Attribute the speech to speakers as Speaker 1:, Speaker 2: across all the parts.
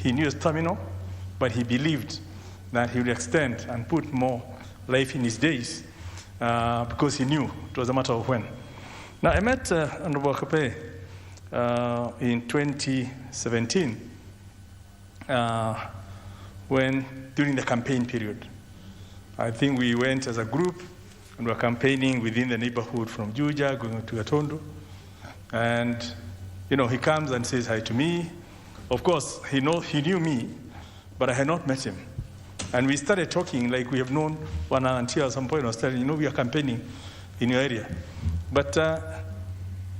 Speaker 1: he knew his terminal, but he believed that he would extend and put more life in his days because he knew it was a matter of when. Now, I met Honorable Kape in 2017 during the campaign period. I think we went as a group and were campaigning within the neighborhood from Juja going to Atondo. And, he comes and says hi to me. Of course, he knew me, but I had not met him. And we started talking like we have known one another until at some point I was telling, we are campaigning in your area. But,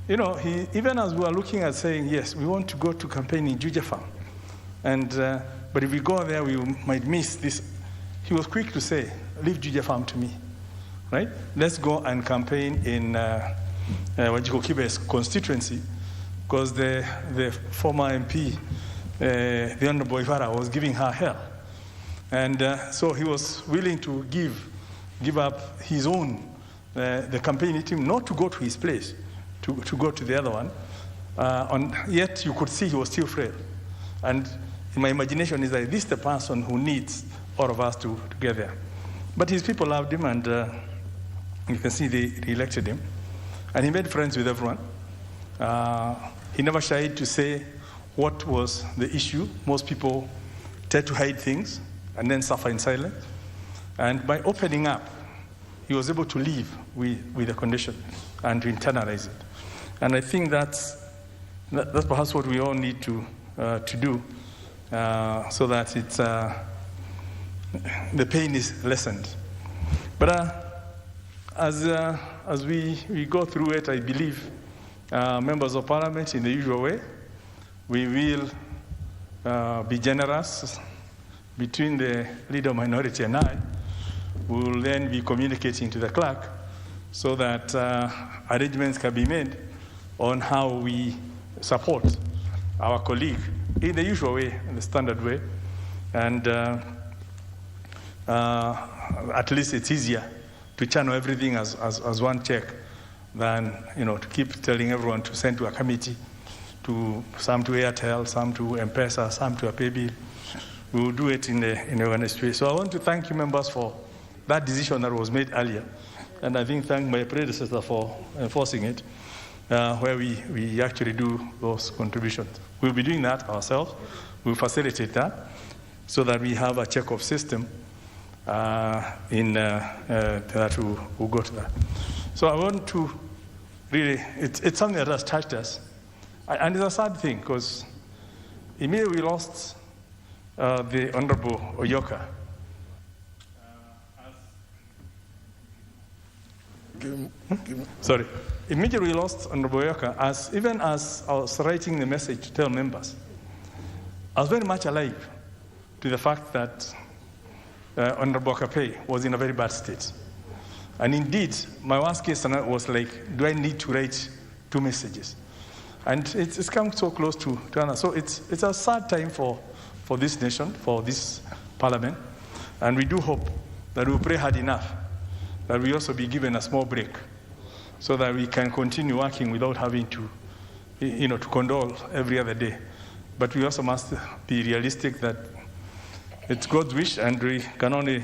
Speaker 1: even as we were looking at saying, yes, we want to go to campaign in Juja Farm. And, but if we go there, we might miss this. He was quick to say, leave Juja Farm to me, right? Let's go and campaign in Wajiko Kibe's constituency, because the former MP, the Honorable Ivara, was giving her hell. And so he was willing to give up his own, the campaign team, not to go to his place, to go to the other one. Yet you could see he was still frail. And in my imagination is that this is the person who needs all of us to get there. But his people loved him, and you can see they elected him. And he made friends with everyone. He never shied to say what was the issue. Most people tend to hide things and then suffer in silence. And by opening up, he was able to live with the condition and to internalize it. And I think that's perhaps what we all need to do so that it's, the pain is lessened. But as we go through it, I believe members of parliament, in the usual way, we will be generous between the leader minority and I. We will then be communicating to the clerk so that arrangements can be made on how we support our colleague in the usual way, in the standard way. And at least it's easier to channel everything as one check than to keep telling everyone to send to a committee, some to Airtel, some to M-Pesa, some to a pay bill. We will do it in a honest way. So I want to thank you members for that decision that was made earlier. And I think thank my predecessor for enforcing it, where we actually do those contributions. We'll be doing that ourselves. We'll facilitate that so that we have a check-off system that will go to that. So I want to really, it's something that has touched us. And it's a sad thing, because immediately we lost the Honorable Oyoka. Sorry. Immediately we lost Honorable Oyoka, even as I was writing the message to tell members. I was very much alive to the fact that Honorable Kape was in a very bad state. And indeed, my worst case scenario was like, do I need to write 2 messages? And it's come so close to Anna. So it's a sad time for this nation, for this parliament. And we do hope that we'll pray hard enough that we also be given a small break so that we can continue working without having to, to condole every other day. But we also must be realistic that it's God's wish, and we can only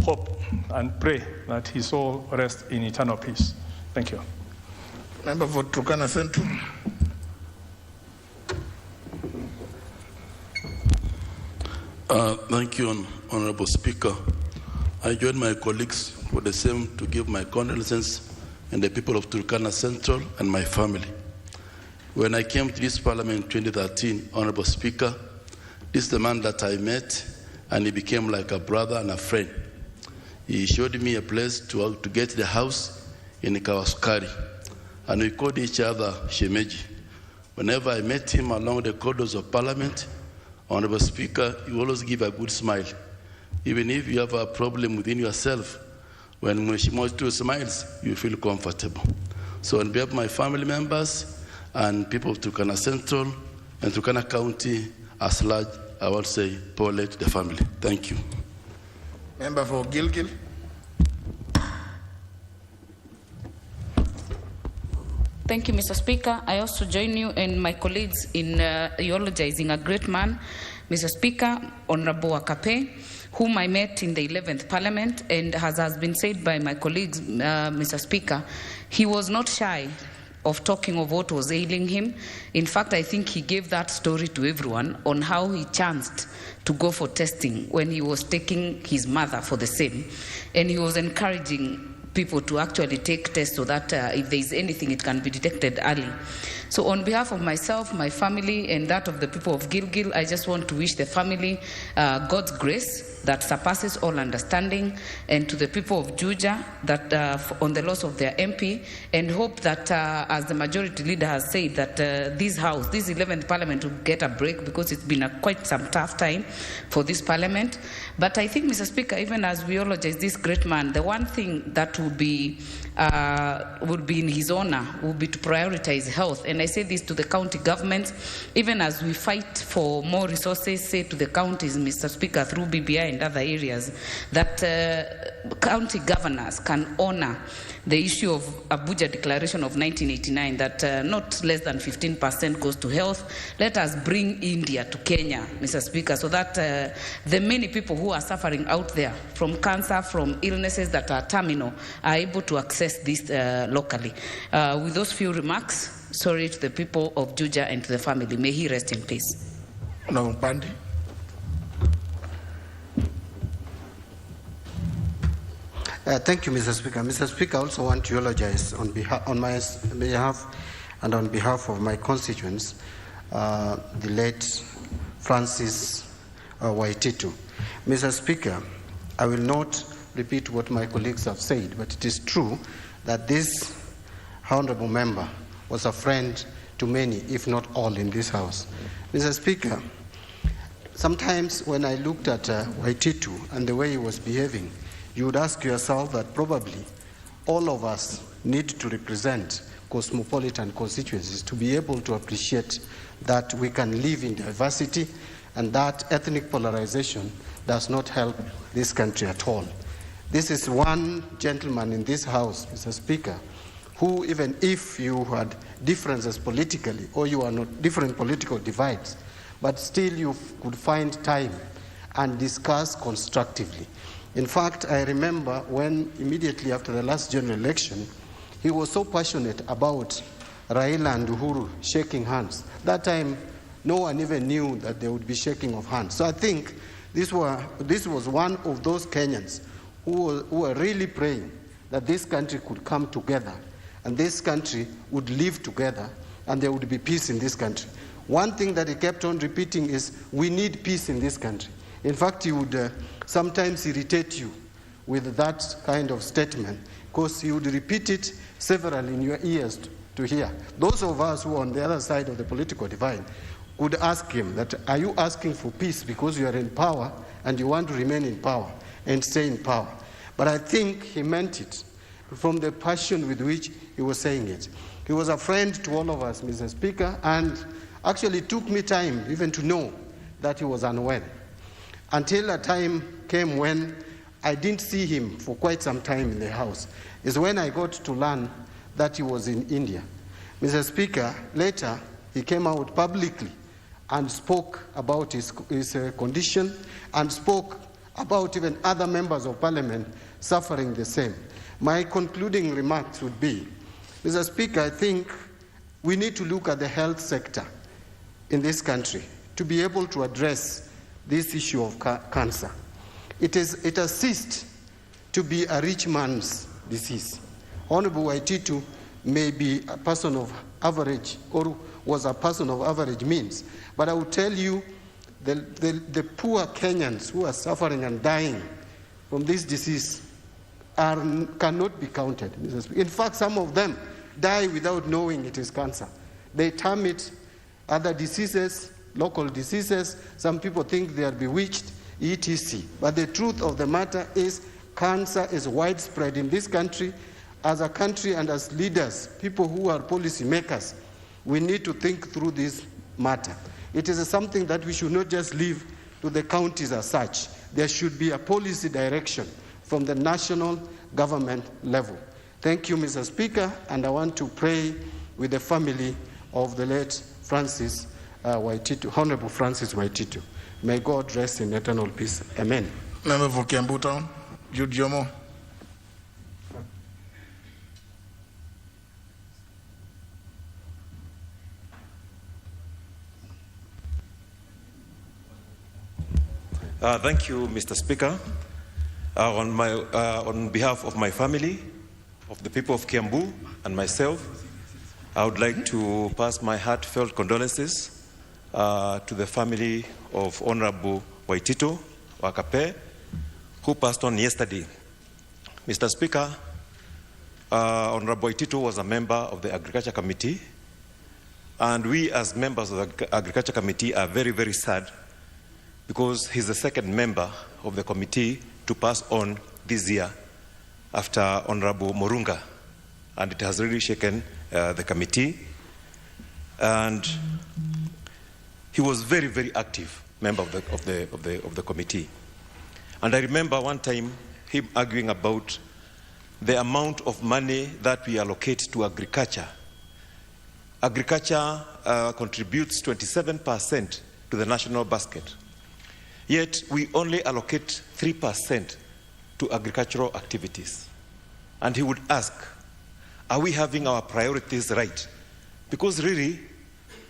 Speaker 1: hope and pray that his soul rests in eternal peace. Thank you.
Speaker 2: Member for Turkana Central.
Speaker 3: Thank you, Honorable Speaker. I join my colleagues for the same to give my condolences and the people of Turkana Central and my family. When I came to this parliament in 2013, Honorable Speaker, this is the man that I met, and he became like a brother and a friend. He showed me a place to get the house in Kawasukari, and we called each other Shemeji. Whenever I met him along the corridors of Parliament, Honorable Speaker, you always give a good smile. Even if you have a problem within yourself, when Mweshimoto smiles, you feel comfortable. So on behalf of my family members and people of Turkana Central and Turkana County as large, I will say, Paul to the family. Thank you.
Speaker 2: Member for Gilgil.
Speaker 4: Thank you, Mr. Speaker. I also join you and my colleagues in eulogizing a great man, Mr. Speaker, Honorable Akape, whom I met in the 11th Parliament, and as has been said by my colleagues, Mr. Speaker, he was not shy of talking of what was ailing him. In fact, I think he gave that story to everyone on how he chanced to go for testing when he was taking his mother for the same. And he was encouraging people to actually take tests so that if there is anything, it can be detected early. So on behalf of myself, my family, and that of the people of Gilgil, I just want to wish the family God's grace that surpasses all understanding, and to the people of Juja that on the loss of their MP, and hope that as the majority leader has said, that this 11th Parliament will get a break, because it's been quite some tough time for this Parliament. But I think, Mr. Speaker, even as we eulogize this great man, the one thing that would be in his honor would be to prioritize health. And I say this to the county governments, even as we fight for more resources, say to the counties, Mr. Speaker, through BBI and other areas, that county governors can honor the issue of Abuja Declaration of 1989, that not less than 15% goes to health. Let us bring India to Kenya, Mr. Speaker, so that the many people who are suffering out there from cancer, from illnesses that are terminal, are able to access this locally. With those few remarks, sorry to the people of Juja and to the family. May he rest in peace.
Speaker 2: No, Bandi.
Speaker 5: Thank you, Mr. Speaker. Mr. Speaker, I also want to eulogize on my behalf and on behalf of my constituents, the late Francis Waititu. Mr. Speaker, I will not repeat what my colleagues have said, but it is true that this honorable member was a friend to many, if not all, in this House. Mr. Speaker, sometimes when I looked at Waititu and the way he was behaving, you would ask yourself that probably all of us need to represent cosmopolitan constituencies to be able to appreciate that we can live in diversity and that ethnic polarization does not help this country at all. This is one gentleman in this House, Mr. Speaker, who, even if you had differences politically or you are not different political divides, but still you could find time and discuss constructively. In fact, I remember when immediately after the last general election, he was so passionate about Raila and Uhuru shaking hands. That time, no one even knew that there would be shaking of hands. So I think this was one of those Kenyans who were really praying that this country could come together and this country would live together and there would be peace in this country. One thing that he kept on repeating is, we need peace in this country. In fact, he would sometimes irritate you with that kind of statement, because he would repeat it several in your ears to hear. Those of us who are on the other side of the political divide could ask him that, are you asking for peace because you are in power and you want to remain in power and stay in power? But I think he meant it from the passion with which he was saying it. He was a friend to all of us, Mr. Speaker, and actually took me time even to know that he was unwell. Until a time came when I didn't see him for quite some time in the House, is when I got to learn that he was in India. Mr. Speaker, later he came out publicly and spoke about his condition and spoke about even other members of Parliament suffering the same. My concluding remarks would be, Mr. Speaker, I think we need to look at the health sector in this country to be able to address this issue of cancer. It has ceased to be a rich man's disease. Honorable Waititu may be a person of average or was a person of average means, but I will tell you the poor Kenyans who are suffering and dying from this disease cannot be counted. In fact, some of them die without knowing it is cancer. They term it other diseases, local diseases. Some people think they are bewitched, etc. But the truth of the matter is cancer is widespread in this country. As a country and as leaders, people who are policy makers, we need to think through this matter. It is something that we should not just leave to the counties as such. There should be a policy direction from the national government level. Thank you, Mr. Speaker, and I want to pray with the family of the late Francis Waititu, Honorable Francis Waititu. May God rest in eternal peace. Amen.
Speaker 2: Member for Kiambu Town, Jude Jomo.
Speaker 6: Thank you, Mr. Speaker. On behalf of my family, of the people of Kiambu, and myself, I would like to pass my heartfelt condolences to the family of Honorable Waitito Wakape, who passed on yesterday. Mr. Speaker, Honorable Waitito was a member of the Agriculture Committee, and we as members of the Agriculture Committee are very, very sad because he's the second member of the committee to pass on this year after Honorable Morunga, and it has really shaken the committee. And he was very, very active member of the committee. And I remember one time him arguing about the amount of money that we allocate to agriculture. Agriculture contributes 27% to the national basket. Yet we only allocate 3% to agricultural activities. And he would ask, are we having our priorities right? Because really,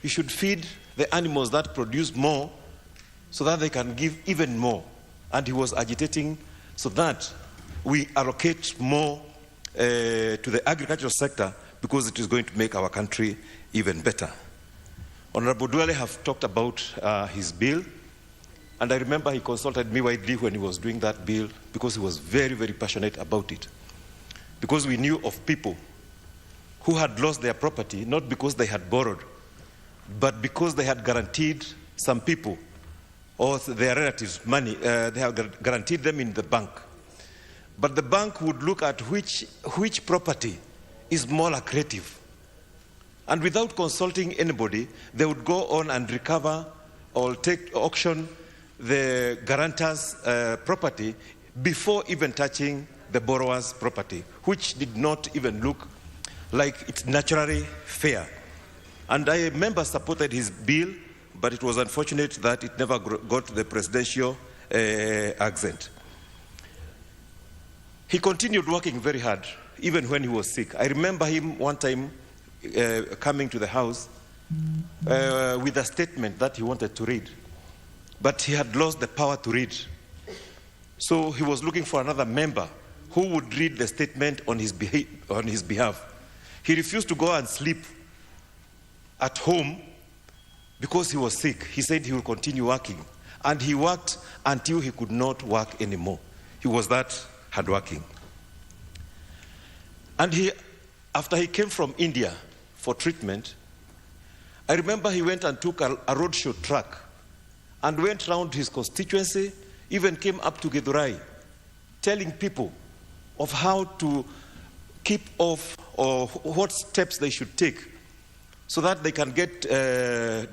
Speaker 6: we should feed the animals that produce more so that they can give even more. And he was agitating so that we allocate more to the agricultural sector because it is going to make our country even better. Honorable Duale have talked about his bill. And I remember he consulted me widely when he was doing that bill because he was very, very passionate about it. Because we knew of people who had lost their property, not because they had borrowed, but because they had guaranteed some people or their relatives money. They have guaranteed them in the bank. But the bank would look at which property is more lucrative. And without consulting anybody, they would go on and recover or take auction the guarantor's property before even touching the borrower's property, which did not even look like it's naturally fair. And I remember supported his bill, but it was unfortunate that it never got to the presidential accent. He continued working very hard, even when he was sick. I remember him one time coming to the house with a statement that he wanted to read. But he had lost the power to read. So he was looking for another member who would read the statement on his behalf. He refused to go and sleep at home because he was sick. He said he will continue working. And he worked until he could not work anymore. He was that hardworking. And after he came from India for treatment, I remember he went and took a roadshow truck and went around his constituency, even came up to Githurai, telling people of how to keep off or what steps they should take so that they can get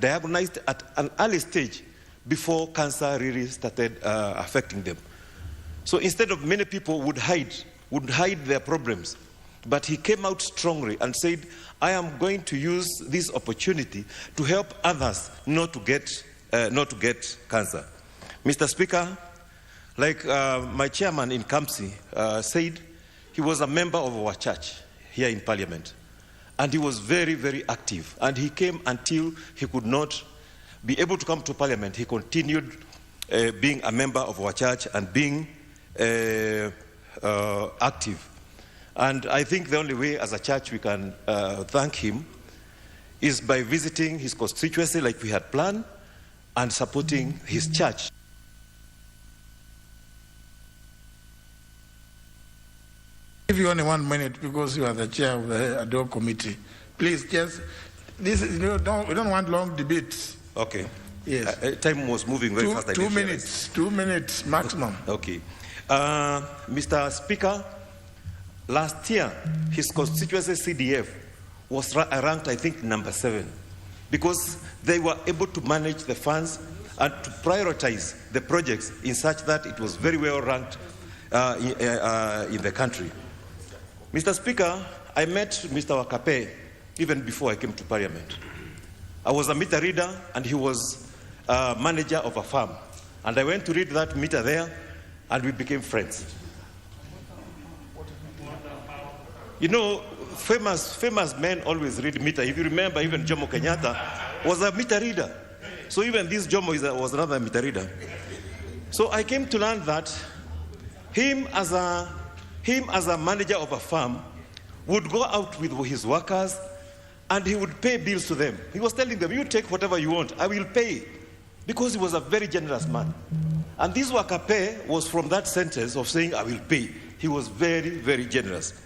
Speaker 6: diagnosed at an early stage before cancer really started affecting them. So instead of many people would hide their problems, but he came out strongly and said, I am going to use this opportunity to help others not to get cancer. Mr. Speaker, like my chairman in Kamsi said, he was a member of our church here in Parliament. And he was very, very active. And he came until he could not be able to come to Parliament. He continued being a member of our church and being active. And I think the only way as a church we can thank him is by visiting his constituency like we had planned and supporting his church.
Speaker 2: Give you only 1 minute because you are the chair of the ad hoc committee. Please, just we don't want long debates.
Speaker 6: Okay.
Speaker 2: Yes.
Speaker 6: Time was moving very fast.
Speaker 2: 2 minutes. 2 minutes maximum.
Speaker 6: Okay. Mr. Speaker, last year his constituency CDF was ranked, I think, number 7, because they were able to manage the funds and to prioritize the projects in such that it was very well ranked in the country. Mr. Speaker, I met Mr. Wakape even before I came to Parliament. I was a meter reader and he was manager of a farm. And I went to read that meter there, and we became friends. You know, famous men always read meter. If you remember, even Jomo Kenyatta was a meter reader. So even this Jomo was another meter reader. So I came to learn that him as a manager of a farm would go out with his workers and he would pay bills to them. He was telling them, you take whatever you want, I will pay. Because he was a very generous man. And this worker pay was from that sentence of saying, I will pay. He was very, very generous.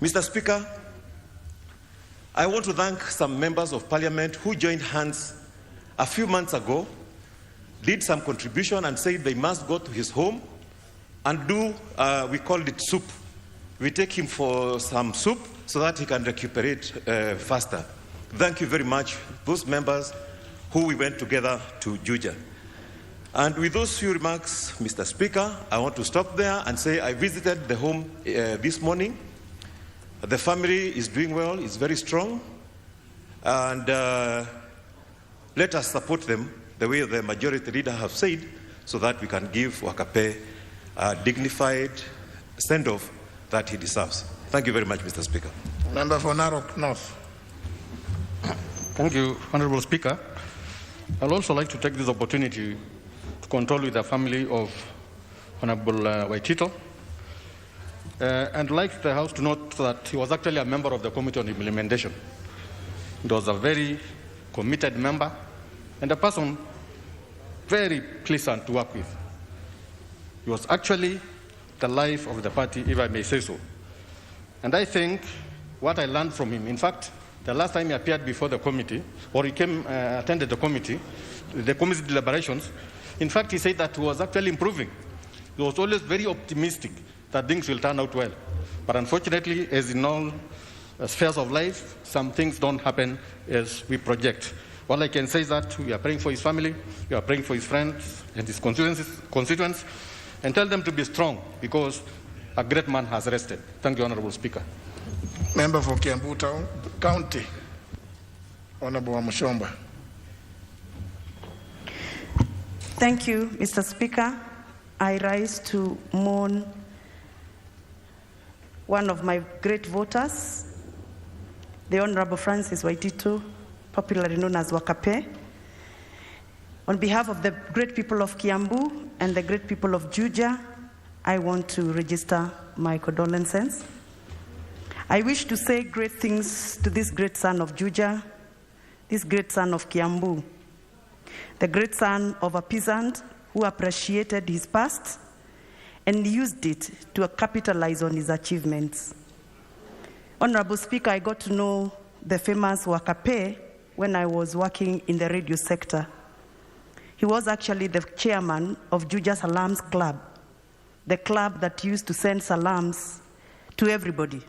Speaker 6: Mr. Speaker, I want to thank some members of parliament who joined hands a few months ago, did some contribution and said they must go to his home and do, we called it soup. We take him for some soup so that he can recuperate faster. Thank you very much, those members who we went together to Juja. And with those few remarks, Mr. Speaker, I want to stop there and say I visited the home this morning. The family is doing well, it's very strong. And let us support them the way the majority leader have said so that we can give Wakape a dignified send-off that he deserves. Thank you very much, Mr. Speaker.
Speaker 2: Member for Narok North.
Speaker 7: Thank you, Honorable Speaker. I'd also like to take this opportunity to condole with the family of Honorable Waitito. And like the House to note that he was actually a member of the Committee on Implementation. He was a very committed member and a person very pleasant to work with. He was actually the life of the party, if I may say so. And I think what I learned from him, in fact, the last time he appeared before the committee, or he attended the committee deliberations, in fact, he said that he was actually improving. He was always very optimistic that things will turn out well. But unfortunately, as in all spheres of life, some things don't happen as we project. All I can say is that we are praying for his family, we are praying for his friends and his constituents, and tell them to be strong because a great man has rested. Thank you, Honorable Speaker.
Speaker 2: Member for Kiambu Town County, Honorable Mushomba.
Speaker 8: Thank you, Mr. Speaker. I rise to mourn one of my great voters, the Honorable Francis Waitito, popularly known as Wakape. On behalf of the great people of Kiambu and the great people of Juja, I want to register my condolences. I wish to say great things to this great son of Juja, this great son of Kiambu, the great son of a peasant who appreciated his past and used it to capitalize on his achievements. Honorable Speaker, I got to know the famous Wakape when I was working in the radio sector. He was actually the chairman of Juja Salams Club, the club that used to send salams to everybody.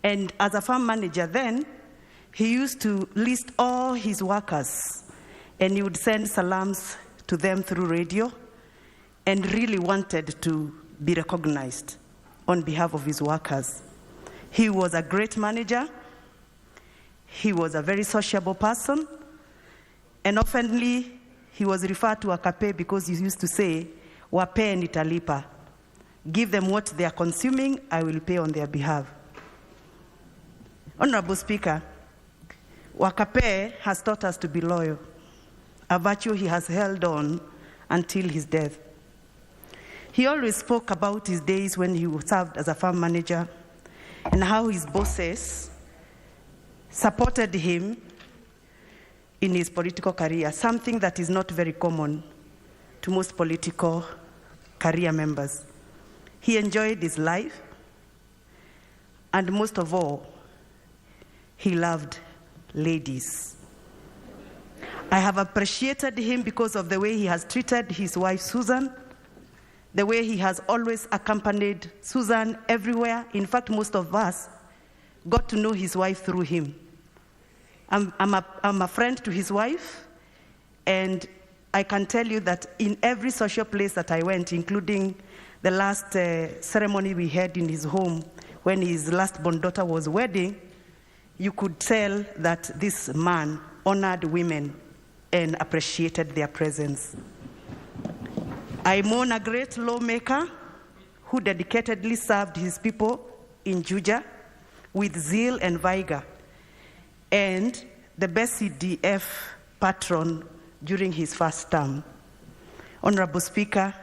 Speaker 8: And as a farm manager then, he used to list all his workers and he would send salams to them through radio and really wanted to be recognized on behalf of his workers. He was a great manager. He was a very sociable person. And oftenly, he was referred to Wakape because he used to say, Wape nitalipa. Give them what they are consuming, I will pay on their behalf. Honorable Speaker, Wakape has taught us to be loyal, a virtue he has held on until his death. He always spoke about his days when he served as a farm manager and how his bosses supported him in his political career, something that is not very common to most political career members. He enjoyed his life, and most of all, he loved ladies. I have appreciated him because of the way he has treated his wife, Susan, the way he has always accompanied Susan everywhere. In fact, most of us got to know his wife through him. I'm a friend to his wife, and I can tell you that in every social place that I went, including the last ceremony we had in his home when his last born daughter was wedding, you could tell that this man honored women and appreciated their presence. I mourn a great lawmaker who dedicatedly served his people in Juja with zeal and vigor, and the best CDF patron during his first term. Honorable Speaker,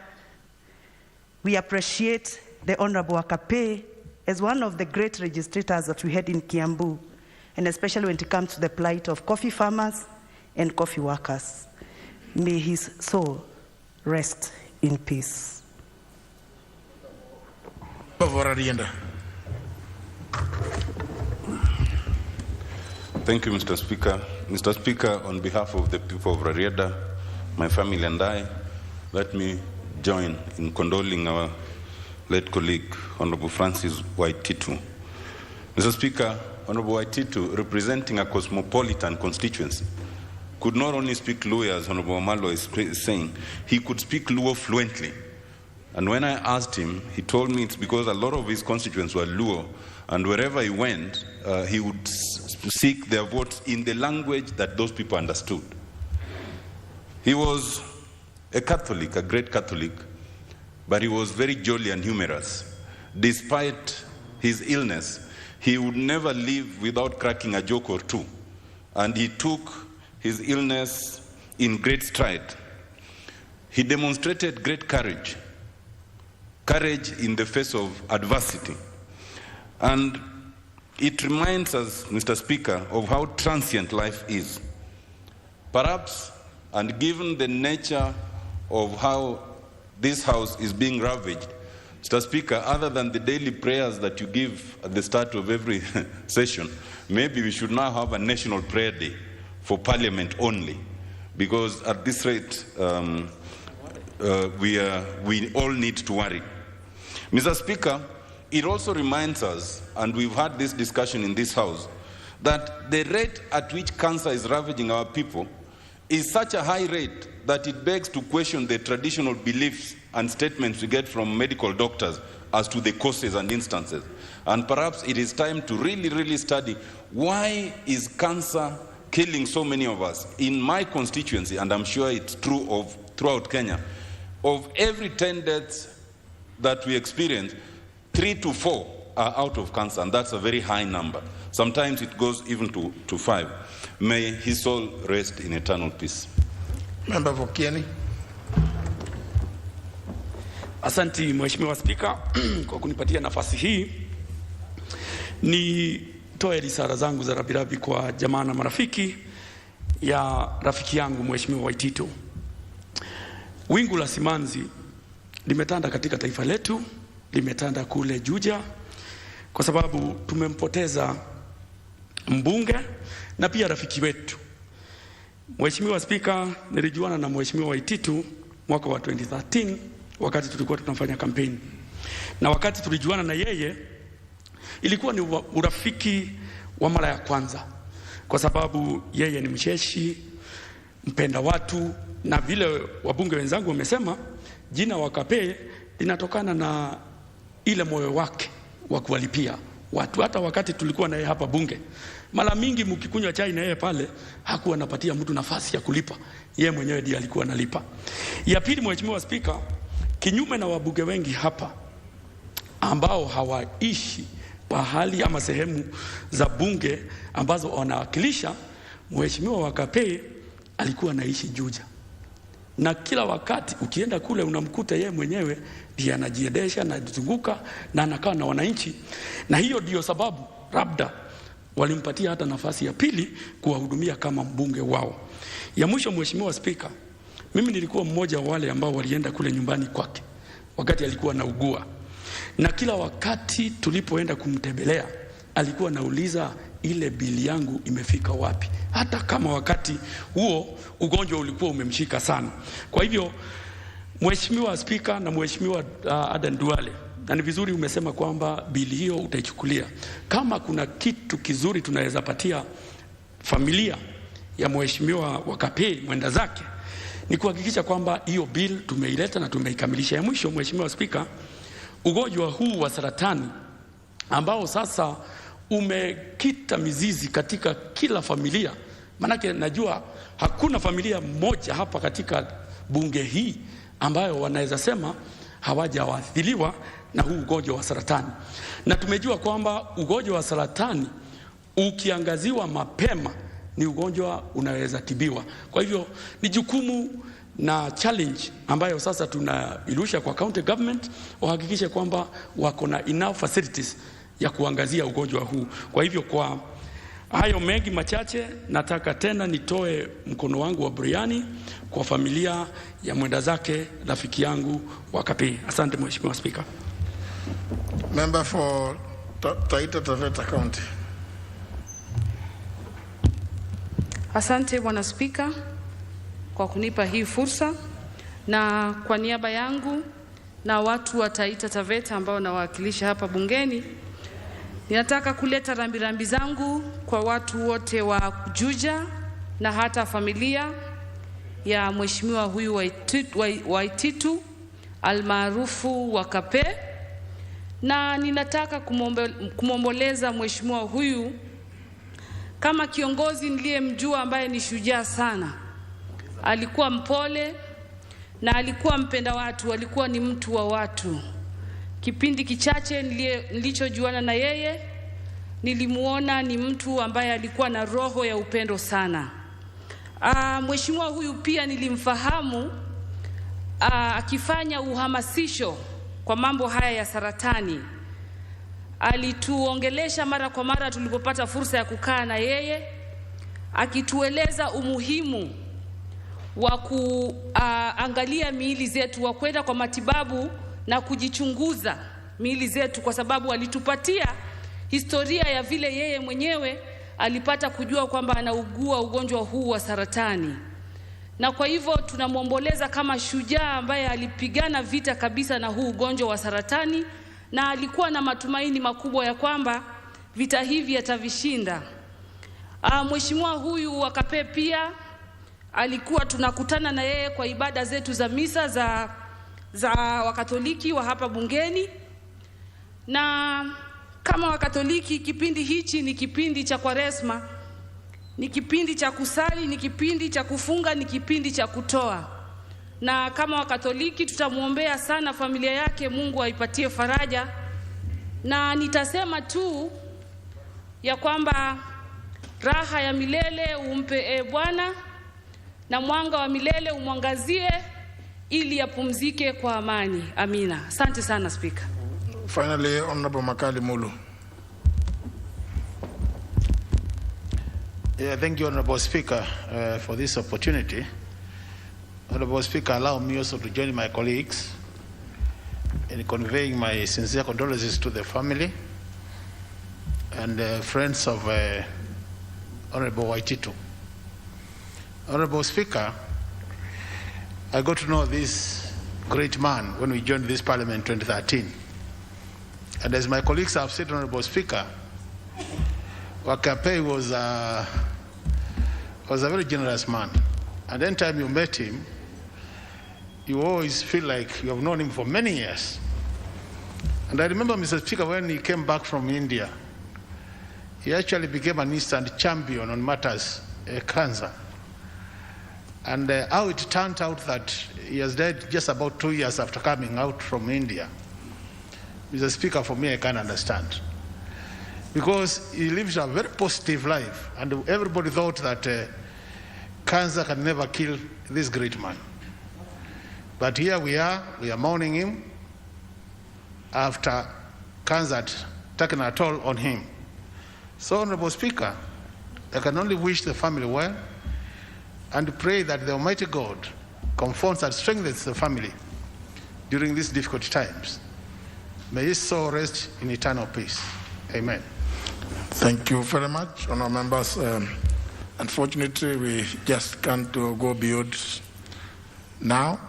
Speaker 8: we appreciate the Honorable Akape as one of the great registrators that we had in Kiambu, and especially when it comes to the plight of coffee farmers and coffee workers. May his soul rest in peace.
Speaker 9: Thank you, Mr. Speaker. Mr. Speaker, on behalf of the people of Rarieda, my family and I, let me join in condoling our late colleague, Honorable Francis Waititu. Mr. Speaker, Honorable Waititu, representing a cosmopolitan constituency, could not only speak Luo, as Honorable Omalo is saying, he could speak Luo fluently. And when I asked him, he told me it's because a lot of his constituents were Luo, and wherever he went, he would seek their votes in the language that those people understood. He was a Catholic, a great Catholic, but he was very jolly and humorous. Despite his illness, he would never leave without cracking a joke or two. And he took his illness in great stride. He demonstrated great courage in the face of adversity. And it reminds us, Mr. Speaker, of how transient life is. Perhaps, and given the nature of how this house is being ravaged, Mr. Speaker, other than the daily prayers that you give at the start of every session, maybe we should now have a national prayer day for Parliament only, because at this rate, we all need to worry. Mr. Speaker, it also reminds us, and we've had this discussion in this House, that the rate at which cancer is ravaging our people is such a high rate that it begs to question the traditional beliefs and statements we get from medical doctors as to the causes and instances. And perhaps it is time to really study why is cancer killing so many of us. In my constituency, and I'm sure it's true of throughout Kenya, of every 10 deaths that we experience, 3 to 4 are out of cancer, and that's a very high number. Sometimes it goes even to 5. May his soul rest in eternal peace.
Speaker 2: Member for Kieni.
Speaker 10: Asanti Mheshimiwa Spika kwa kunipatia nafasi hii. Nitoe risala zangu za rabirabi kwa jamaa na marafiki ya rafiki yangu Mheshimiwa Waititu. Wingu la simanzi limetanda katika taifa letu, limetanda kule Juja, kwa sababu tumempoteza mbunge na pia rafiki wetu. Mheshimiwa Spika, nilijuana na Mheshimiwa Waititu mwaka wa 2013 wakati tulikuwa tunafanya kampeni. Na wakati tulijuana na yeye, ilikuwa ni urafiki wa mara ya kwanza, kwa sababu yeye ni mcheshi, mpenda watu, na vile wabunge wenzangu wamesema, jina Wakape linatokana na ile moyo wake wa kuwalipia watu. Hata wakati tulikuwa na yeye hapa bunge, mara mingi mkikunywa chai na yeye pale, hakuwa anapatia mtu nafasi ya kulipa. Yeye mwenyewe ndiye alikuwa analipa. Ya pili, Mheshimiwa Spika, kinyume na wabunge wengi hapa ambao hawaishi pahali ama sehemu za bunge ambazo wanawakilisha, Mheshimiwa Wakape alikuwa anaishi Juja. Na kila wakati ukienda kule unamkuta yeye mwenyewe ndiye anajiendesha na kuzunguka na anakaa na wananchi. Na hiyo ndio sababu labda walimpatia hata nafasi ya pili kuwahudumia kama mbunge wao. Ya mwisho, Mheshimiwa Spika, mimi nilikuwa mmoja wa wale ambao walienda kule nyumbani kwake wakati alikuwa anaugua. Na kila wakati tulipoenda kumtembelea, alikuwa anauliza ile bili yangu imefika wapi, hata kama wakati huo ugonjwa ulikuwa umemshika sana. Kwa hivyo, Mheshimiwa Spika na Mheshimiwa Adan Duale, na ni vizuri umesema kwamba bili hiyo utaichukulia. Kama kuna kitu kizuri tunaweza patia familia ya Mheshimiwa Wakape mwenda zake, ni kuhakikisha kwamba hiyo bill tumeileta na tumeikamilisha. Ya mwisho, Mheshimiwa Spika, ugonjwa huu wa saratani ambao sasa umekita mizizi katika kila familia, manake najua hakuna familia moja hapa katika bunge hii ambayo wanaweza sema hawajaathiriwa na huu ugonjwa wa saratani. Na tumejua kwamba ugonjwa wa saratani ukiangaziwa mapema ni ugonjwa unaweza tibiwa. Kwa hivyo ni jukumu na challenge ambayo sasa tunailusha kwa county government wahakikishe kwamba wako na enough facilities ya kuangazia ugonjwa huu. Kwa hivyo kwa hayo mengi machache, nataka tena nitoe mkono wangu wa buriani kwa familia ya mwenda zake rafiki yangu wa Kapii. Asante Mheshimiwa Speaker.
Speaker 2: Member for Taita Taveta County.
Speaker 4: Asante Bwana Spika kwa kunipa hii fursa, na kwa niaba yangu na watu wa Taita Taveta ambao nawakilisha hapa bungeni, ninataka kuleta rambirambi zangu kwa watu wote wa Juja na hata familia ya mheshimiwa huyu Waititu almaarufu Wakape, na ninataka kumomboleza mheshimiwa huyu kama kiongozi niliyemjua ambaye ni shujaa sana. Alikuwa mpole na alikuwa mpenda watu, alikuwa ni mtu wa watu. Kipindi kichache nilichojuana na yeye, nilimuona ni mtu ambaye alikuwa na roho ya upendo sana. Mheshimiwa huyu pia nilimfahamu akifanya uhamasisho kwa mambo haya ya saratani. Alituongelesha mara kwa mara tulipopata fursa ya kukaa na yeye, akitueleza umuhimu wa kuangalia miili zetu, wa kwenda kwa matibabu na kujichunguza miili zetu, kwa sababu alitupatia historia ya vile yeye mwenyewe alipata kujua kwamba anaugua ugonjwa huu wa saratani. Na kwa hivyo tunamwomboleza kama shujaa ambaye alipigana vita kabisa na huu ugonjwa wa saratani, na alikuwa na matumaini makubwa ya kwamba vita hivi atavishinda. Mheshimiwa huyu Wakape pia alikuwa tunakutana na yeye kwa ibada zetu za misa za Wakatoliki wa hapa bungeni, na kama Wakatoliki kipindi hichi ni kipindi cha Kwaresma, ni kipindi cha kusali, ni kipindi cha kufunga, ni kipindi cha kutoa. Na kama Wakatoliki tutamuombea sana familia yake, Mungu aipatie faraja, na nitasema tu ya kwamba raha ya milele umpe Bwana, na mwanga wa milele umwangazie ili apumzike kwa amani. Amina. Asante sana Speaker.
Speaker 2: Finally, Honorable Makali Mulu.
Speaker 11: Yeah, thank you, Honorable Speaker, for this opportunity. Honorable Speaker, allow me also to join my colleagues in conveying my sincere condolences to the family and friends of Honorable Waititu. Honorable Speaker, I got to know this great man when we joined this Parliament in 2013. And as my colleagues have said, Honorable Speaker, Wakape was a very generous man. And any time you met him, you always feel like you have known him for many years. And I remember, Mr. Speaker, when he came back from India, he actually became an instant champion on matters cancer. And how it turned out that he has died just about 2 years after coming out from India, Mr. Speaker, for me, I can't understand. Because he lived a very positive life, and everybody thought that cancer can never kill this great man. But here we are mourning him after cancer had taken a toll on him. So, Honorable Speaker, I can only wish the family well and pray that the Almighty God comforts and strengthens the family during these difficult times. May his soul rest in eternal peace. Amen.
Speaker 2: Thank you very much, honourable members. Unfortunately, we just can't go beyond now.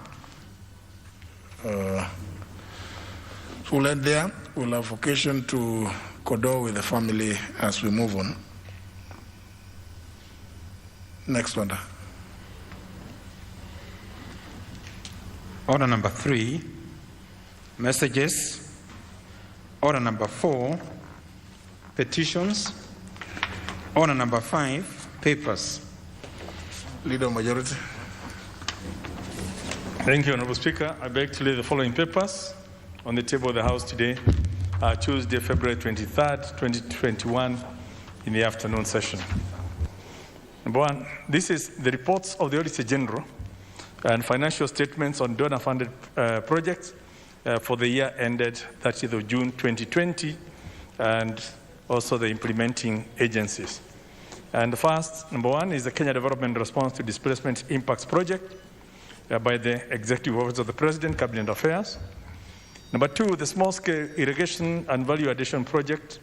Speaker 2: We'll end there. We'll have occasion to condole with the family as we move on. Next one.
Speaker 12: Order number 3, messages. Order number 4, petitions. Order number 5, papers.
Speaker 2: Leader Majority.
Speaker 1: Thank you, Honorable Speaker. I beg to lay the following papers on the table of the House today, Tuesday, February 23rd, 2021, in the afternoon session. Number one, this is the reports of the Auditor General and financial statements on donor-funded projects for the year ended 30th of June 2020, and also the implementing agencies. And the first, number one, is the Kenya Development Response to Displacement Impacts Project by the Executive Office of the President, Cabinet Affairs. Number two, the Small-Scale Irrigation and Value Addition Project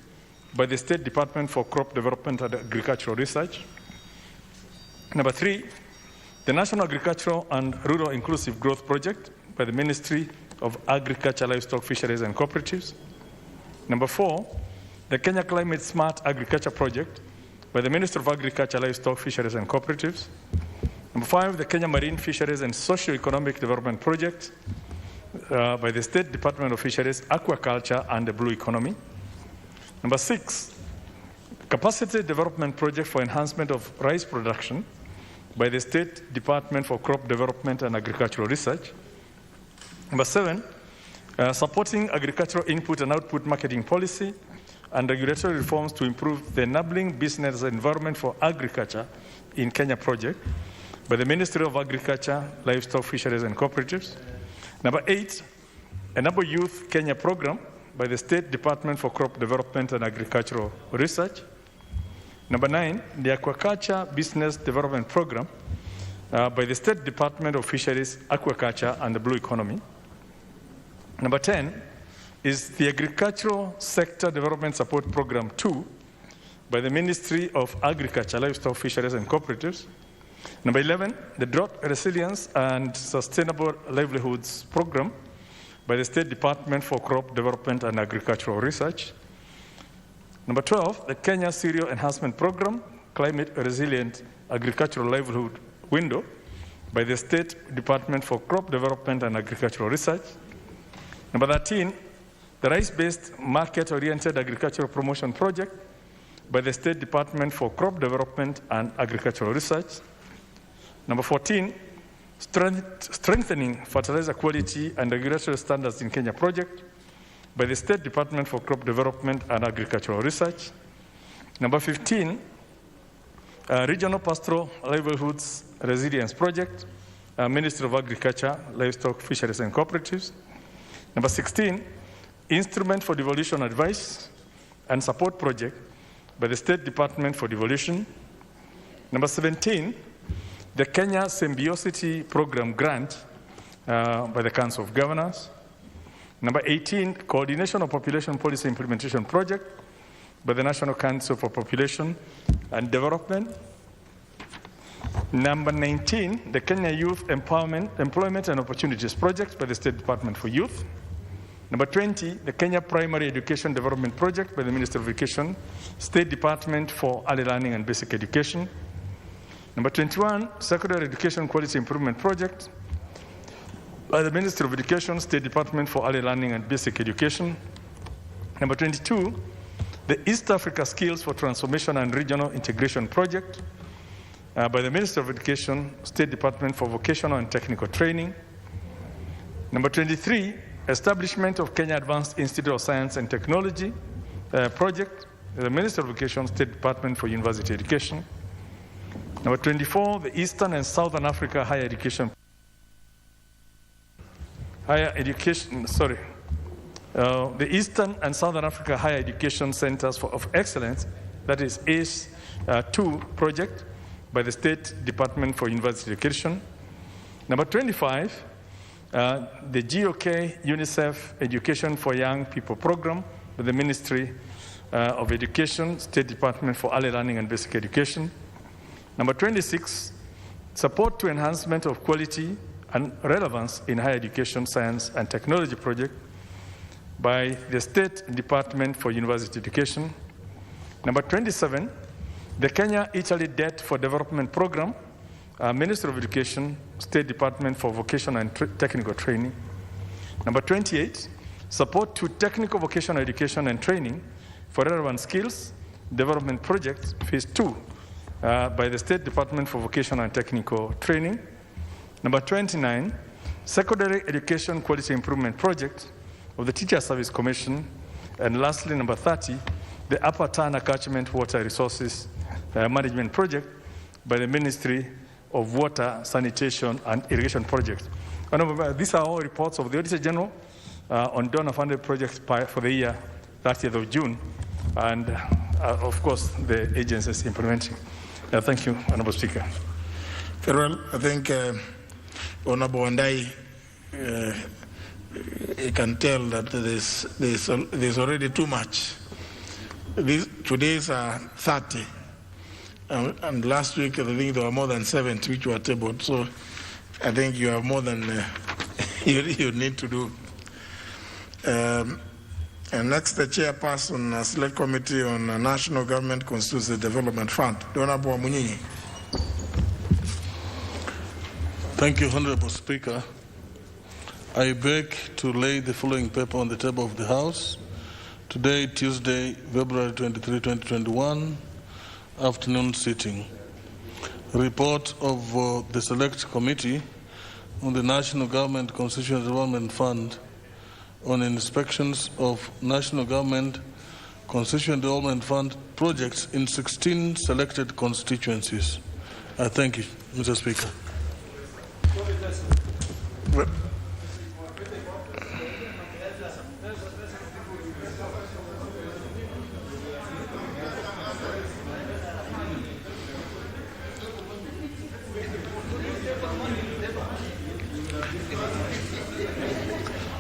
Speaker 1: by the State Department for Crop Development and Agricultural Research. Number three, the National Agricultural and Rural Inclusive Growth Project by the Ministry of Agriculture, Livestock, Fisheries and Cooperatives. Number four, the Kenya Climate Smart Agriculture Project by the Ministry of Agriculture, Livestock, Fisheries and Cooperatives. Number five, the Kenya Marine Fisheries and Socio-Economic Development Project by the State Department of Fisheries, Aquaculture and the Blue Economy. Number six, Capacity Development Project for Enhancement of Rice Production by the State Department for Crop Development and Agricultural Research. Number seven, Supporting Agricultural Input and Output Marketing Policy and Regulatory Reforms to Improve the Enabling Business Environment for Agriculture in Kenya Project by the Ministry of Agriculture, Livestock, Fisheries and Cooperatives. Number eight, Enable Youth Kenya Program by the State Department for Crop Development and Agricultural Research. Number nine, the Aquaculture Business Development Program by the State Department of Fisheries, Aquaculture and the Blue Economy. Number 10 is the Agricultural Sector Development Support Program 2 by the Ministry of Agriculture, Livestock, Fisheries and Cooperatives. Number 11, the Drought Resilience and Sustainable Livelihoods Program by the State Department for Crop Development and Agricultural Research. Number 12, the Kenya Cereal Enhancement Program, Climate Resilient Agricultural Livelihood Window by the State Department for Crop Development and Agricultural Research. Number 13, the Rice-Based Market-Oriented Agricultural Promotion Project by the State Department for Crop Development and Agricultural Research. Number 14, Strengthening Fertilizer Quality and Regulatory Standards in Kenya Project by the State Department for Crop Development and Agricultural Research. Number 15, Regional Pastoral Livelihoods Resilience Project, Ministry of Agriculture, Livestock, Fisheries and Cooperatives. Number 16, Instrument for Devolution Advice and Support Project by the State Department for Devolution. Number 17, the Kenya Symbiosity Program Grant by the Council of Governors. Number 18, Coordination of Population Policy Implementation Project by the National Council for Population and Development. Number 19, the Kenya Youth Employment and Opportunities Project by the State Department for Youth. Number 20, the Kenya Primary Education Development Project by the Ministry of Education, State Department for Early Learning and Basic Education. Number 21, Secondary Education Quality Improvement Project by the Ministry of Education, State Department for Early Learning and Basic Education. Number 22, the East Africa Skills for Transformation and Regional Integration Project by the Ministry of Education, State Department for Vocational and Technical Training. Number 23, Establishment of Kenya Advanced Institute of Science and Technology Project, the Ministry of Education, State Department for University Education. Number 24, the Eastern and Southern Africa the Eastern and Southern Africa Higher Education Centers of Excellence, that is ACE2 project by the State Department for University Education. Number 25, the GOK UNICEF Education for Young People program by the Ministry of Education, State Department for Early Learning and Basic Education. Number 26, Support to Enhancement of Quality and Relevance in Higher Education, Science and Technology project by the State Department for University Education. Number 27, the Kenya Italy Debt for Development Program, Ministry of Education, State Department for Vocational and Technical Training. Number 28, Support to Technical Vocational Education and Training for Relevant Skills Development Project, Phase 2, by the State Department for Vocational and Technical Training. Number 29, Secondary Education Quality Improvement Project of the Teacher Service Commission. And lastly, number 30, the Upper Tana Catchment Water Resources Management Project by the Ministry of Water, Sanitation and Irrigation Projects. And these are all reports of the Auditor General on donor-funded projects for the year 30th of June, and of course, the agencies implementing. Thank you, Honorable Speaker.
Speaker 2: Very well. I think Honorable Wandai, you can tell that there's already too much. Today's 30, and last week I think there were more than 70 which were tabled. So I think you have more than you need to do. And next, the chairperson, Select Committee on National Government Constituency Development Fund, Honorable Munyinyi.
Speaker 13: Thank you, Honorable Speaker. I beg to lay the following paper on the table of the House. Today, Tuesday, February 23, 2021, afternoon sitting. Report of the Select Committee on the National Government Constituency Development Fund on inspections of National Government Constituency Development Fund projects in 16 selected constituencies. Thank you, Mr. Speaker.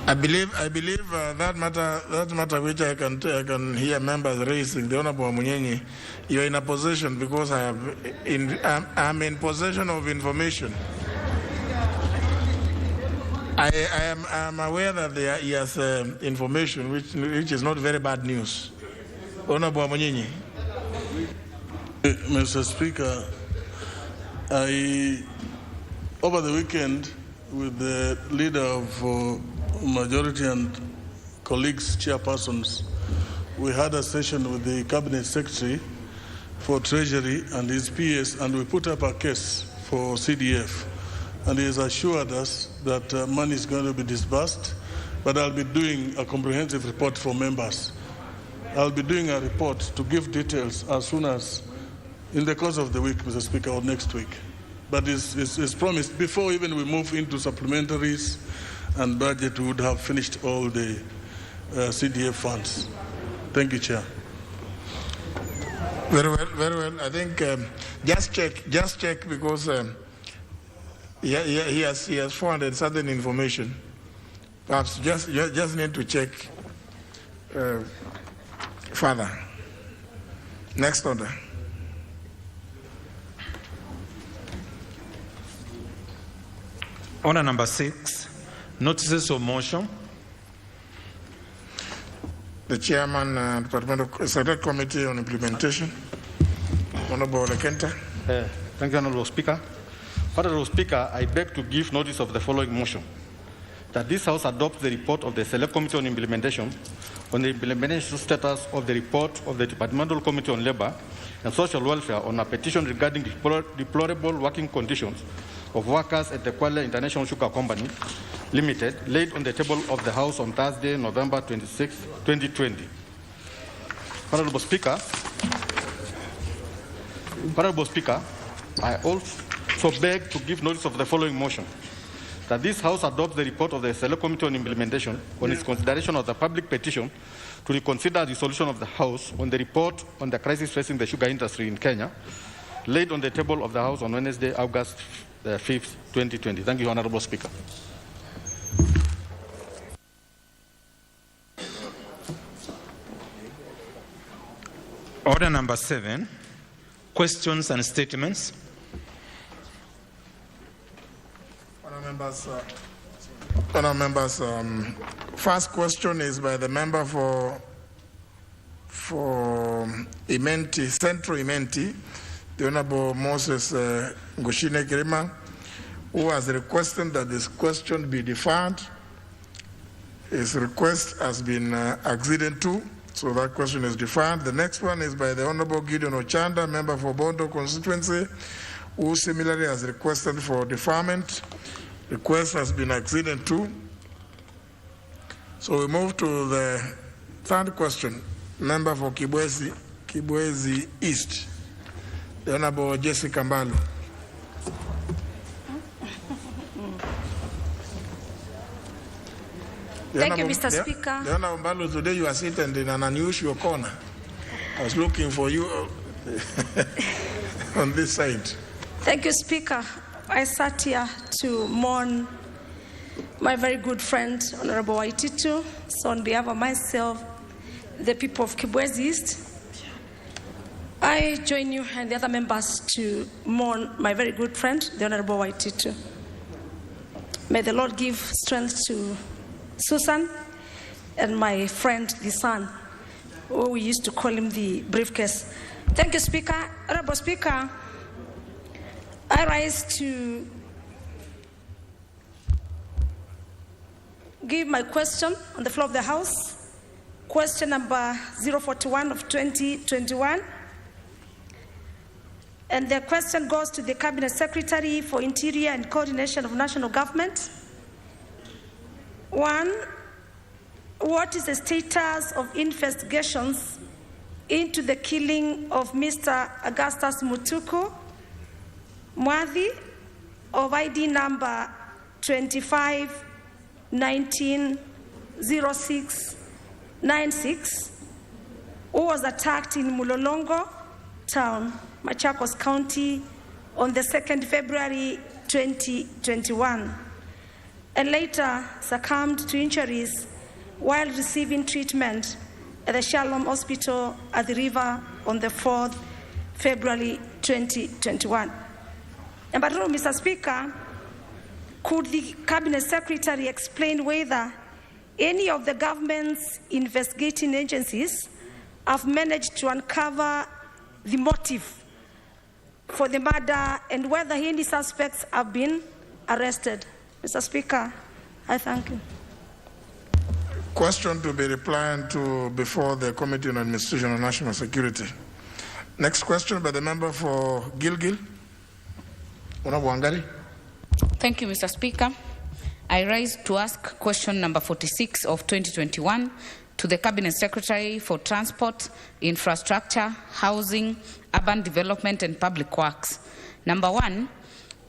Speaker 2: I believe that matter which I can hear members raising, the Honorable Munyenyi, you are in a position because I'm in possession of information. I am aware that he has information which is not very bad news. Honorable Munyenyi.
Speaker 13: Mr. Speaker, over the weekend with the leader of majority and colleagues, chairpersons, we had a session with the Cabinet Secretary for Treasury and his PS, and we put up a case for CDF. And he has assured us that money is going to be disbursed, but I'll be doing a comprehensive report for members. I'll be doing a report to give details as soon as, in the course of the week, Mr. Speaker, or next week. But it's promised before even we move into supplementaries and budget, we would have finished all the CDF funds. Thank you, Chair.
Speaker 2: Very well, very well. I think just check because he has forwarded certain information. Perhaps just need to check further. Next order.
Speaker 12: Order number 6, notices of motion.
Speaker 2: The Chairman, Departmental Select Committee on Implementation, Honorable Lekenta.
Speaker 7: Thank you, Honorable Speaker. Honorable Speaker, I beg to give notice of the following motion: that this House adopts the report of the Select Committee on Implementation on the implementation status of the report of the Departmental Committee on Labour and Social Welfare on a petition regarding deplorable working conditions of workers at the Kuala International Sugar Company Limited, laid on the table of the House on Thursday, November 26, 2020. Honorable Speaker, I also beg to give notice of the following motion: that this House adopts the report of the Select Committee on Implementation on its consideration of the public petition to reconsider the resolution of the House on the report on the crisis facing the sugar industry in Kenya, laid on the table of the House on Wednesday, August 5th, 2020. Thank you, Honorable Speaker.
Speaker 12: Order number 7, questions and statements.
Speaker 2: Honourable members, first question is by the member for Imenti, Central Imenti, the Honourable Moses Ngushine Girima, who has requested that this question be deferred. His request has been acceded to, So that question is deferred. The next one is by the Honorable Gideon Ochanda, member for Bondo constituency, who similarly has requested for deferment. Request has been acceded to. So we move to the third question. Member for Kibwezi East, the Honorable Jessica Mbalo.
Speaker 14: Thank you, Mr. Speaker.
Speaker 2: The Honorable Mbalo, today you are sitting in an unusual corner. I was looking for you on this side.
Speaker 14: Thank you, Speaker. I sat here to mourn my very good friend, Honorable Waititu. So on behalf of myself, the people of Kibwezi East, I join you and the other members to mourn my very good friend, the Honorable Waititu. May the Lord give strength to Susan and my friend, the son, who we used to call him the briefcase. Thank you, Speaker. Honorable Speaker, I rise to give my question on the floor of the House, question number 041 of 2021. And the question goes to the Cabinet Secretary for Interior and Coordination of National Government. 1, what is the status of investigations into the killing of Mr. Augustus Mutuku Mwadhi of ID number 25190696, who was attacked in Mulolongo Town, Machakos County, on the 2nd February 2021, and later succumbed to injuries while receiving treatment at the Shalom Hospital at the River on the 4th February 2021. Number 2, Mr. Speaker, could the Cabinet Secretary explain whether any of the government's investigating agencies have managed to uncover the motive for the murder and whether any suspects have been arrested? Mr. Speaker, I thank you.
Speaker 2: Question to be replied to before the Committee on Administration and National Security. Next question by the member for Gilgil.
Speaker 4: Thank you, Mr. Speaker. I rise to ask question number 46 of 2021 to the Cabinet Secretary for Transport, Infrastructure, Housing, Urban Development and Public Works. Number 1,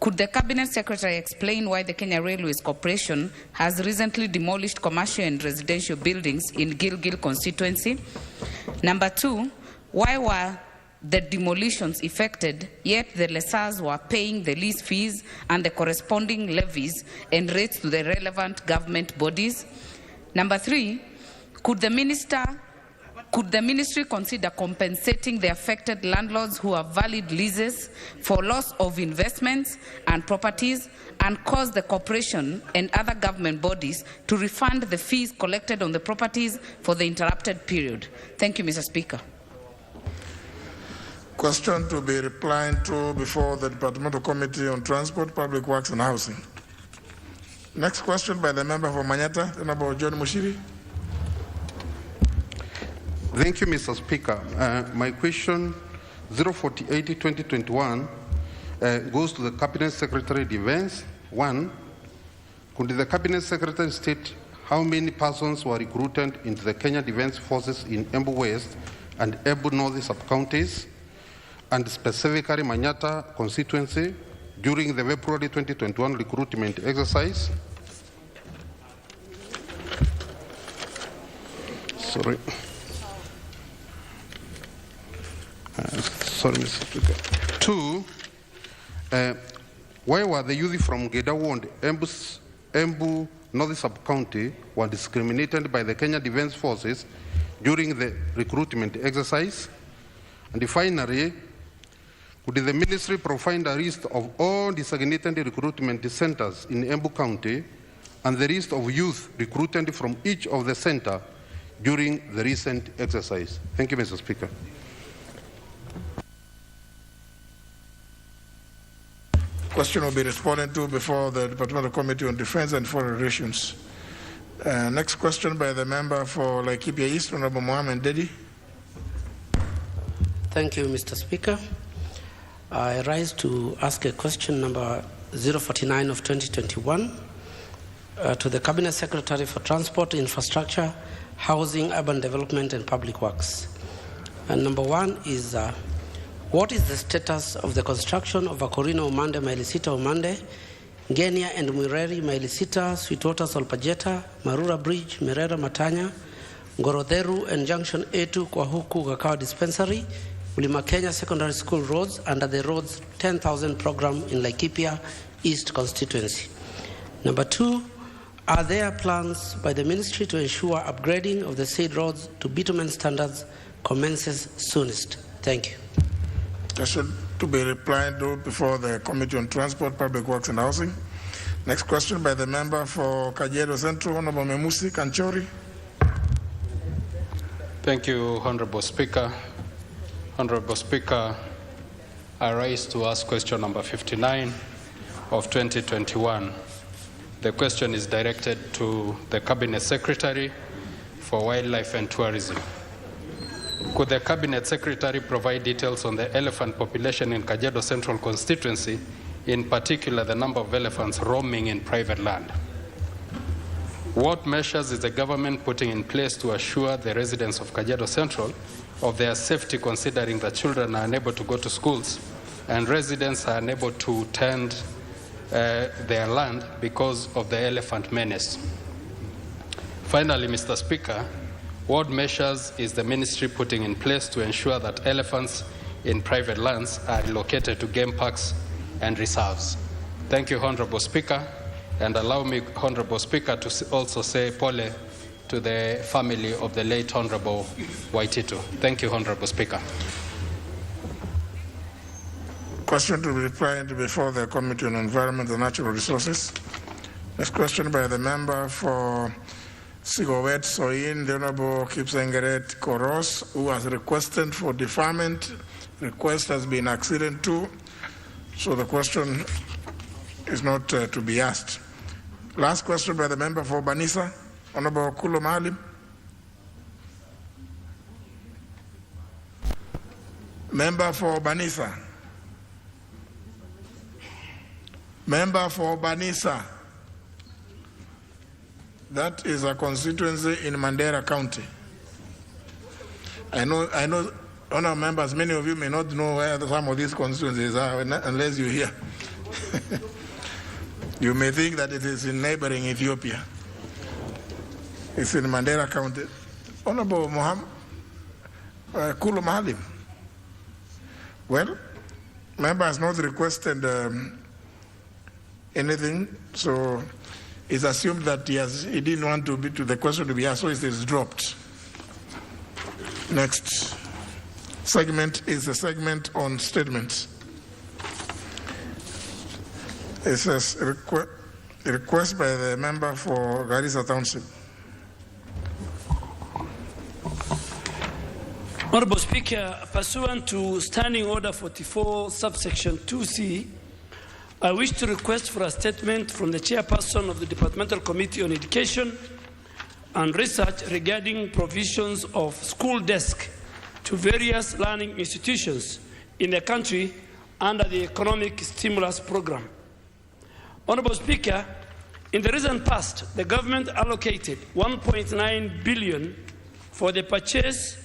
Speaker 4: could the Cabinet Secretary explain why the Kenya Railways Corporation has recently demolished commercial and residential buildings in Gilgil constituency? Number 2, why were the demolitions effected, yet the lessors were paying the lease fees and the corresponding levies and rates to the relevant government bodies? Number 3, could the ministry consider compensating the affected landlords who have valid leases for loss of investments and properties and cause the corporation and other government bodies to refund the fees collected on the properties for the interrupted period? Thank you, Mr. Speaker.
Speaker 2: Question to be replied to before the Departmental Committee on Transport, Public Works and Housing. Next question by the member for Manyata, Honorable John Mushiri.
Speaker 15: Thank you, Mr. Speaker. My question 048-2021 goes to the Cabinet Secretary Defense. 1, could the Cabinet Secretary state how many persons were recruited into the Kenya Defense Forces in Embu West and Embu North sub-counties, and specifically Manyata constituency, during the February 2021 recruitment exercise? Sorry, Mr. Speaker. 2, why were the youth from Gedawu and Embu North sub-county were discriminated by the Kenya Defense Forces during the recruitment exercise? And finally, could the ministry provide a list of all designated recruitment centers in Embu County and the list of youth recruited from each of the centers during the recent exercise? Thank you, Mr. Speaker.
Speaker 2: Question will be responded to before the Departmental Committee on Defense and Foreign Relations. Next question by the member for Laikipia East, Honorable Mohammed Dedi.
Speaker 16: Thank you, Mr. Speaker. I rise to ask a question number 049 of 2021 to the Cabinet Secretary for Transport, Infrastructure, Housing, Urban Development and Public Works. And number one is, what is the status of the construction of Akorino Umande, Mailisita Umande, Ngenia and Mwireri, Mailisita, Sweetwater, Solpajeta, Marura Bridge, Merera, Matanya, Ngorodheru and Junction A2, Kwahuku, Gakawa Dispensary, Ulima Kenya Secondary School roads under the Roads 10,000 program in Laikipia East constituency. Number two, are there plans by the ministry to ensure upgrading of the said roads to bitumen standards commences soonest? Thank you.
Speaker 2: That should to be replied to before the Committee on Transport, Public Works and Housing. Next question by the member for Kajiado Central, Honorable Memusi Kanchori.
Speaker 17: Thank you, Honorable Speaker. Honorable Speaker, I rise to ask question number 59 of 2021. The question is directed to the Cabinet Secretary for Wildlife and Tourism. Could the Cabinet Secretary provide details on the elephant population in Kajiado Central constituency, in particular the number of elephants roaming in private land? What measures is the government putting in place to assure the residents of Kajiado Central of their safety, considering that children are unable to go to schools and residents are unable to tend their land because of the elephant menace? Finally, Mr. Speaker, what measures is the ministry putting in place to ensure that elephants in private lands are relocated to game parks and reserves? Thank you, Honorable Speaker, and allow me, Honorable Speaker, to also say pole to the family of the late Honorable Waititu. Thank you, Honorable Speaker.
Speaker 2: Question to be replied before the Committee on Environment and Natural Resources. Next question by the member for Sigowet Soin, the Honorable Kipsengeret Koros, who has requested for deferment. Request has been acceded to, so the question is not to be asked. Last question by the member for Banisa, Honorable Kulo Malim. Member for Banisa. Member for Banisa. That is a constituency in Mandera County. I know, honourable members, many of you may not know where some of these constituencies are unless you hear. You may think that it is in neighboring Ethiopia. It's in Mandera County. Honorable Mohammed Kulo Mahalim. Well, member has not requested anything, so it's assumed that he didn't want to the question to be asked, so it is dropped. Next segment is the segment on statements. It says request by the member for Garissa Township.
Speaker 18: Honorable Speaker, pursuant to Standing Order 44, subsection 2C, I wish to request for a statement from the chairperson of the Departmental Committee on Education and Research regarding provisions of school desk to various learning institutions in the country under the Economic Stimulus Program. Honorable Speaker, in the recent past, the government allocated 1.9 billion for the purchase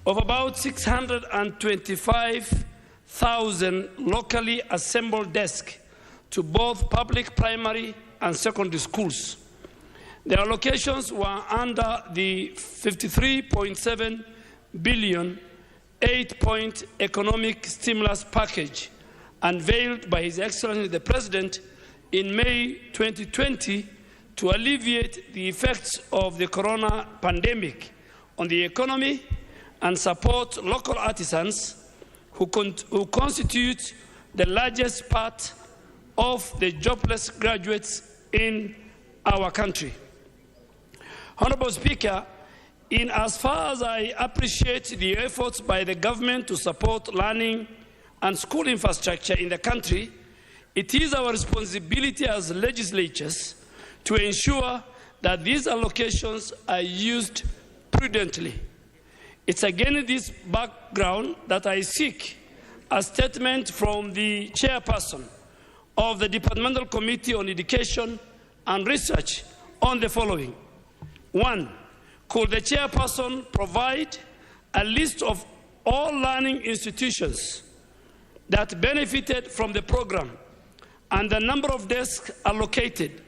Speaker 18: of about 625,000 locally assembled desks to both public primary and secondary schools. The allocations were under the 53.7 billion 8-point economic stimulus package unveiled by His Excellency the President in May 2020 to alleviate the effects of the corona pandemic on the economy and support local artisans who constitute the largest part of the jobless graduates in our country. Honorable Speaker, in as far as I appreciate the efforts by the government to support learning and school infrastructure in the country, it is our responsibility as legislatures to ensure that these allocations are used prudently. It's against this background that I seek a statement from the chairperson of the Departmental Committee on Education and Research on the following. 1. Could the chairperson provide a list of all learning institutions that benefited from the program and the number of desks allocated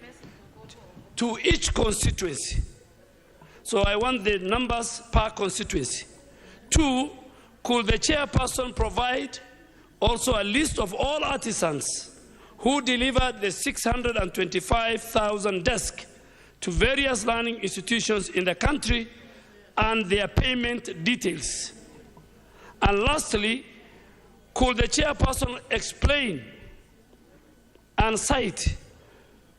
Speaker 18: to each constituency? So I want the numbers per constituency. 2, could the chairperson provide also a list of all artisans who delivered the 625,000 desks to various learning institutions in the country and their payment details? And lastly, could the chairperson explain and cite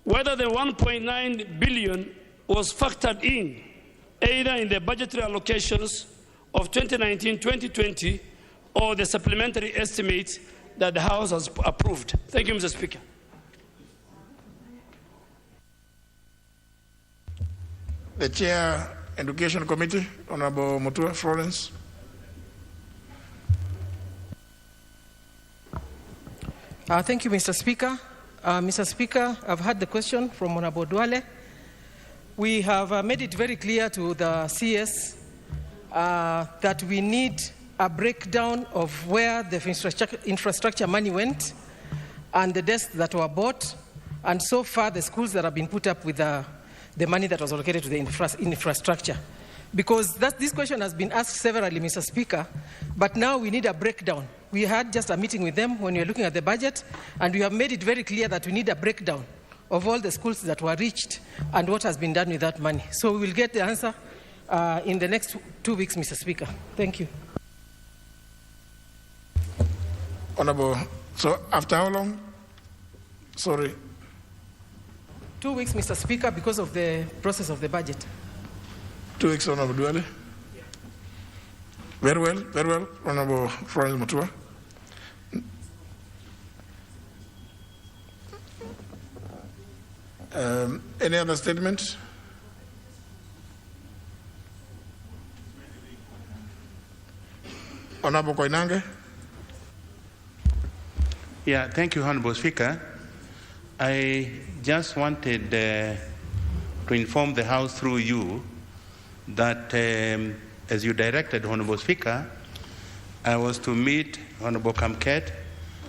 Speaker 18: whether the 1.9 billion was factored in, either in the budgetary allocations of 2019-2020 or the supplementary estimates that the House has approved? Thank you, Mr. Speaker.
Speaker 2: The Chair, Education Committee, Honorable Mutua Florence.
Speaker 19: Thank you, Mr. Speaker. Mr. Speaker, I've heard the question from Honorable Duale. We have made it very clear to the CS that we need a breakdown of where the infrastructure money went and the desks that were bought, and so far the schools that have been put up with the money that was allocated to the infrastructure. Because this question has been asked severally, Mr. Speaker, but now we need a breakdown. We had just a meeting with them when we were looking at the budget, and we have made it very clear that we need a breakdown of all the schools that were reached and what has been done with that money. So we will get the answer in the next 2 weeks, Mr. Speaker. Thank you.
Speaker 2: Honorable, so after how long? Sorry.
Speaker 19: 2 weeks, Mr. Speaker, because of the process of the budget.
Speaker 2: 2 weeks, Honorable Duale. Very well, Honorable Florence Mutua. Any other statement? Honorable Koinange.
Speaker 20: Yeah, thank you, Honorable Speaker. I just wanted to inform the House through you that as you directed, Honorable Speaker, I was to meet Honorable Kamket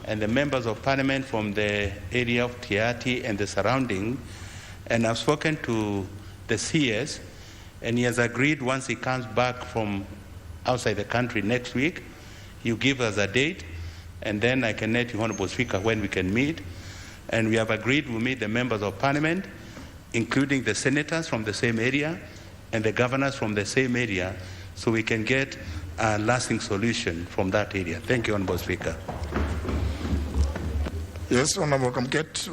Speaker 20: and the members of Parliament from the area of Tiati and the surrounding, and I've spoken to the CS, and he has agreed once he comes back from outside the country next week, you give us a date, and then I can let you, Honorable Speaker, when we can meet. And we have agreed we'll meet the members of Parliament, including the senators from the same area and the governors from the same area, so we can get a lasting solution from that area. Thank you, Honorable Speaker.
Speaker 2: Yes, Honorable Kamket.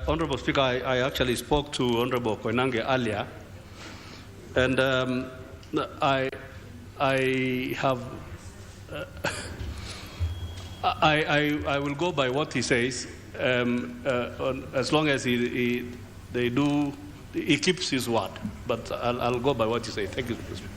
Speaker 21: Honorable Speaker, I actually spoke to Honorable Koinange earlier, and I will go by what he says, as long as he keeps his word. But I'll go by what he says. Thank you, Mr. Speaker.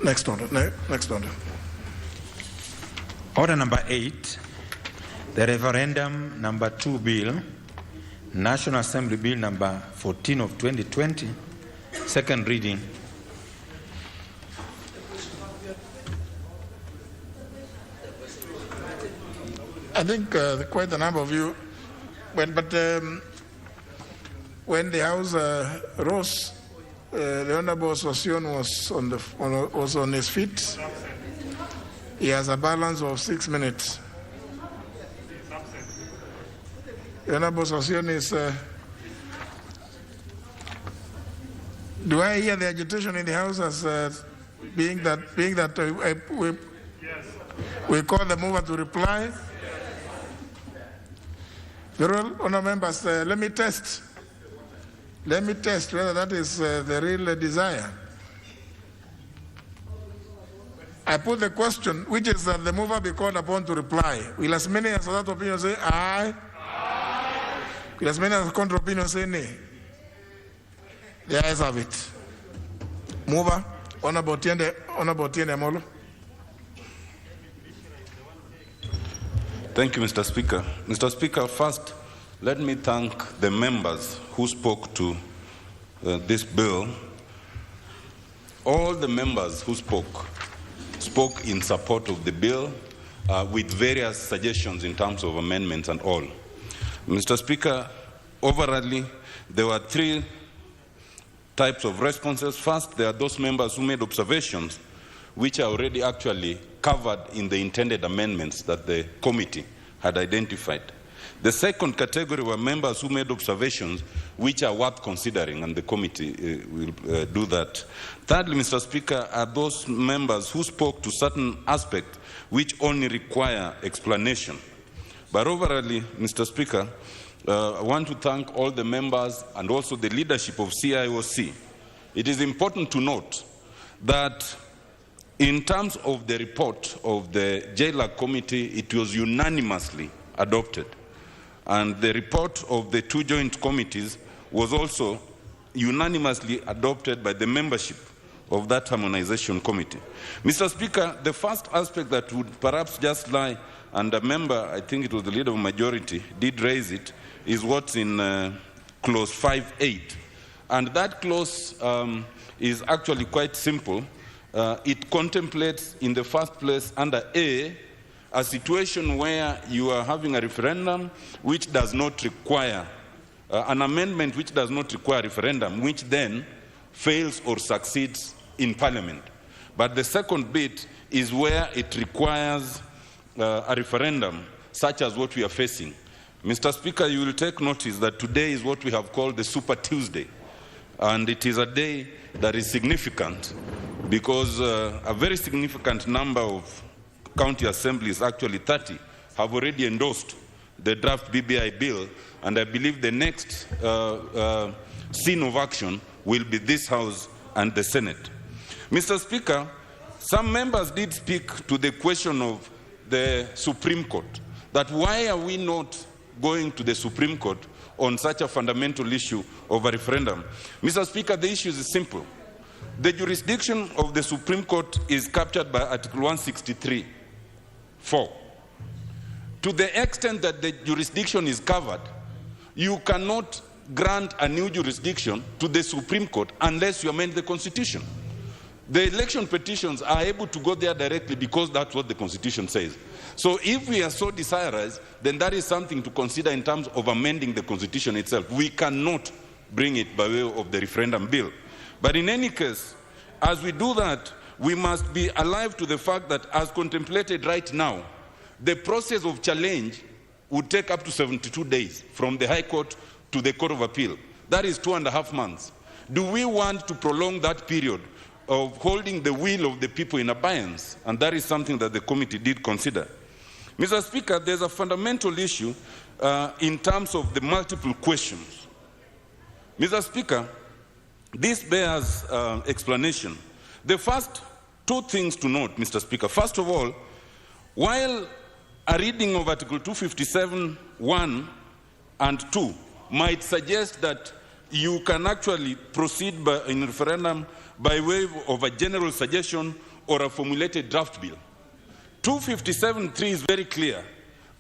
Speaker 2: Next order.
Speaker 12: Order number 8, the referendum number 2 bill, National Assembly Bill number 14 of 2020, second reading.
Speaker 2: I think quite a number of you, when the House rose, the Honorable Sosion was on his feet. He has a balance of 6 minutes. Honorable Sossion is... do I hear the agitation in the House as being that we call the mover to reply? Very well, honourable members, let me test whether that is the real desire. I put the question, which is that the mover be called upon to reply. Will as many as that opinion say aye? Aye. Will as many as counter opinion say nay? The ayes have it. Mover, Honourable Tiende Molo.
Speaker 9: Thank you, Mr. Speaker. Mr. Speaker, first, let me thank the members who spoke to this bill. All the members who spoke in support of the bill with various suggestions in terms of amendments and all. Mr. Speaker, overall, there were three types of responses. First, there are those members who made observations which are already actually covered in the intended amendments that the committee had identified. The second category were members who made observations which are worth considering, and the committee will do that. Thirdly, Mr. Speaker, are those members who spoke to certain aspects which only require explanation. But overall, Mr. Speaker, I want to thank all the members and also the leadership of CIOC. It is important to note that in terms of the report of the JLAC committee, it was unanimously adopted. And the report of the two joint committees was also unanimously adopted by the membership of that harmonization committee. Mr. Speaker, the first aspect that would perhaps just lie, and a member, I think it was the leader of majority, did raise it, is what's in clause 5.8. And that clause is actually quite simple. It contemplates in the first place under a situation where you are having a referendum which does not require, an amendment which does not require referendum, which then fails or succeeds in Parliament. But the second bit is where it requires a referendum, such as what we are facing. Mr. Speaker, you will take notice that today is what we have called the Super Tuesday. And it is a day that is significant because a very significant number of county assemblies, actually 30, have already endorsed the draft BBI bill, and I believe the next scene of action will be this House and the Senate. Mr. Speaker, some members did speak to the question of the Supreme Court, that why are we not going to the Supreme Court on such a fundamental issue of a referendum? Mr. Speaker, the issue is simple. The jurisdiction of the Supreme Court is captured by Article 163(4). To the extent that the jurisdiction is covered, you cannot grant a new jurisdiction to the Supreme Court unless you amend the Constitution. The election petitions are able to go there directly because that's what the Constitution says. So if we are so desirous, then that is something to consider in terms of amending the Constitution itself. We cannot bring it by way of the referendum bill. But in any case, as we do that, we must be alive to the fact that as contemplated right now, the process of challenge would take up to 72 days from the High Court to the Court of Appeal. That is 2.5 months. Do we want to prolong that period of holding the will of the people in abeyance? And that is something that the committee did consider. Mr. Speaker, there's a fundamental issue in terms of the multiple questions. Mr. Speaker, this bears explanation. The first two things to note, Mr. Speaker. First of all, while a reading of Article 257(1) and 2 might suggest that you can actually proceed in referendum by way of a general suggestion or a formulated draft bill, 257(3) is very clear,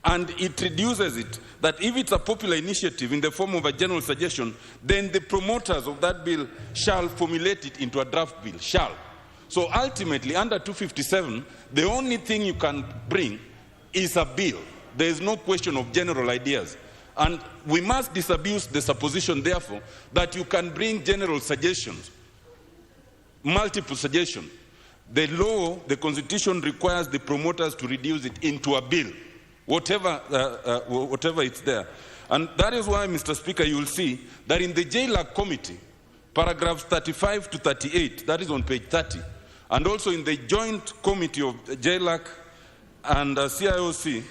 Speaker 9: and it reduces it that if it's a popular initiative in the form of a general suggestion, then the promoters of that bill shall formulate it into a draft bill, shall. So ultimately, under 257, the only thing you can bring is a bill. There is no question of general ideas. And we must disabuse the supposition, therefore, that you can bring general suggestions, multiple suggestions. The law, the Constitution requires the promoters to reduce it into a bill. whatever it's there. And that is why, Mr. Speaker, you will see that in the JLAC committee, paragraphs 35 to 38, that is on page 30, and also in the joint committee of JLAC and CIOC,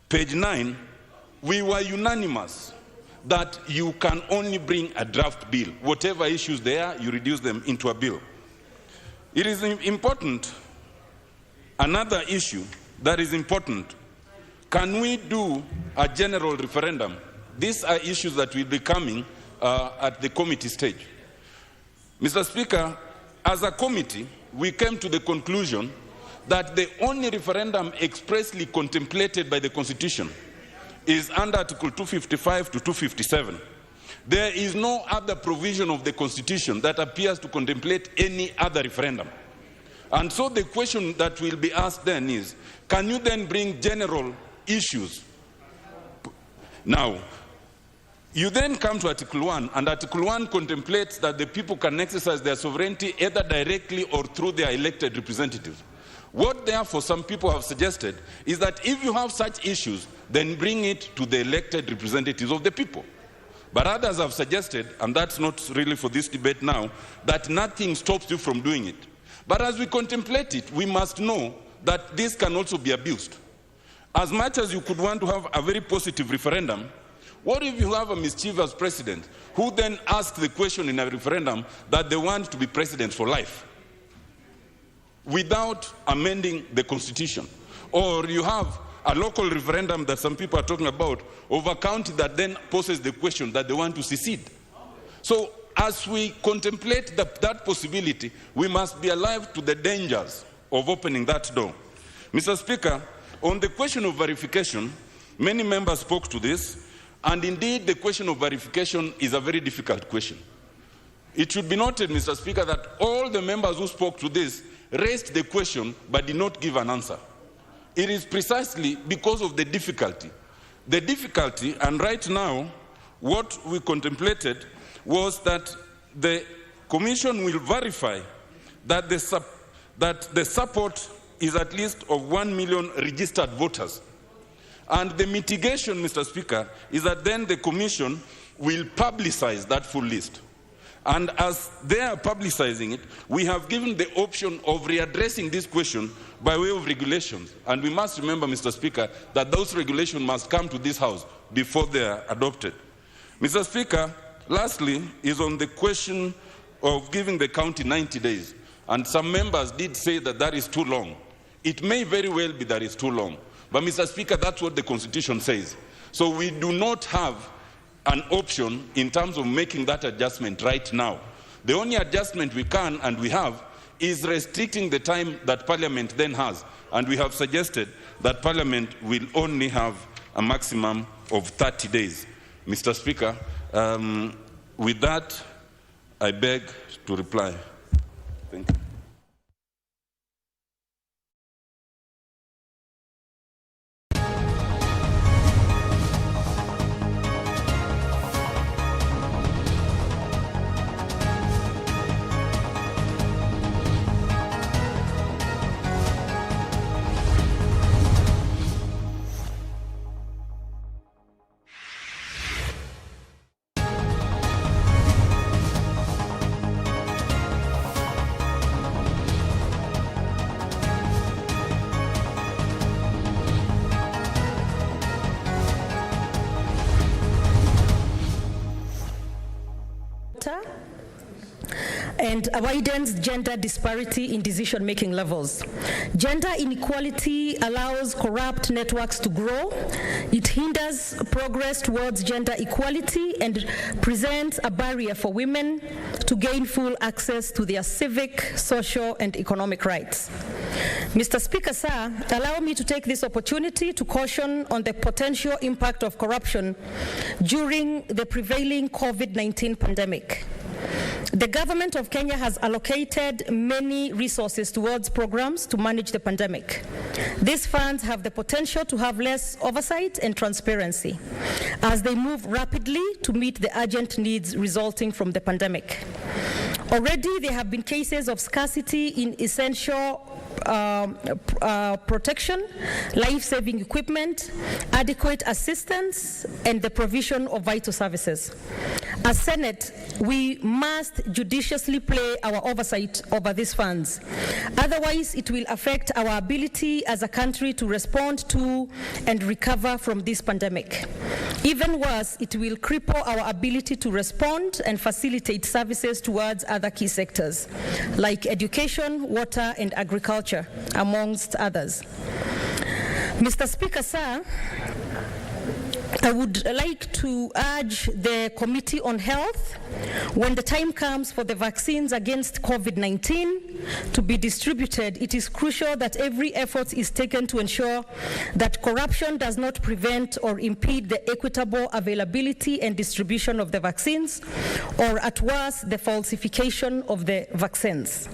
Speaker 9: page 9, we were unanimous that you can only bring a draft bill. Whatever issues there are, you reduce them into a bill. It is important, another issue that is important, can we do a general referendum? These are issues that will be coming at the committee stage. Mr. Speaker, as a committee, we came to the conclusion that the only referendum expressly contemplated by the Constitution is under Article 255 to 257. There is no other provision of the Constitution that appears to contemplate any other referendum. And so the question that will be asked then is, can you then bring general issues? Now, you then come to Article 1, and Article 1 contemplates that the people can exercise their sovereignty either directly or through their elected representatives. What therefore some people have suggested is that if you have such issues, then bring it to the elected representatives of the people. But others have suggested, and that's not really for this debate now, that nothing stops you from doing it. But as we contemplate it, we must know that this can also be abused. As much as you could want to have a very positive referendum, what if you have a mischievous president who then asks the question in a referendum that they want to be president for life without amending the Constitution? Or you have a local referendum that some people are talking about of a county that then poses the question that they want to secede. So as we contemplate that possibility, we must be alive to the dangers of opening that door. Mr. Speaker, on the question of verification, many members spoke to this, and indeed the question of verification is a very difficult question. It should be noted, Mr. Speaker, that all the members who spoke to this raised the question but did not give an answer. It is precisely because of the difficulty. The difficulty, and right now, what we contemplated was that the Commission will verify that the support is at least of 1 million registered voters. And the mitigation, Mr. Speaker, is that then the Commission will publicize that full list. And as they are publicizing it, we have given the option of readdressing this question by way of regulations. And we must remember, Mr. Speaker, that those regulations must come to this House before they are adopted. Mr. Speaker, lastly is on the question of giving the county 90 days. And some members did say that that is too long. It may very well be that it's too long. But, Mr. Speaker, that's what the Constitution says. So we do not have an option in terms of making that adjustment right now. The only adjustment we can and we have is restricting the time that Parliament then has. And we have suggested that Parliament will only have a maximum of 30 days. Mr. Speaker, with that, I beg to reply. Thank you.
Speaker 3: And widens gender disparity in decision-making levels. Gender inequality allows corrupt networks to grow. It hinders progress towards gender equality and presents a barrier for women to gain full access to their civic, social, and economic rights. Mr. Speaker, sir, allow me to take this opportunity to caution on the potential impact of corruption during the prevailing COVID-19 pandemic. The government of Kenya has allocated many resources towards programs to manage the pandemic. These funds have the potential to have less oversight and transparency as they move rapidly to meet the urgent needs resulting from the pandemic. Already there have been cases of scarcity in essential protection, life-saving equipment, adequate assistance, and the provision of vital services. As Senate, we must judiciously play our oversight over these funds. Otherwise, it will affect our ability as a country to respond to and recover from this pandemic. Even worse, it will cripple our ability to respond and facilitate services towards other key sectors, like education, water, and agriculture, amongst others. Mr. Speaker, sir, I would like to urge the Committee on Health, when the time comes for the vaccines against COVID-19 to be distributed, it is crucial that every effort is taken to ensure that corruption does not prevent or impede the equitable availability and distribution of the vaccines, or at worst, the falsification of the vaccines.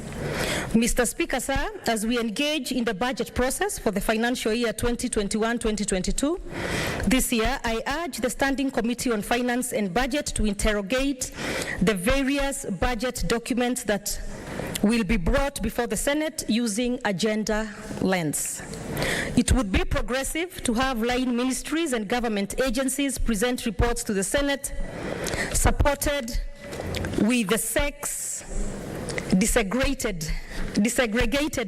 Speaker 3: Mr. Speaker, sir, as we engage in the budget process for the financial year 2021-2022, this year, I urge the Standing Committee on Finance and Budget to interrogate the various budget documents that will be brought before the Senate using a gender lens. It would be progressive to have line ministries and government agencies present reports to the Senate supported with the sex disaggregated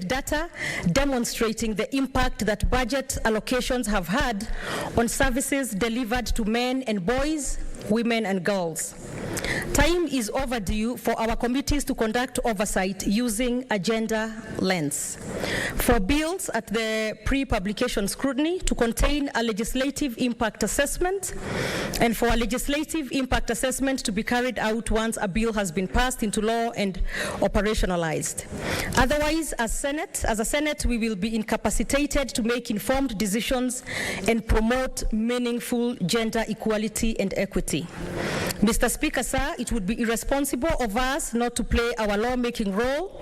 Speaker 3: data demonstrating the impact that budget allocations have had on services delivered to men and boys, women and girls. Time is overdue for our committees to conduct oversight using a gender lens. For bills at the pre-publication scrutiny to contain a legislative impact assessment, and for a legislative impact assessment to be carried out once a bill has been passed into law and operationalized. Otherwise, as a Senate, we will be incapacitated to make informed decisions and promote meaningful gender equality and equity. Mr. Speaker, sir, it would be irresponsible of us not to play our lawmaking role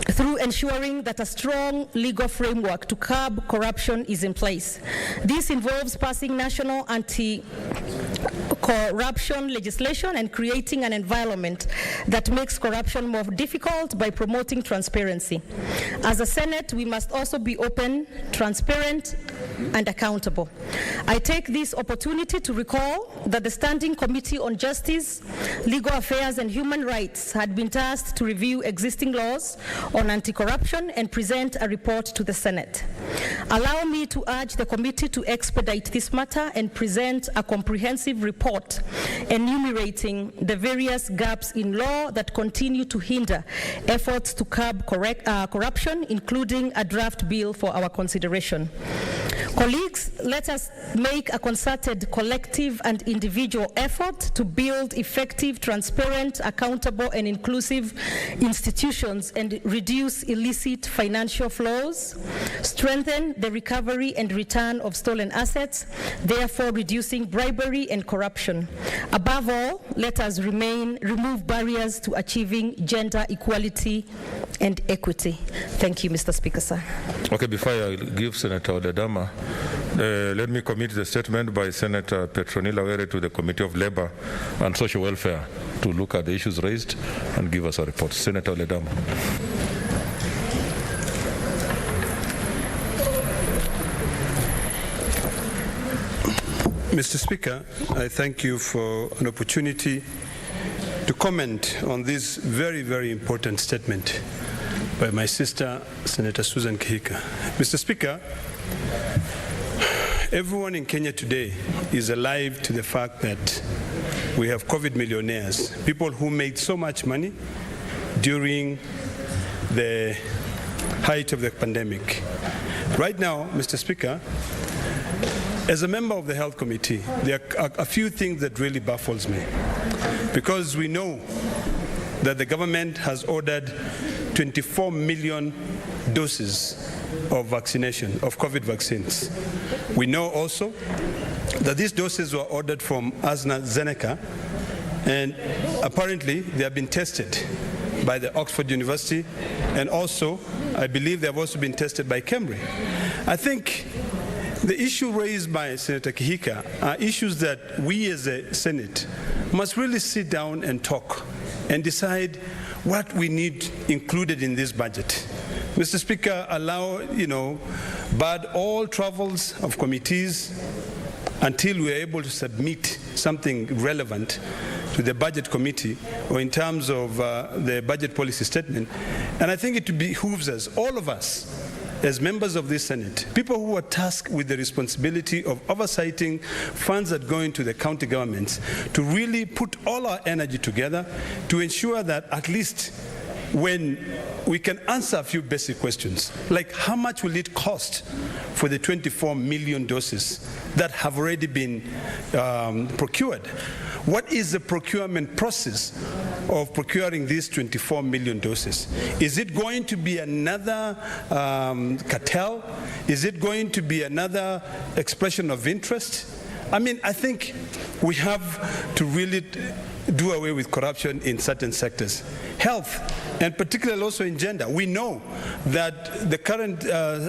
Speaker 3: through ensuring that a strong legal framework to curb corruption is in place. This involves passing national anti-corruption legislation and creating an environment that makes corruption more difficult by promoting transparency. As a Senate, we must also be open, transparent, and accountable. I take this opportunity to recall that the Standing Committee on Justice, Legal Affairs, and Human Rights had been tasked to review existing laws on anti-corruption and present a report to the Senate. Allow me to urge the committee to expedite this matter and present a comprehensive report enumerating the various gaps in law that continue to hinder efforts to curb corruption, including a draft bill for our consideration. Colleagues, let us make a concerted collective and individual effort to build effective, transparent, accountable, and inclusive institutions and reduce illicit financial flows, strengthen the recovery and return of stolen assets, therefore reducing bribery and corruption. Above all, let us remove barriers to achieving gender equality and equity. Thank you, Mr. Speaker, sir.
Speaker 5: Okay, before I give Senator Odedama, let me commit the statement by Senator Petronila Were to the Committee of Labor and Social Welfare to look at the issues raised and give us a report. Senator Odedama.
Speaker 22: Mr. Speaker, I thank you for an opportunity to comment on this very, very important statement by my sister, Senator Susan Kihika. Mr. Speaker, everyone in Kenya today is alive to the fact that we have COVID millionaires, people who made so much money during the height of the pandemic. Right now, Mr. Speaker, as a member of the Health Committee, there are a few things that really baffles me, because we know that the government has ordered 24 million doses of vaccination, of COVID vaccines. We know also that these doses were ordered from AstraZeneca, and apparently they have been tested by the Oxford University, and also I believe they have also been tested by Cambridge. I think the issue raised by Senator Kihika are issues that we as a Senate must really sit down and talk and decide what we need included in this budget. Mr. Speaker, barred all travels of committees until we are able to submit something relevant to the budget committee or in terms of the budget policy statement. And I think it behooves us, all of us, as members of this Senate, people who are tasked with the responsibility of oversighting funds that go into the county governments, to really put all our energy together to ensure that at least when we can answer a few basic questions, like how much will it cost for the 24 million doses that have already been procured? What is the procurement process of procuring these 24 million doses? Is it going to be another cartel? Is it going to be another expression of interest? I mean, I think we have to really do away with corruption in certain sectors. Health, and particularly also in gender. We know that the current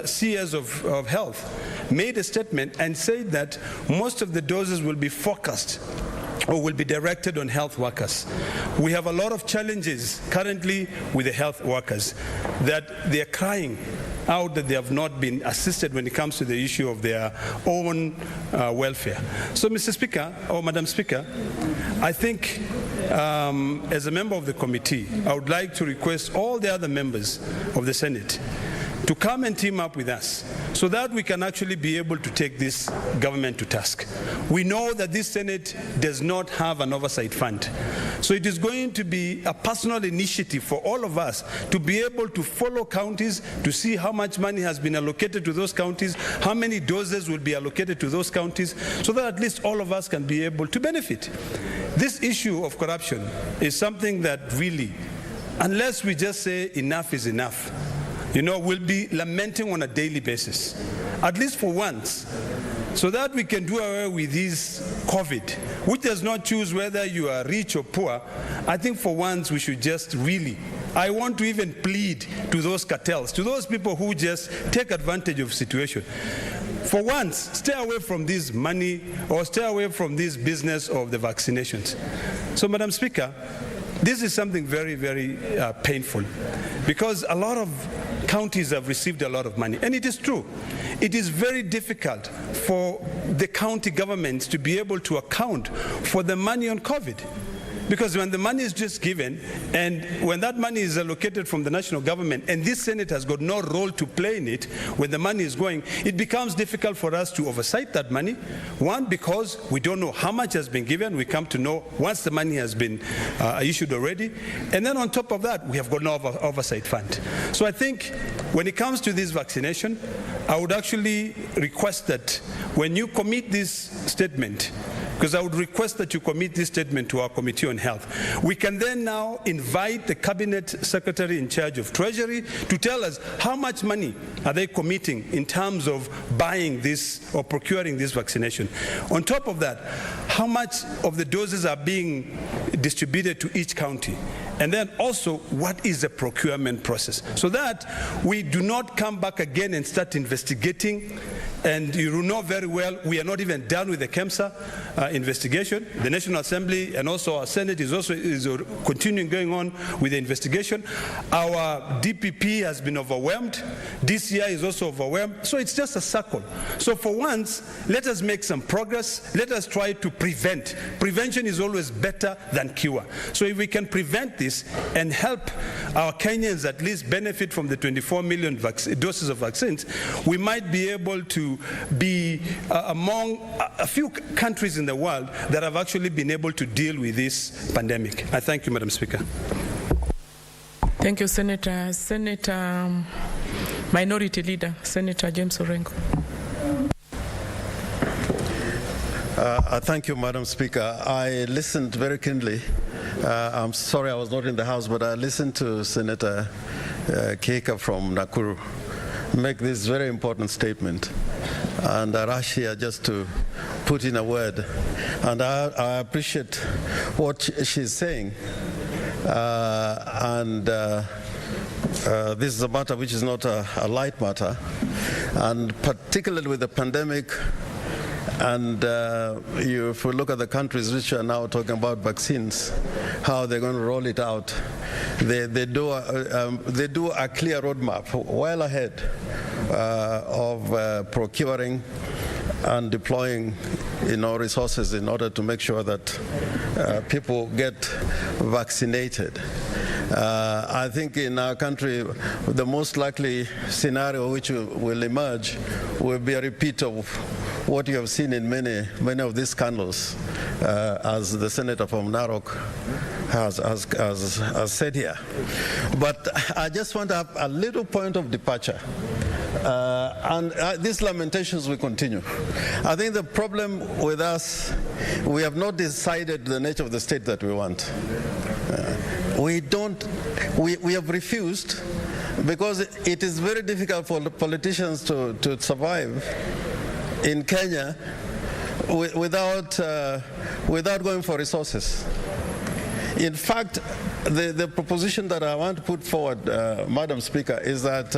Speaker 22: CS of health made a statement and said that most of the doses will be focused or will be directed on health workers. We have a lot of challenges currently with the health workers, that they're crying out that they have not been assisted when it comes to the issue of their own welfare. So, Mr. Speaker, or Madam Speaker, I think as a member of the committee, I would like to request all the other members of the Senate to come and team up with us so that we can actually be able to take this government to task. We know that this Senate does not have an oversight fund. So it is going to be a personal initiative for all of us to be able to follow counties, to see how much money has been allocated to those counties, how many doses will be allocated to those counties, so that at least all of us can be able to benefit. This issue of corruption is something that really, unless we just say enough is enough, we'll be lamenting on a daily basis, at least for once, so that we can do away with this COVID, which does not choose whether you are rich or poor. I think for once we should just really, I want to even plead to those cartels, to those people who just take advantage of the situation. For once, stay away from this money or stay away from this business of the vaccinations. So, Madam Speaker, this is something very, very painful, because a lot of counties have received a lot of money. And it is true. It is very difficult for the county governments to be able to account for the money on COVID. Because when the money is just given, and when that money is allocated from the national government, and this Senate has got no role to play in it, when the money is going, it becomes difficult for us to oversight that money. One, because we don't know how much has been given. We come to know once the money has been issued already. And then on top of that, we have got no oversight fund. So I think when it comes to this vaccination, I would actually request that when you commit this statement, because I would request that you commit this statement to our Committee on Health. We can then now invite the Cabinet Secretary in charge of Treasury to tell us how much money are they committing in terms of buying this or procuring this vaccination. On top of that, how much of the doses are being distributed to each county. And then also, what is the procurement process? So that we do not come back again and start investigating. And you know very well, we are not even done with the KEMSA investigation. The National Assembly and also our Senate is continuing going on with the investigation. Our DPP has been overwhelmed. DCI is also overwhelmed. So it's just a circle. So for once, let us make some progress. Let us try to prevent. Prevention is always better than cure. So if we can prevent this and help our Kenyans at least benefit from the 24 million doses of vaccines, we might be able to be among a few countries in the world that have actually been able to deal with this pandemic. I thank you, Madam Speaker.
Speaker 6: Thank you, Senator. Senator Minority Leader, Senator James Orengo.
Speaker 8: Thank you, Madam Speaker. I listened very keenly. I'm sorry I was not in the House, but I listened to Senator Keika from Nakuru make this very important statement. And I rush here just to put in a word. And I appreciate what she's saying. This is a matter which is not a light matter. And particularly with the pandemic And if we look at the countries which are now talking about vaccines, how they're going to roll it out, they do a clear roadmap well ahead of procuring and deploying resources in order to make sure that people get vaccinated. I think in our country, the most likely scenario which will emerge will be a repeat of what you have seen in many of these scandals, as the senator from Narok has said here. But I just want to have a little point of departure. And these lamentations will continue. I think the problem with us, we have not decided the nature of the state that we want. We have refused because it is very difficult for politicians to survive in Kenya without going for resources. In fact, the proposition that I want to put forward, Madam Speaker, is that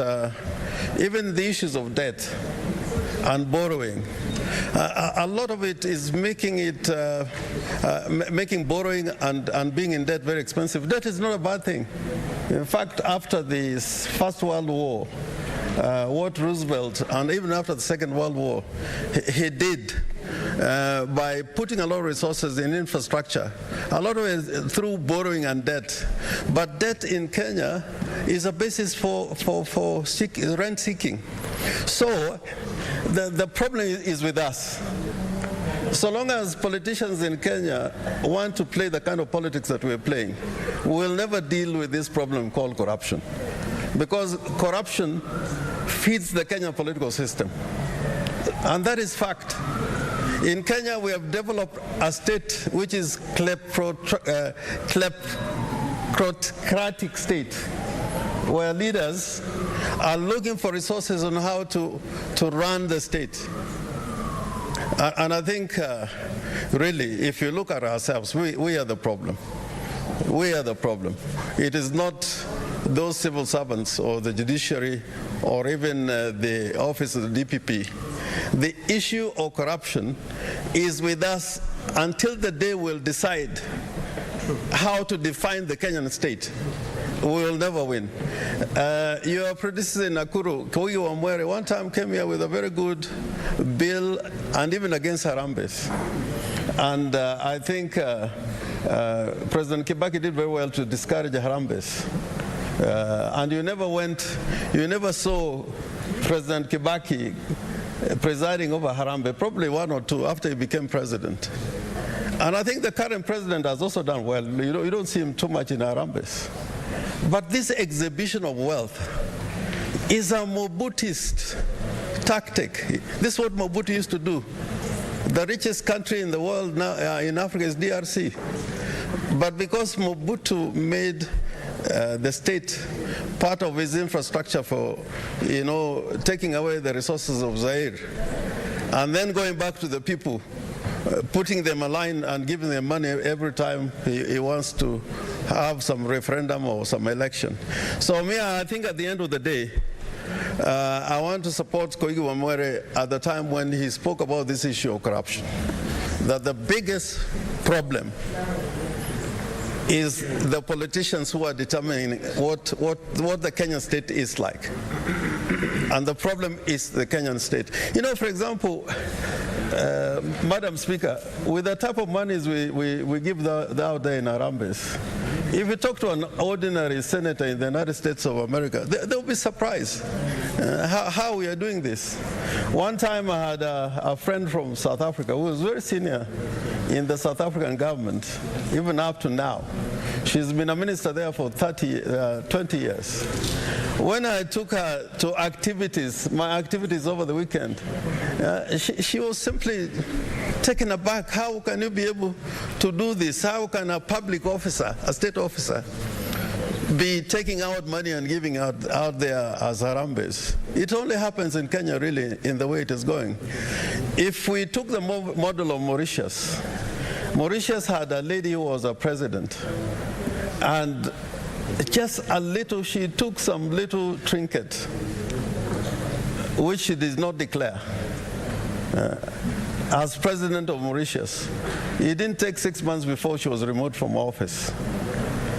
Speaker 8: even the issues of debt and borrowing, a lot of it is making borrowing and being in debt very expensive. Debt is not a bad thing. In fact, after the First World War, what Roosevelt, and even after the Second World War, he did by putting a lot of resources in infrastructure, a lot of it through borrowing and debt. But debt in Kenya is a basis for rent seeking. So the problem is with us. So long as politicians in Kenya want to play the kind of politics that we're playing, we will never deal with this problem called corruption. Because corruption feeds the Kenyan political system. And that is fact. In Kenya, we have developed a state which is kleptocratic state, where leaders are looking for resources on how to run the state. And I think, really, if you look at ourselves, we are the problem. We are the problem. It is not those civil servants or the judiciary or even the office of the DPP. The issue of corruption is with us until the day we'll decide how to define the Kenyan state. We will never win. Your predecessor in Nakuru, Koigi Wamwere, one time came here with a very good bill and even against Harambes. And I think President Kibaki did very well to discourage Harambes. And you never saw President Kibaki presiding over Harambee, probably one or two after he became president. And I think the current president has also done well. You don't see him too much in Harambes. But this exhibition of wealth is a Mobutist tactic. This is what Mobutu used to do. The richest country in the world now in Africa is DRC. But because Mobutu made the state part of his infrastructure for, taking away the resources of Zaire, and then going back to the people, putting them a line and giving them money every time he wants to have some referendum or some election. So I think at the end of the day, I want to support Koigi Wamwere at the time when he spoke about this issue of corruption, that the biggest problem is the politicians who are determining what the Kenyan state is like. And the problem is the Kenyan state. For example, Madam Speaker, with the type of monies we give out there in Harambes, if you talk to an ordinary senator in the United States of America, they'll be surprised how we are doing this. One time I had a friend from South Africa who was very senior in the South African government, even up to now. She's been a minister there for 20 years. When I took her to my activities over the weekend, she was simply taken aback. How can you be able to do this? How can a public officer, a state officer, be taking out money and giving out there as Harambes? It only happens in Kenya, really, in the way it is going. If we took the model of Mauritius, Mauritius had a lady who was a president, and just a little, she took some little trinket, which she did not declare. as president of Mauritius, it didn't take 6 months before she was removed from office.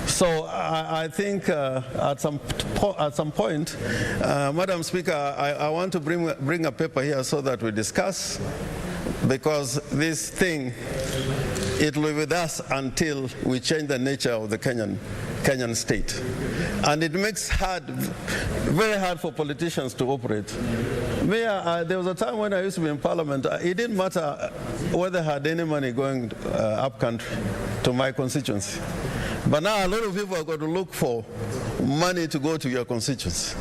Speaker 8: So I think at some point, Madam Speaker, I want to bring a paper here so that we discuss, because this thing, it will be with us until we change the nature of the Kenyan state. And it makes very hard for politicians to operate. Mayor, there was a time when I used to be in Parliament, it didn't matter whether I had any money going up country to my constituency. But now a lot of people are going to look for money to go to your constituency.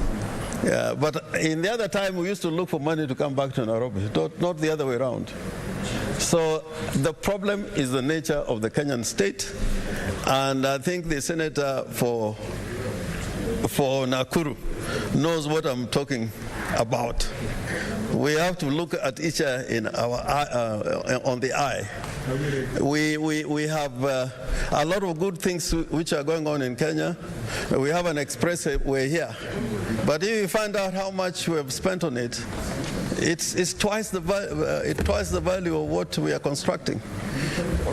Speaker 8: Yeah, but in the other time, we used to look for money to come back to Nairobi, not the other way around. So the problem is the nature of the Kenyan state, and I think the senator for Nakuru knows what I'm talking about. We have to look at each other in our eye, on the eye. We have a lot of good things which are going on in Kenya. We have an expressway here, but if you find out how much we have spent on it, it's twice the value of what we are constructing.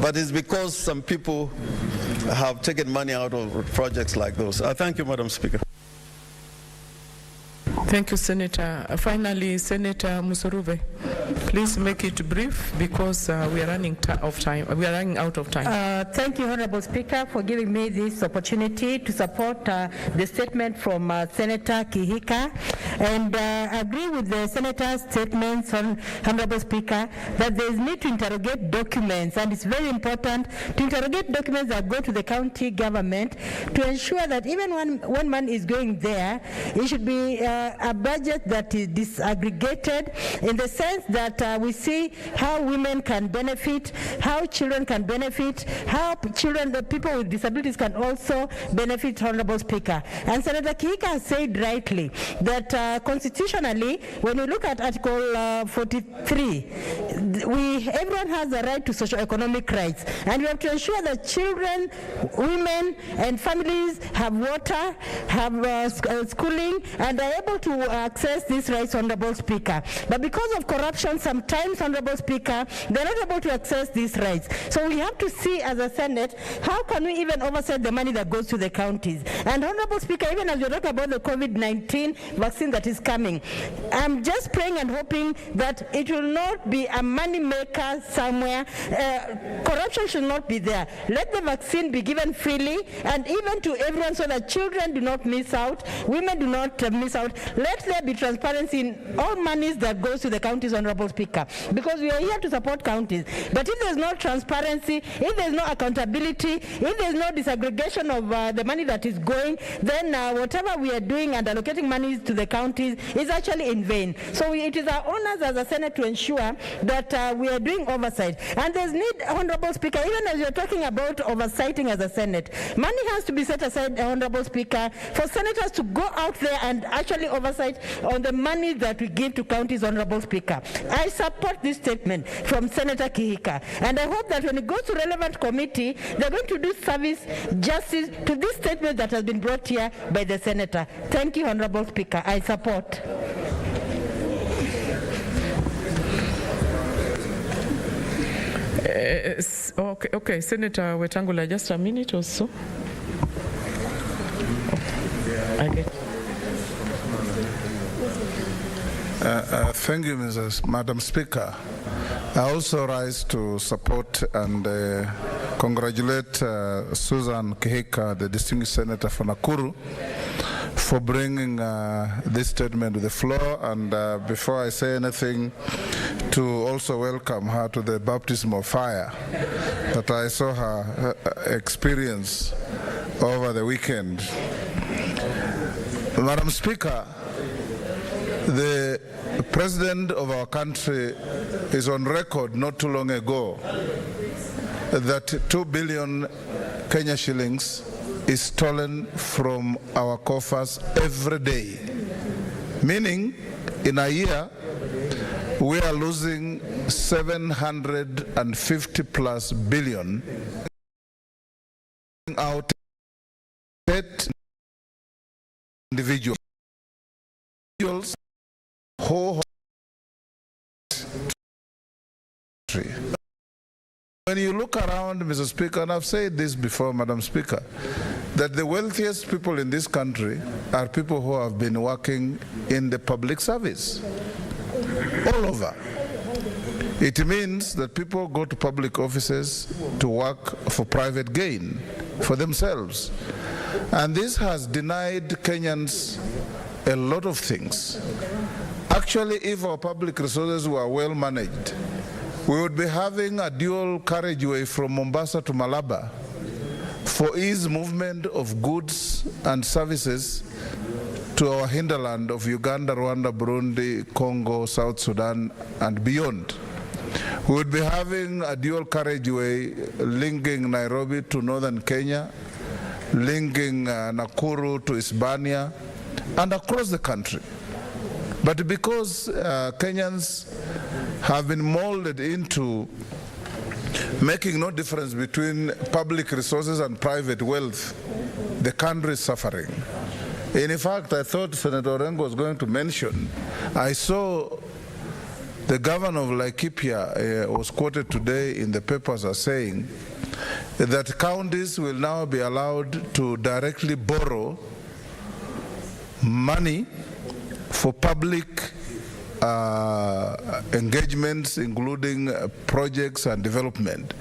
Speaker 8: But it's because some people have taken money out of projects like those. Thank you, Madam Speaker.
Speaker 6: Thank you, Senator. Finally, Senator Musoruve, please make it brief because we are running out of time.
Speaker 3: Thank you, Honorable Speaker, for giving me this opportunity to support the statement from Senator Kihika, and agree with the Senator's statements, Honorable Speaker, that there is need to interrogate documents, and it's very important to interrogate documents that go to the county government to ensure that even when money is going there, it should be a budget that is disaggregated in the sense that we see how women can benefit, how children can benefit, how the people with disabilities can also benefit, Honorable Speaker. And Senator Kihika has said rightly that constitutionally, when we look at Article 43, everyone has the right to socio-economic rights, and we have to ensure that children, women, and families have water, have schooling, and are able to access these rights, Honorable Speaker. But because of corruption, sometimes, Honorable Speaker, they're not able to access these rights. So we have to see as a Senate, how can we even oversight the money that goes to the counties? And Honorable Speaker, even as we talk about the COVID-19 vaccine that is coming, I'm just praying and hoping that it will not be a money maker somewhere. Corruption should not be there. Let the vaccine be given freely and even to everyone so that children do not miss out, women do not miss out. Let there be transparency in all monies that goes to the counties, Honorable Speaker, because we are here to support counties. But if there's no transparency, if there's no accountability, if there's no disaggregation of the money that is going, then whatever we are doing and allocating money to the counties is actually in vain. So it is our honors as a Senate to ensure that we are doing oversight. And there's need, Honorable Speaker, even as you're talking about oversighting as a Senate, money has to be set aside, Honorable Speaker, for senators to go out there and actually oversight on the money that we give to counties, Honorable Speaker. I support this statement from Senator Kihika, and I hope that when it goes to relevant committee, they're going to do justice to this statement that has been brought here by the Senator. Thank you, Honorable Speaker. I support.
Speaker 6: Okay, Senator Wetangula, just a minute or so.
Speaker 10: Thank you, Madam Speaker. I also rise to support and congratulate Susan Kihika, the distinguished senator from Nakuru, for bringing this statement to the floor. And before I say anything, to also welcome her to the baptism of fire that I saw her experience over the weekend. Madam Speaker, the President of our country is on record not too long ago that 2 billion Kenya shillings is stolen from our coffers every day. Meaning, in a year, we are losing 750 plus billion out of individuals who When you look around, Mr. Speaker, and I've said this before, Madam Speaker, that the wealthiest people in this country are people who have been working in the public service all over. It means that people go to public offices to work for private gain for themselves. And this has denied Kenyans a lot of things. Actually, if our public resources were well managed, we would be having a dual carriageway from Mombasa to Malaba for ease movement of goods and services to our hinterland of Uganda, Rwanda, Burundi, Congo, South Sudan, and beyond. We would be having a dual carriageway linking Nairobi to northern Kenya, linking Nakuru to Hispania, and across the country. But because Kenyans have been molded into making no difference between public resources and private wealth, the country is suffering. In fact, I thought Senator Orengo was going to mention, I saw the governor of Laikipia was quoted today in the papers as saying that counties will now be allowed to directly borrow money for public engagements, including projects and development.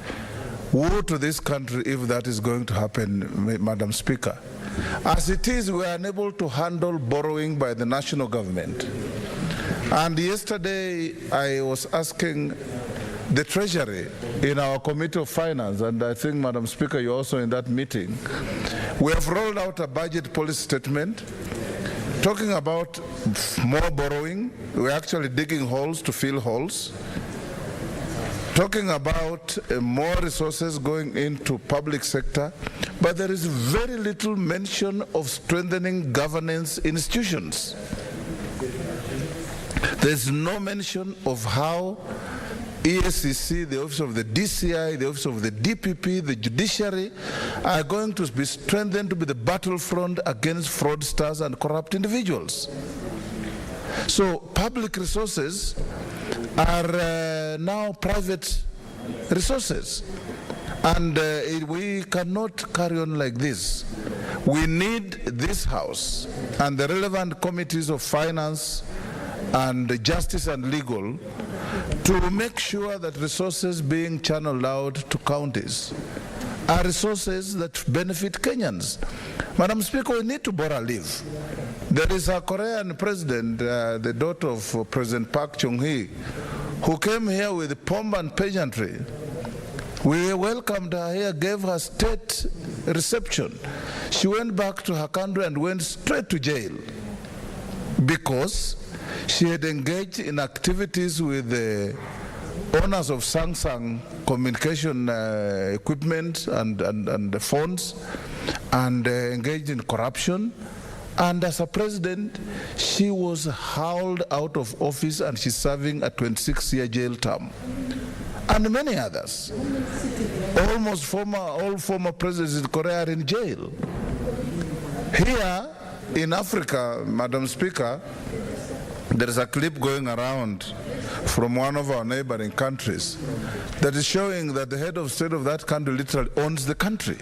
Speaker 10: Woe to this country if that is going to happen, Madam Speaker. As it is, we are unable to handle borrowing by the national government. And yesterday, I was asking the Treasury in our Committee of Finance, and I think, Madam Speaker, you're also in that meeting. We have rolled out a budget policy statement talking about more borrowing. We're actually digging holes to fill holes. Talking about more resources going into public sector, but there is very little mention of strengthening governance institutions. There's no mention of how EACC, the Office of the DCI, the Office of the DPP, the judiciary are going to be strengthened to be the battlefront against fraudsters and corrupt individuals. So public resources are now private resources. And we cannot carry on like this. We need this House and the relevant committees of finance and justice and legal to make sure that resources being channeled out to counties are resources that benefit Kenyans. Madam Speaker, we need to borrow leave. There is a Korean president, the daughter of President Park Chung-hee, who came here with pomp and pageantry. We welcomed her here, gave her state reception. She went back to her country and went straight to jail because she had engaged in activities with the owners of Samsung communication equipment and the phones, and engaged in corruption. And as a president, she was hauled out of office and she's serving a 26-year jail term. And many others. All former presidents in Korea are in jail. Here in Africa, Madam Speaker, there is a clip going around from one of our neighboring countries that is showing that the head of state of that country literally owns the country.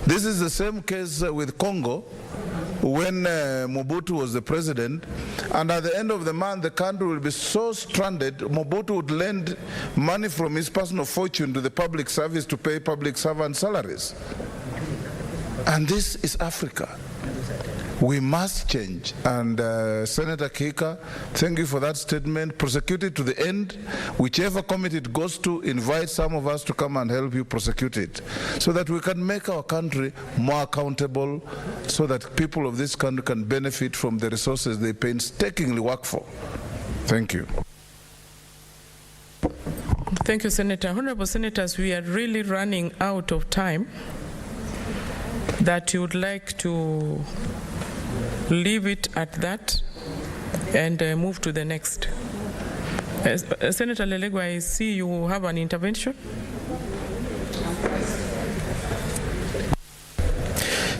Speaker 10: This is the same case with Congo, when Mobutu was the president, and at the end of the month, the country will be so stranded, Mobutu would lend money from his personal fortune to the public service to pay public servant salaries. And this is Africa. We must change. And Senator Kika, thank you for that statement. Prosecute it to the end. Whichever committee it goes to, invite some of us to come and help you prosecute it, so that we can make our country more accountable, so that people of this country can benefit from the resources they painstakingly work for. Thank you.
Speaker 6: Thank you, Senator. Honorable Senators, we are really running out of time. That you would like to leave it at that and move to the next. Senator Lelego, I see you have an intervention.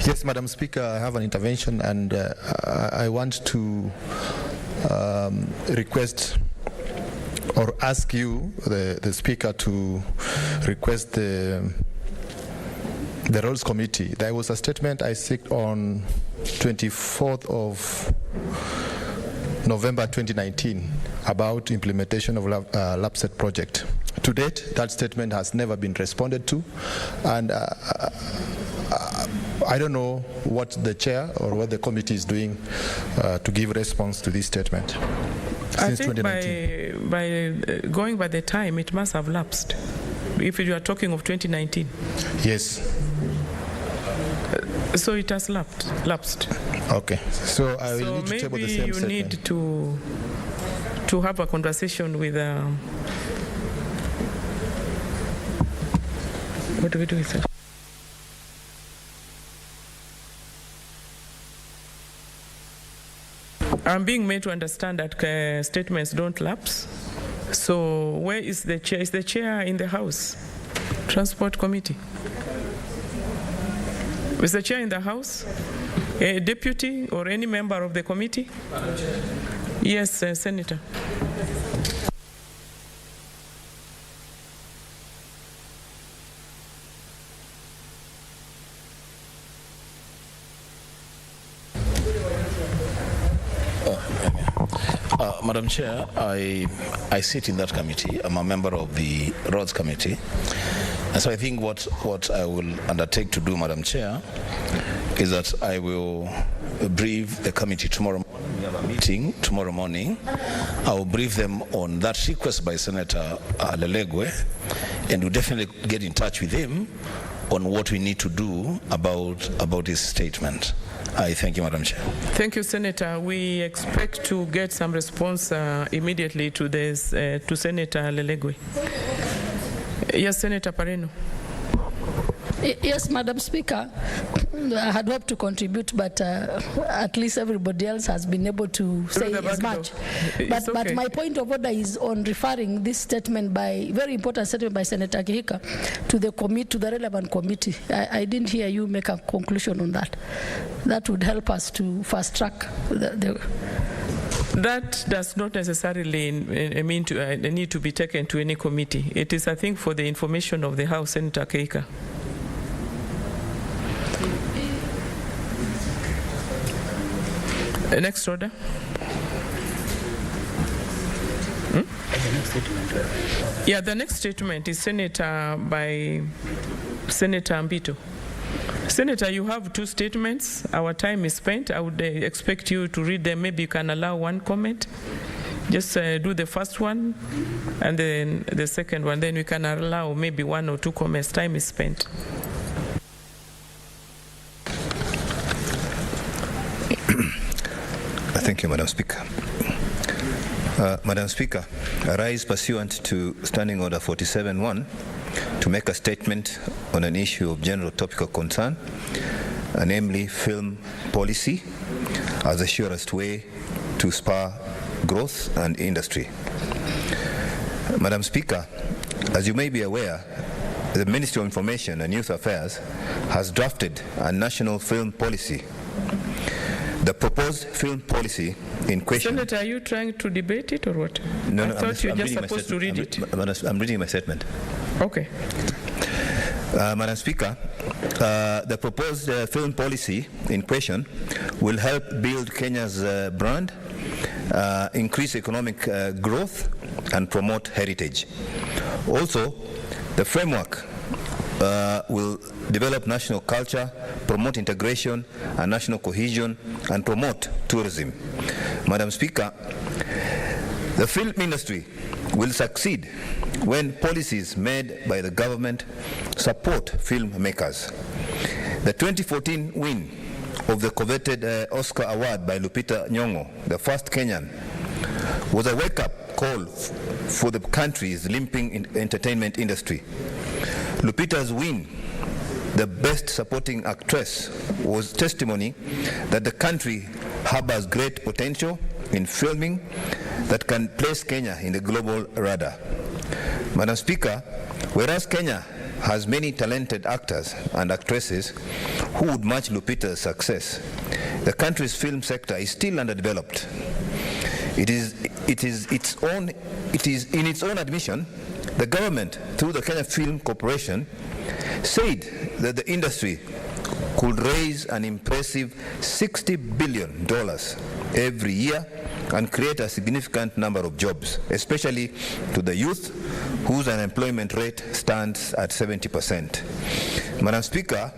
Speaker 1: Yes, Madam Speaker, I have an intervention, and I want to request or ask you, the Speaker, to request the Rules Committee. There was a statement I signed on 24th of November 2019 about implementation of LAPSET project. To date, that statement has never been responded to, and I don't know what the chair or what the committee is doing to give response to this statement.
Speaker 6: I think by going by the time, it must have lapsed. If you are talking of 2019.
Speaker 1: Yes.
Speaker 6: So it has lapsed.
Speaker 1: Okay. So I will need to table the same
Speaker 6: statement. So maybe you need to have a conversation with. What do we do with that? I'm being made to understand that statements don't lapse. So where is the chair? Is the chair in the House? Transport Committee. Is the chair in the House? A deputy or any member of the committee? Yes, Senator.
Speaker 11: Madam Chair, I sit in that committee. I'm a member of the Roads Committee. And so I think what I will undertake to do, Madam Chair, is that I will brief the committee tomorrow morning. We have a meeting tomorrow morning. I will brief them on that request by Senator Lelegwe, and we'll definitely get in touch with him on what we need to do about his statement. I thank you, Madam Chair.
Speaker 6: Thank you, Senator. We expect to get some response immediately to this to Senator Lelegwe. Yes, Senator Pareno.
Speaker 13: Yes, Madam Speaker. I had hoped to contribute, but at least everybody else has been able to say as much. But my point of order is on referring this statement very important statement by Senator Kihika to the relevant committee. I didn't hear you make a conclusion on that. That would help us to fast track
Speaker 6: That does not necessarily mean to need to be taken to any committee. It is, I think, for the information of the House, Senator Keika. Next order. Yeah, the next statement is by Senator Ambito. Senator, you have two statements. Our time is spent. I would expect you to read them. Maybe you can allow one comment. Just do the first one and then the second one. Then we can allow maybe one or two comments. Time is spent.
Speaker 23: Thank you, Madam Speaker. Madam Speaker, I rise pursuant to Standing Order 47.1 to make a statement on an issue of general topical concern, namely film policy as the surest way to spur growth and industry. Madam Speaker, as you may be aware, the Ministry of Information and Youth Affairs has drafted a national film policy. The proposed film policy in question...
Speaker 6: Senator, are you trying to debate it or what?
Speaker 23: No,
Speaker 6: I thought you were just supposed to read it.
Speaker 23: I'm reading my statement.
Speaker 6: Okay.
Speaker 23: Madam Speaker, the proposed film policy in question will help build Kenya's brand, increase economic growth, and promote heritage. Also, the framework will develop national culture, promote integration and national cohesion, and promote tourism. Madam Speaker, the film industry will succeed when policies made by the government support filmmakers. The 2014 win of the coveted Oscar Award by Lupita Nyong'o, the first Kenyan, was a wake-up call for the country's limping entertainment industry. Lupita's win, the Best Supporting Actress, was testimony that the country harbors great potential in filming that can place Kenya in the global radar. Madam Speaker, whereas Kenya has many talented actors and actresses who would match Lupita's success, the country's film sector is still underdeveloped. It is in its own admission, the government, through the Kenya Film Corporation, said that the industry could raise an impressive $60 billion every year and create a significant number of jobs, especially to the youth, whose unemployment rate stands at 70%. Madam Speaker,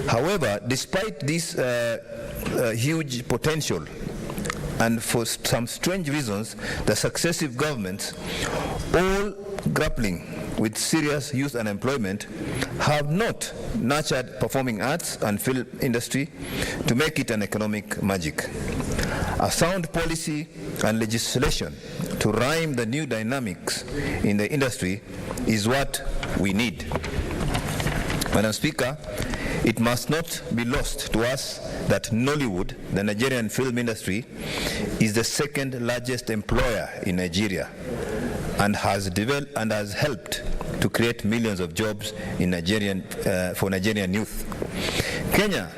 Speaker 23: however, despite this huge potential, and for some strange reasons, the successive governments, all grappling with serious youth unemployment, have not nurtured performing arts and film industry to make it an economic magic. A sound policy and legislation to rhyme the new dynamics in the industry is what we need. Madam Speaker, it must not be lost to us that Nollywood, the Nigerian film industry, is the second largest employer in Nigeria and has helped to create millions of jobs in for Nigerian youth. Kenya,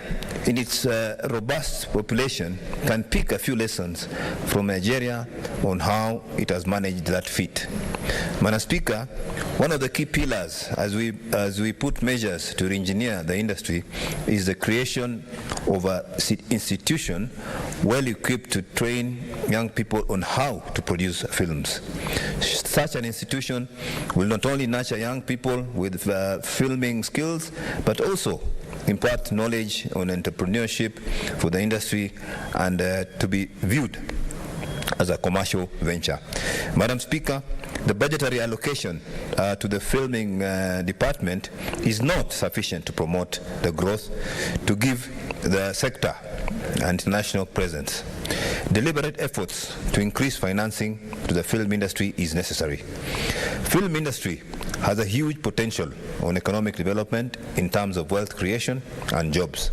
Speaker 23: in its robust population, can pick a few lessons from Nigeria on how it has managed that feat. Madam Speaker, one of the key pillars as we put measures to re-engineer the industry is the creation of an institution well equipped to train young people on how to produce films. Such an institution will not only nurture young people with filming skills, but also impart knowledge on entrepreneurship for the industry and to be viewed as a commercial venture. Madam Speaker, the budgetary allocation to the filming department is not sufficient to promote the growth, to give the sector an international presence. Deliberate efforts to increase financing to the film industry is necessary. Film industry has a huge potential on economic development in terms of wealth creation and jobs.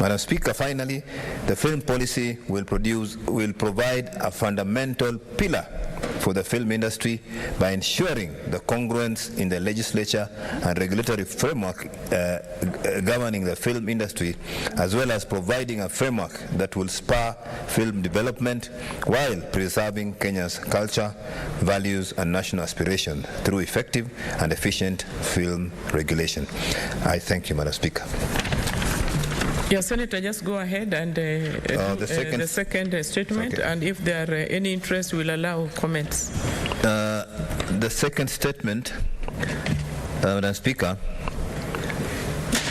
Speaker 23: Madam Speaker, finally, the film policy will provide a fundamental pillar for the film industry by ensuring the congruence in the legislature and regulatory framework governing the film industry, as well as providing a framework that will spur film development while preserving Kenya's culture, values, and national aspiration through effective and efficient film regulation. I thank you, Madam Speaker.
Speaker 6: Yes, Senator, just go ahead and the second statement, okay. And if there are any interest, we'll allow comments.
Speaker 23: The second statement, Madam Speaker,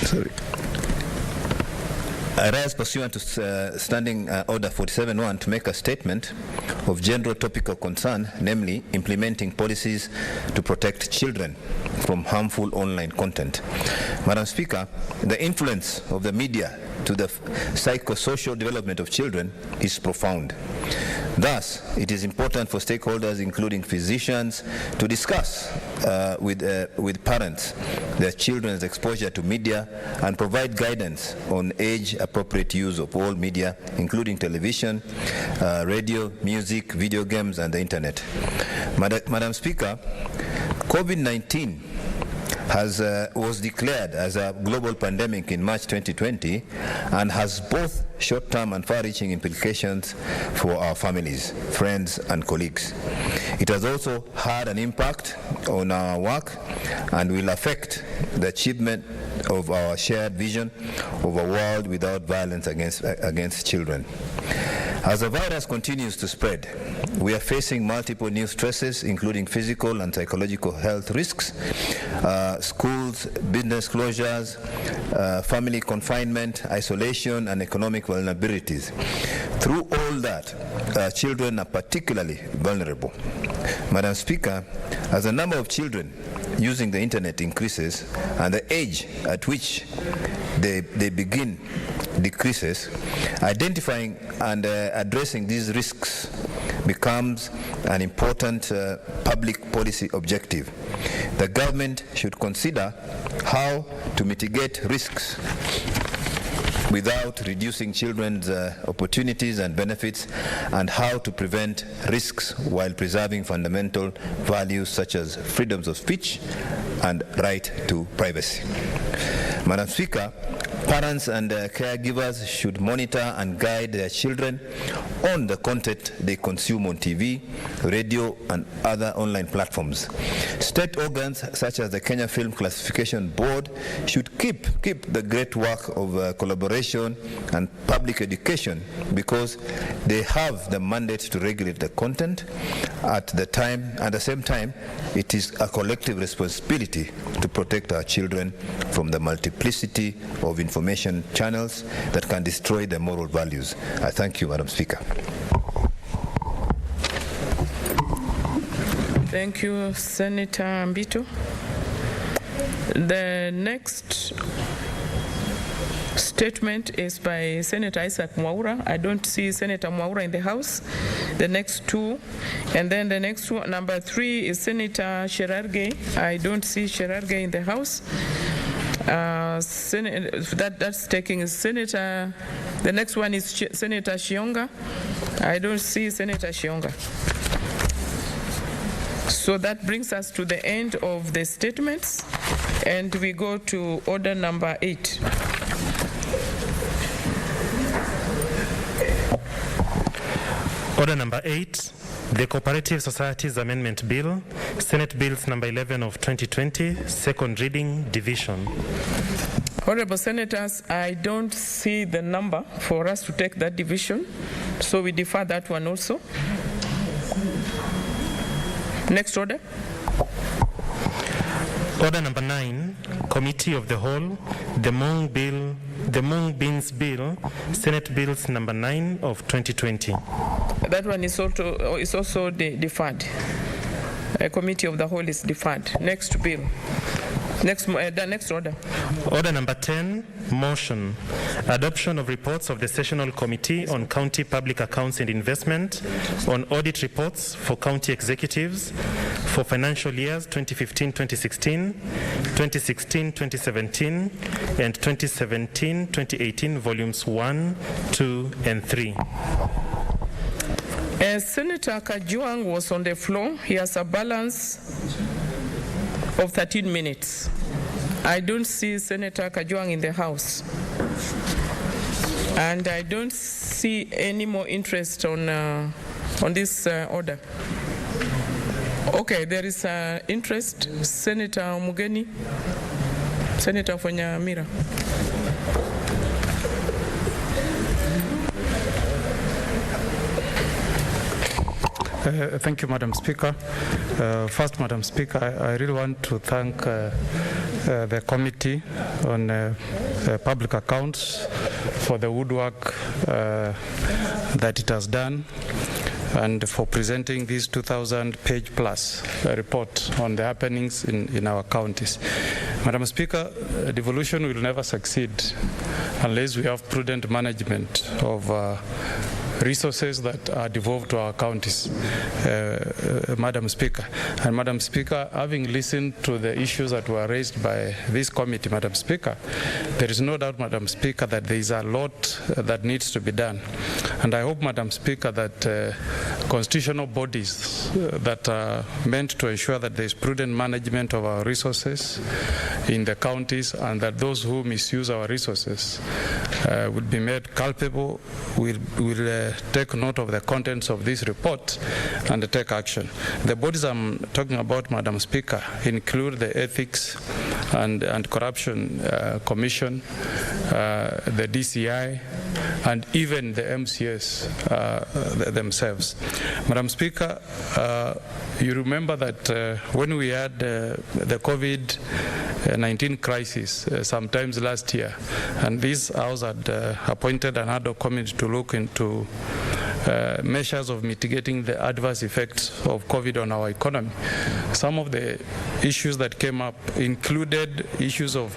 Speaker 23: sorry. I rise pursuant to Standing Order 47.1 to make a statement of general topical concern, namely implementing policies to protect children from harmful online content. Madam Speaker, the influence of the media to the psychosocial development of children is profound. Thus, it is important for stakeholders, including physicians, to discuss with parents their children's exposure to media and provide guidance on age-appropriate use of all media, including television, radio, music, video games, and the internet. Madam Speaker, COVID-19 was declared as a global pandemic in March 2020 and has both short-term and far-reaching implications for our families, friends, and colleagues. It has also had an impact on our work and will affect the achievement of our shared vision of a world without violence against children. As the virus continues to spread, we are facing multiple new stresses, including physical and psychological health risks, schools, business closures, family confinement, isolation, and economic vulnerabilities. Through all that, children are particularly vulnerable. Madam Speaker, as the number of children using the internet increases and the age at which they begin decreases, identifying and addressing these risks becomes an important public policy objective. The government should consider how to mitigate risks without reducing children's opportunities and benefits, and how to prevent risks while preserving fundamental values such as freedoms of speech and right to privacy. Madam Speaker, parents and caregivers should monitor and guide their children on the content they consume on TV, radio, and other online platforms. State organs such as the Kenya Film Classification Board should keep the great work of collaboration and public education, because they have the mandate to regulate the content. At the same time, it is a collective responsibility to protect our children from the multiplicity of information channels that can destroy their moral values. I thank you, Madam Speaker.
Speaker 6: Thank you, Senator Mbito. The next statement is by Senator Isaac Mwaura. I don't see Senator Mwaura in the House. The next two. And then the next one, number 3, is Senator Sherargei. I don't see Sherargei in the House. That's taking Senator. The next one is Senator Shionga. I don't see Senator Shionga. So that brings us to the end of the statements, and we go to order number 8.
Speaker 4: Order number 8, the Cooperative Societies Amendment Bill, Senate Bills number 11 of 2020, second reading, division.
Speaker 6: Honorable Senators, I don't see the number for us to take that division, so we defer that one also. Next order.
Speaker 4: Order number 9, Committee of the Whole, the Mung Beans Bill, Senate Bills number 9 of 2020.
Speaker 6: That one is also deferred. Committee of the Whole is deferred. Next bill. The next order.
Speaker 4: Order number 10, motion. Adoption of reports of the Sessional Committee on County Public Accounts and Investment on audit reports for county executives for financial years 2015-2016, 2016-2017, and 2017-2018, volumes 1, 2, and 3.
Speaker 6: Senator Kajwang was on the floor. He has a balance of 13 minutes. I don't see Senator Kajwang in the House. And I don't see any more interest on this order. Okay, there is interest. Senator Mugeni, Senator Fonyamira.
Speaker 7: Thank you, Madam Speaker. First, Madam Speaker, I really want to thank the Committee on Public Accounts for the woodwork that it has done, and for presenting this 2,000-page plus report on the happenings in our counties. Madam Speaker, devolution will never succeed unless we have prudent management of resources that are devolved to our counties, Madam Speaker. And Madam Speaker, having listened to the issues that were raised by this committee, Madam Speaker, there is no doubt, Madam Speaker, that there is a lot that needs to be done. And I hope, Madam Speaker, that constitutional bodies that are meant to ensure that there is prudent management of our resources in the counties, and that those who misuse our resources would be made culpable, will take note of the contents of this report and take action. The bodies I'm talking about, Madam Speaker, include the Ethics and Corruption Commission, the DCI, and even the MCS themselves. Madam Speaker, you remember that when we had the COVID-19 crisis sometimes last year, and this House had appointed an ad hoc committee to look into measures of mitigating the adverse effects of COVID on our economy. Some of the issues that came up included issues of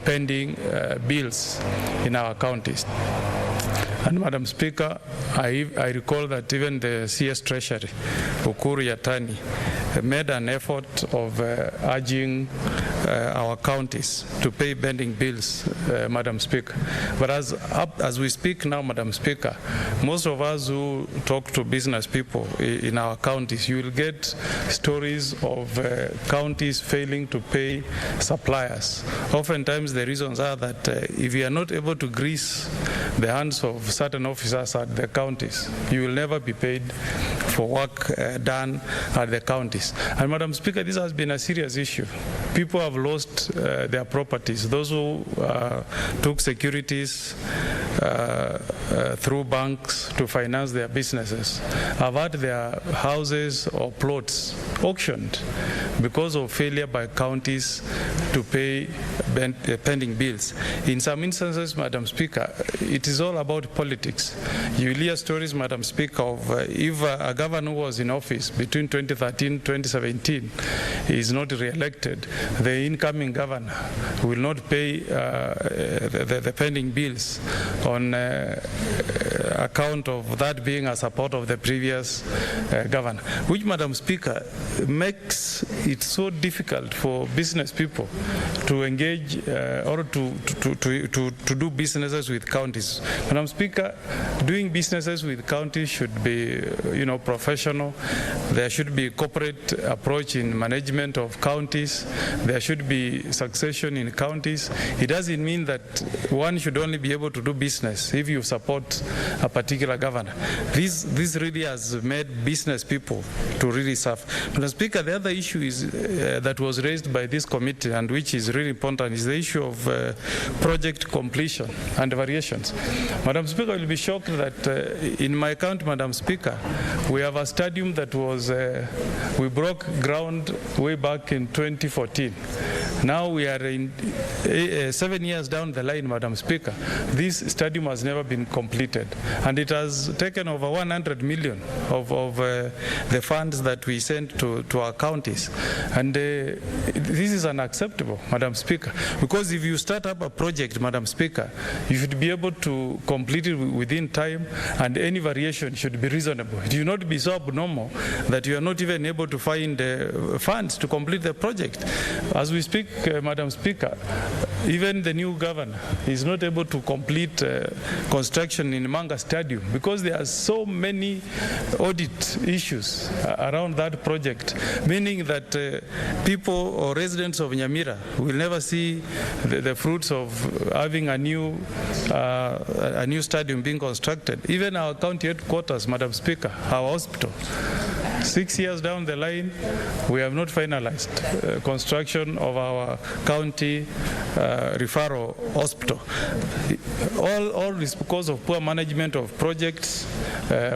Speaker 7: pending bills in our counties. And Madam Speaker, I recall that even the CS Treasury, Ukuru Yatani, made an effort of urging our counties to pay pending bills, Madam Speaker. But as we speak now, Madam Speaker, most of us who talk to business people in our counties, you will get stories of counties failing to pay suppliers. Oftentimes the reasons are that if you are not able to grease the hands of certain officers at the counties, you will never be paid for work done at the counties. And Madam Speaker, this has been a serious issue. People have lost their properties. Those who took securities through banks to finance their businesses have had their houses or plots auctioned because of failure by counties to pay pending bills. In some instances, Madam Speaker, it is all about politics. You will hear stories, Madam Speaker, of if a governor who was in office between 2013 and 2017 is not re-elected, the incoming governor will not pay the pending bills on account of that being a support of the previous governor, which, Madam Speaker, makes it so difficult for business people to engage or to do businesses with counties. Madam Speaker, doing businesses with counties should be, professional. There should be a corporate approach in management of counties. There should be succession in counties. It doesn't mean that one should only be able to do business if you support a particular governor. This really has made business people to really suffer. Madam Speaker, the other issue is that was raised by this committee and which is really important is the issue of project completion and variations. Madam Speaker, you'll be shocked that in my county, Madam Speaker, we have a stadium that was, we broke ground way back in 2014. Now we are in 7 years down the line, Madam Speaker. This stadium has never been completed, and it has taken over 100 million of the funds that we sent to our counties. And this is unacceptable, Madam Speaker, because if you start up a project, Madam Speaker, you should be able to complete it within time, and any variation should be reasonable. It should not be so abnormal that you are not even able to find funds to complete the project. As we speak, Madam Speaker, even the new governor is not able to complete construction in Manga Stadium because there are so many audit issues around that project, meaning that people or residents of Nyamira will never see the fruits of having a new stadium being constructed. Even our county headquarters, Madam Speaker, our hospital, 6 years down the line, we have not finalized construction of our county referral hospital. All is because of poor management of projects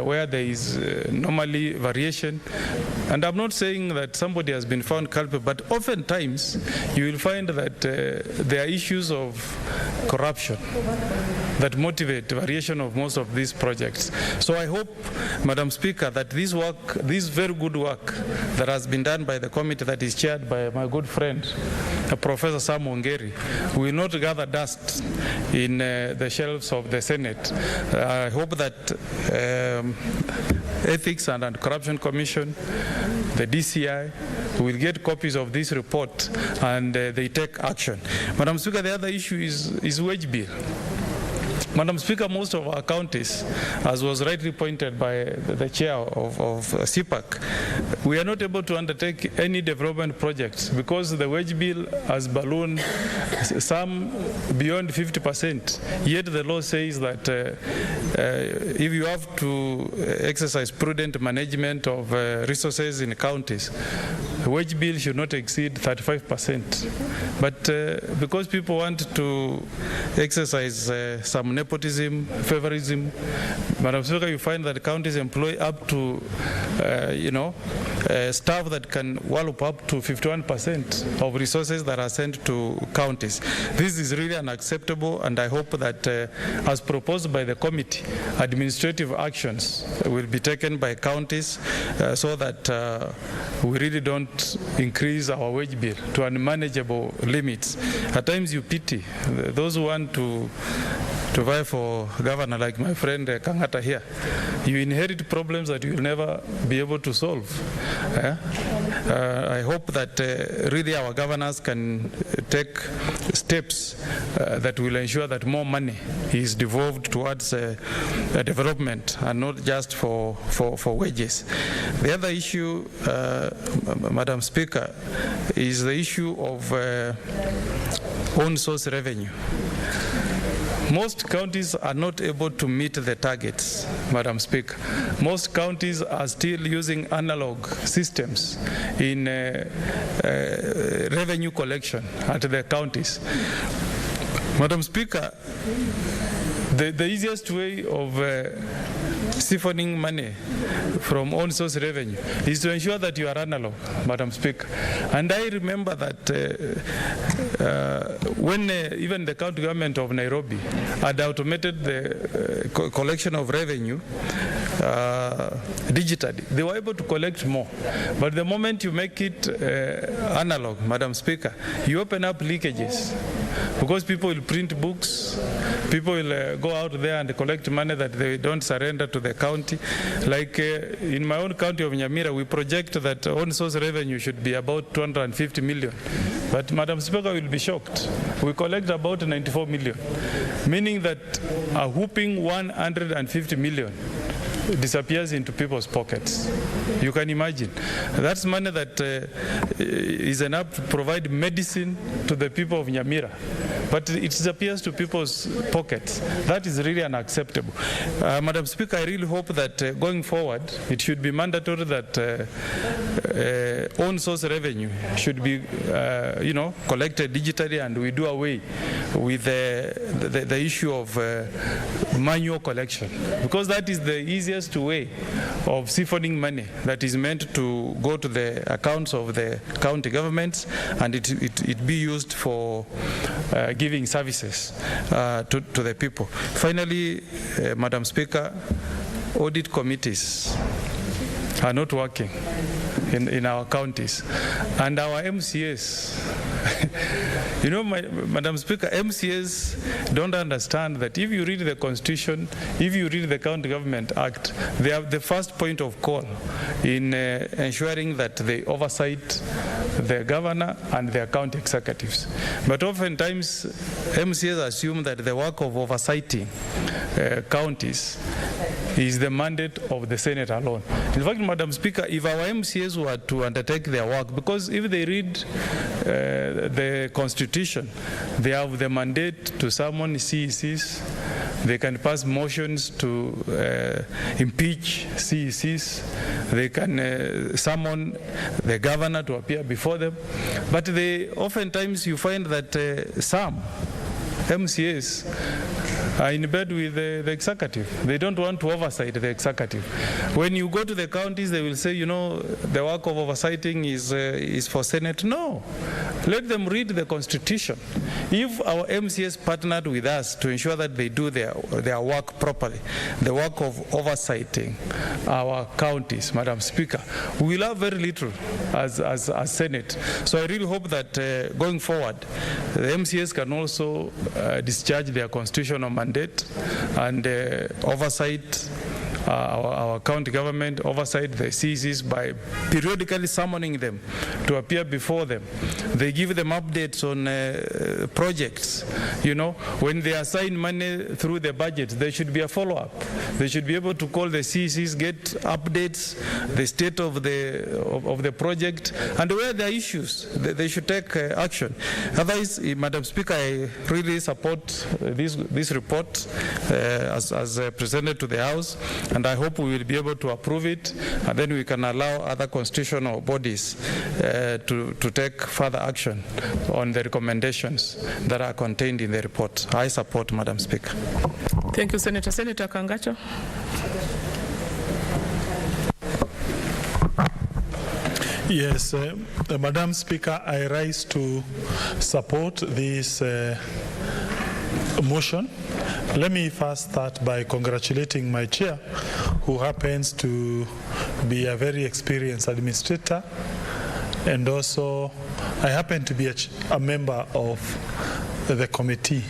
Speaker 7: where there is normally variation. And I'm not saying that somebody has been found culpable, but oftentimes you will find that there are issues of corruption that motivate the variation of most of these projects. So I hope, Madam Speaker, that this work, this very good work that has been done by the committee that is chaired by my good friend, Professor Sam Ongeri, will not gather dust in the shelves of the Senate. I hope that Ethics and Corruption Commission, the DCI, will get copies of this report and they take action. Madam Speaker, the other issue is wage bill. Madam Speaker, most of our counties, as was rightly pointed by the chair of CPAC, we are not able to undertake any development projects because the wage bill has ballooned, some beyond 50%. Yet the law says that if you have to exercise prudent management of resources in counties, the wage bill should not exceed 35%. But because people want to exercise some nepotism, favorism, Madam Speaker, you find that counties employ up to, staff that can wallop up to 51% of resources that are sent to counties. This is really unacceptable, and I hope that, as proposed by the committee, administrative actions will be taken by counties so that we really don't increase our wage bill to unmanageable limits. At times you pity those who want to to vie for governor like my friend Kangata here. You inherit problems that you will never be able to solve. I hope that really our governors can take steps that will ensure that more money is devolved towards development and not just for wages. The other issue, Madam Speaker, is the issue of own source revenue. Most counties are not able to meet the targets, Madam Speaker. Most counties are still using analog systems in revenue collection at the counties. Madam Speaker, the easiest way of siphoning money from own source revenue is to ensure that you are analog, Madam Speaker. And I remember that when even the county government of Nairobi had automated the collection of revenue digitally, they were able to collect more. But the moment you make it analog, Madam Speaker, you open up leakages because people will print books, people will go out there and collect money that they don't surrender to the county. Like in my own county of Nyamira, we project that own source revenue should be about 250 million. But Madam Speaker will be shocked. We collect about 94 million, meaning that a whooping 150 million disappears into people's pockets. You can imagine. That's money that is enough to provide medicine to the people of Nyamira, but it disappears to people's pockets. That is really unacceptable. Madam Speaker, I really hope that going forward, it should be mandatory that own source revenue should be, collected digitally, and we do away with the issue of manual collection, because that is the easiest way of siphoning money that is meant to go to the accounts of the county governments, and it be used for giving services to the people. Finally, Madam Speaker, audit committees are not working in our counties, and our MCAs. Madam Speaker, MCAs don't understand that if you read the Constitution, if you read the County Government Act, they have the first point of call in ensuring that they oversight the governor and their county executives. But oftentimes, MCAs assume that the work of oversighting counties is the mandate of the Senate alone. In fact, Madam Speaker, if our MCAs were to undertake their work, because if they read the Constitution, they have the mandate to summon CECs, they can pass motions to impeach CECs, they can summon the governor to appear before them, but oftentimes you find that some MCAs are in bed with the executive. They don't want to oversight the executive. When you go to the counties, they will say, the work of oversighting is for Senate. No. Let them read the Constitution. If our MCAs partnered with us to ensure that they do their work properly, the work of oversighting our counties, Madam Speaker, we will have very little as Senate. So I really hope that going forward, the MCAs can also discharge their constitutional mandate and oversight our county government, oversight the CECs by periodically summoning them to appear before them. They give them updates on projects. When they assign money through the budget, there should be a follow-up. They should be able to call the CECs, get updates, the state of the project, and where there are issues, they should take action. Otherwise, Madam Speaker, I really support this report as presented to the House, and I hope we will be able to approve it, and then we can allow other constitutional bodies to take further action on the recommendations that are contained in the report. I support, Madam Speaker.
Speaker 6: Thank you, Senator. Senator Kangacho.
Speaker 14: Yes, Madam Speaker, I rise to support this motion. Let me first start by congratulating my chair, who happens to be a very experienced administrator, and also I happen to be a member of the committee.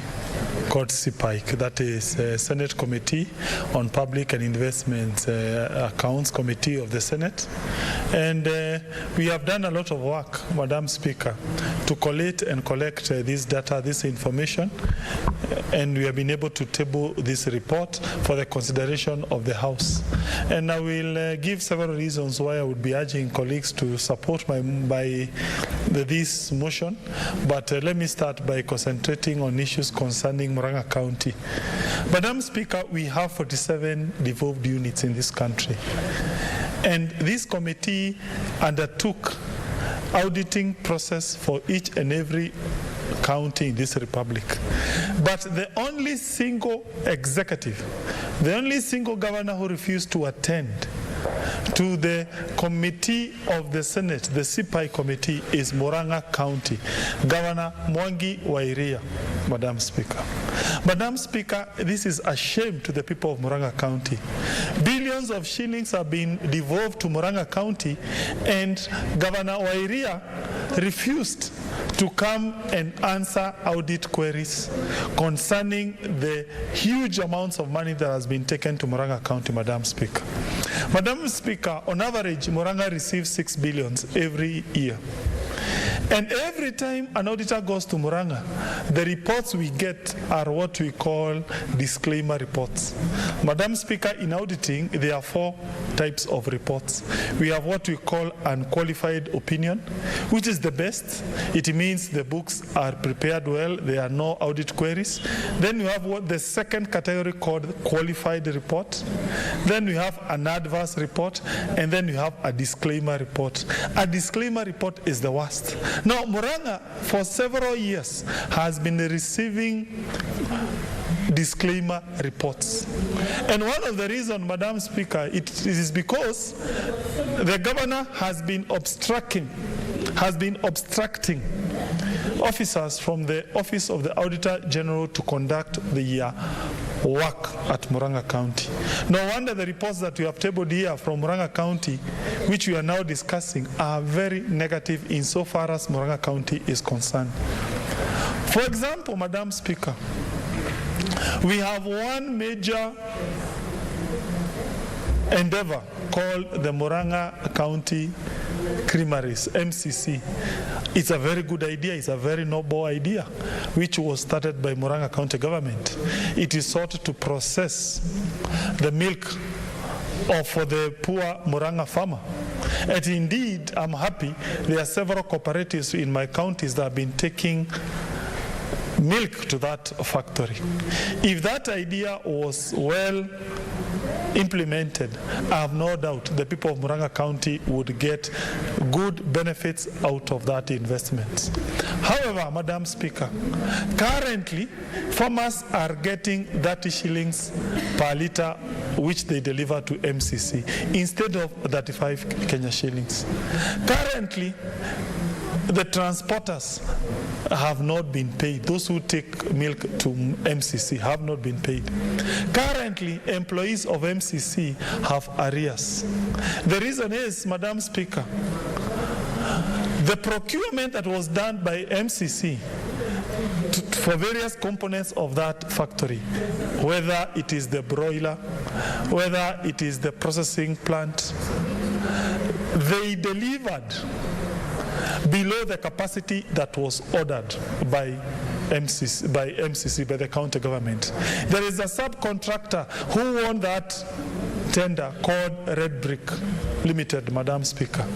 Speaker 14: called CPIC, that is Senate Committee on Public and Investments Accounts Committee of the Senate. And we have done a lot of work, Madam Speaker, to collate and collect this data, this information, and we have been able to table this report for the consideration of the House. And I will give several reasons why I would be urging colleagues to support this motion, but let me start by concentrating on issues concerning Murang'a County. Madam Speaker, we have 47 devolved units in this country, and this committee undertook auditing process for each and every county in this republic. But the only single executive, the only single governor who refused to attend to the committee of the Senate, the CPI committee, is Murang'a County, Governor Mwangi Wairia, Madam Speaker. Madam Speaker, this is a shame to the people of Murang'a County. Billions of shillings have been devolved to Murang'a County, and Governor Wairia refused to come and answer audit queries concerning the huge amounts of money that has been taken to Murang'a County, Madam Speaker. Madam Speaker, on average, Murang'a receives 6 billion every year. And every time an auditor goes to Murang'a, the reports we get are what we call disclaimer reports. Madam Speaker, in auditing, there are 4 types of reports. We have what we call unqualified opinion, which is the best. It means the books are prepared well, there are no audit queries. Then we have what the second category called qualified report. Then we have an adverse report, and then we have a disclaimer report. A disclaimer report is the worst. Now, Murang'a, for several years, has been receiving disclaimer reports. And one of the reasons, Madam Speaker, it is because the governor has been obstructing officers from the Office of the Auditor General to conduct the work at Murang'a County. No wonder the reports that we have tabled here from Murang'a County, which we are now discussing, are very negative insofar as Murang'a County is concerned. For example, Madam Speaker, we have one major endeavor called the Murang'a County Creameries, MCC. It's a very good idea, it's a very noble idea, which was started by Murang'a County government. It is sought to process the milk for the poor Murang'a farmer. And indeed, I'm happy there are several cooperatives in my counties that have been taking milk to that factory. If that idea was well implemented, I have no doubt the people of Murang'a County would get good benefits out of that investment. However, Madam Speaker, currently farmers are getting 30 shillings per litre which they deliver to MCC instead of 35 Kenya shillings. Currently, the transporters have not been paid. Those who take milk to MCC have not been paid. Currently, employees of MCC have arrears. The reason is, Madam Speaker, the procurement that was done by MCC for various components of that factory, whether it is the broiler, whether it is the processing plant, they delivered below the capacity that was ordered by MCC, by the county government. There is a subcontractor who won that tender called Red Brick Limited, Madam Speaker.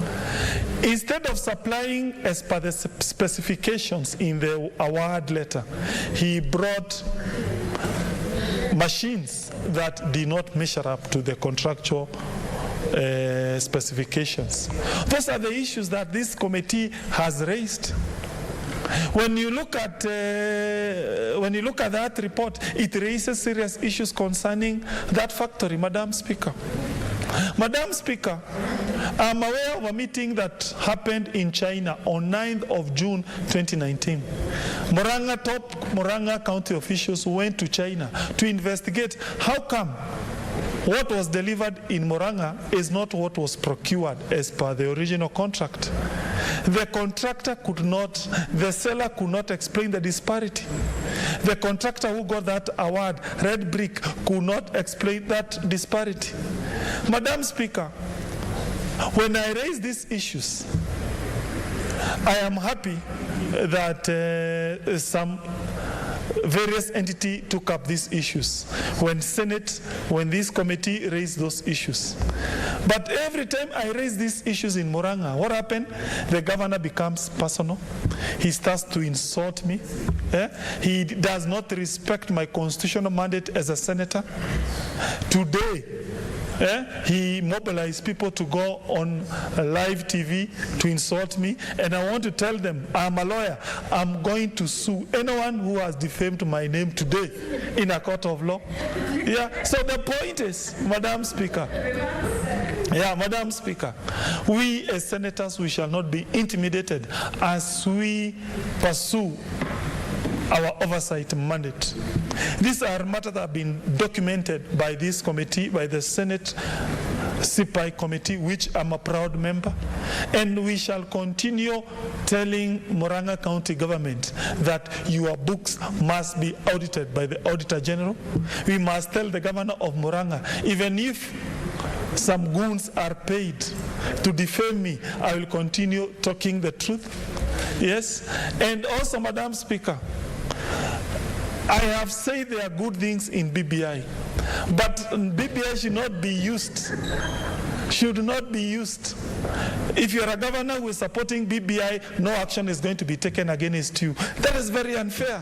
Speaker 14: Instead of supplying as per the specifications in the award letter, he brought machines that did not measure up to the contractual specifications. Those are the issues that this committee has raised. When you look at that report, it raises serious issues concerning that factory, Madam Speaker. Madam Speaker, I'm aware of a meeting that happened in China on 9th of June 2019. Top Murang'a County officials went to China to investigate how come what was delivered in Murang'a is not what was procured as per the original contract. The contractor could not, the seller could not explain the disparity. The contractor who got that award, Red Brick, could not explain that disparity. Madam Speaker, when I raise these issues, I am happy that some various entities took up these issues when this committee raised those issues. But every time I raise these issues in Murang'a, what happened? The governor becomes personal. He starts to insult me. He does not respect my constitutional mandate as a senator. Today, he mobilized people to go on live TV to insult me, and I want to tell them, I'm a lawyer. I'm going to sue anyone who has defamed my name today in a court of law. Yeah. So the point is, Madam Speaker, Madam Speaker, we as senators, we shall not be intimidated as we pursue our oversight mandate. These are matters that have been documented by this committee, by the Senate CPI committee, which I'm a proud member. And we shall continue telling Murang'a County government that your books must be audited by the Auditor General. We must tell the governor of Murang'a, even if some goons are paid to defame me, I will continue talking the truth. Yes. And also, Madam Speaker, I have said there are good things in BBI, but BBI should not be used. If you're a governor who is supporting BBI, no action is going to be taken against you. That is very unfair.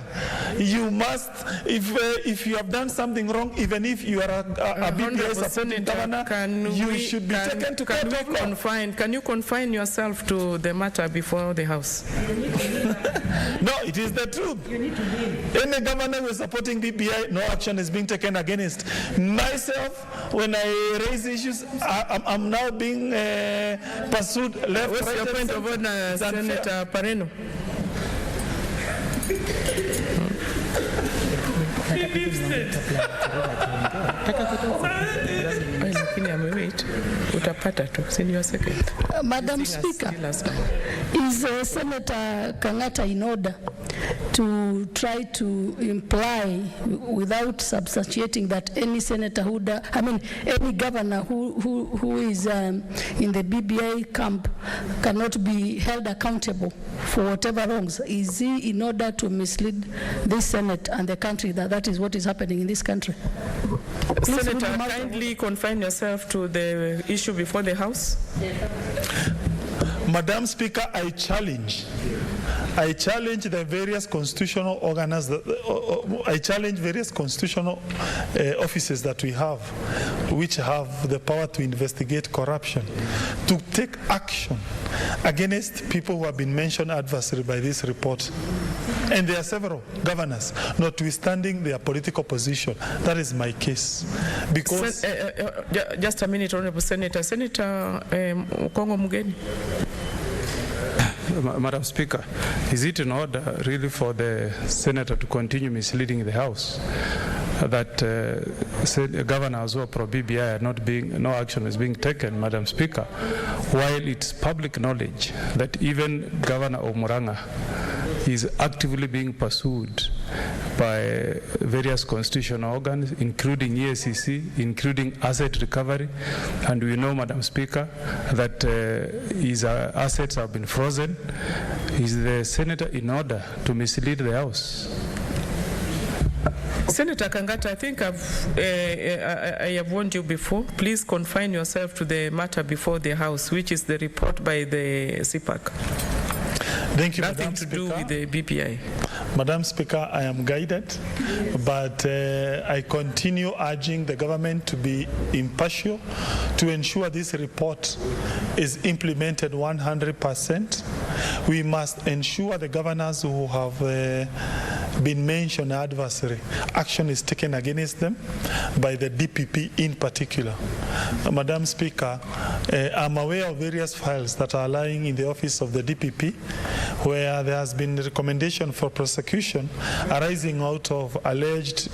Speaker 14: You must, if you have done something wrong, even if you are a BBI supporting governor, you should be taken to court of law.
Speaker 6: Can you confine yourself to the matter before the House?
Speaker 14: No, it is the truth. Any governor who is supporting BBI, no action is being taken against. Myself, when I raise issues, I'm now being pursued left.
Speaker 6: What's your point of order, Senator Pareno?
Speaker 13: Madam Speaker, is Senator Kangata in order to try to imply, without substantiating, that any senator any governor who is in the BBI camp cannot be held accountable for whatever wrongs? Is he in order to mislead this Senate and the country that is what is happening in this country?
Speaker 6: Senator, kindly confine yourself to the issue before the House.
Speaker 14: Madam Speaker, I challenge the various constitutional organs, I challenge various constitutional offices that we have, which have the power to investigate corruption, to take action against people who have been mentioned adversely by this report. And there are several governors, notwithstanding their political position. That is my case. Because
Speaker 6: just a minute, Honorable Senator. Senator Kongo Mugeni.
Speaker 7: Madam Speaker, is it in order really for the senator to continue misleading the House that governors who are pro-BBI are not being, no action is being taken, Madam Speaker, while it's public knowledge that even Governor of Murang'a is actively being pursued by various constitutional organs, including EACC, including asset recovery, and we know, Madam Speaker, that his assets have been frozen. Is the senator in order to mislead the House?
Speaker 6: Senator Kangata, I think I have warned you before. Please confine yourself to the matter before the House, which is the report by the CPAC.
Speaker 14: Thank you,
Speaker 6: Nothing to do with the BPI.
Speaker 14: Madam Speaker, I am guided, but I continue urging the government to be impartial, to ensure this report is implemented 100%. We must ensure the governors who have been mentioned adversary, action is taken against them by the DPP in particular. Madam Speaker, I'm aware of various files that are lying in the office of the DPP where there has been a recommendation for prosecution arising out of alleged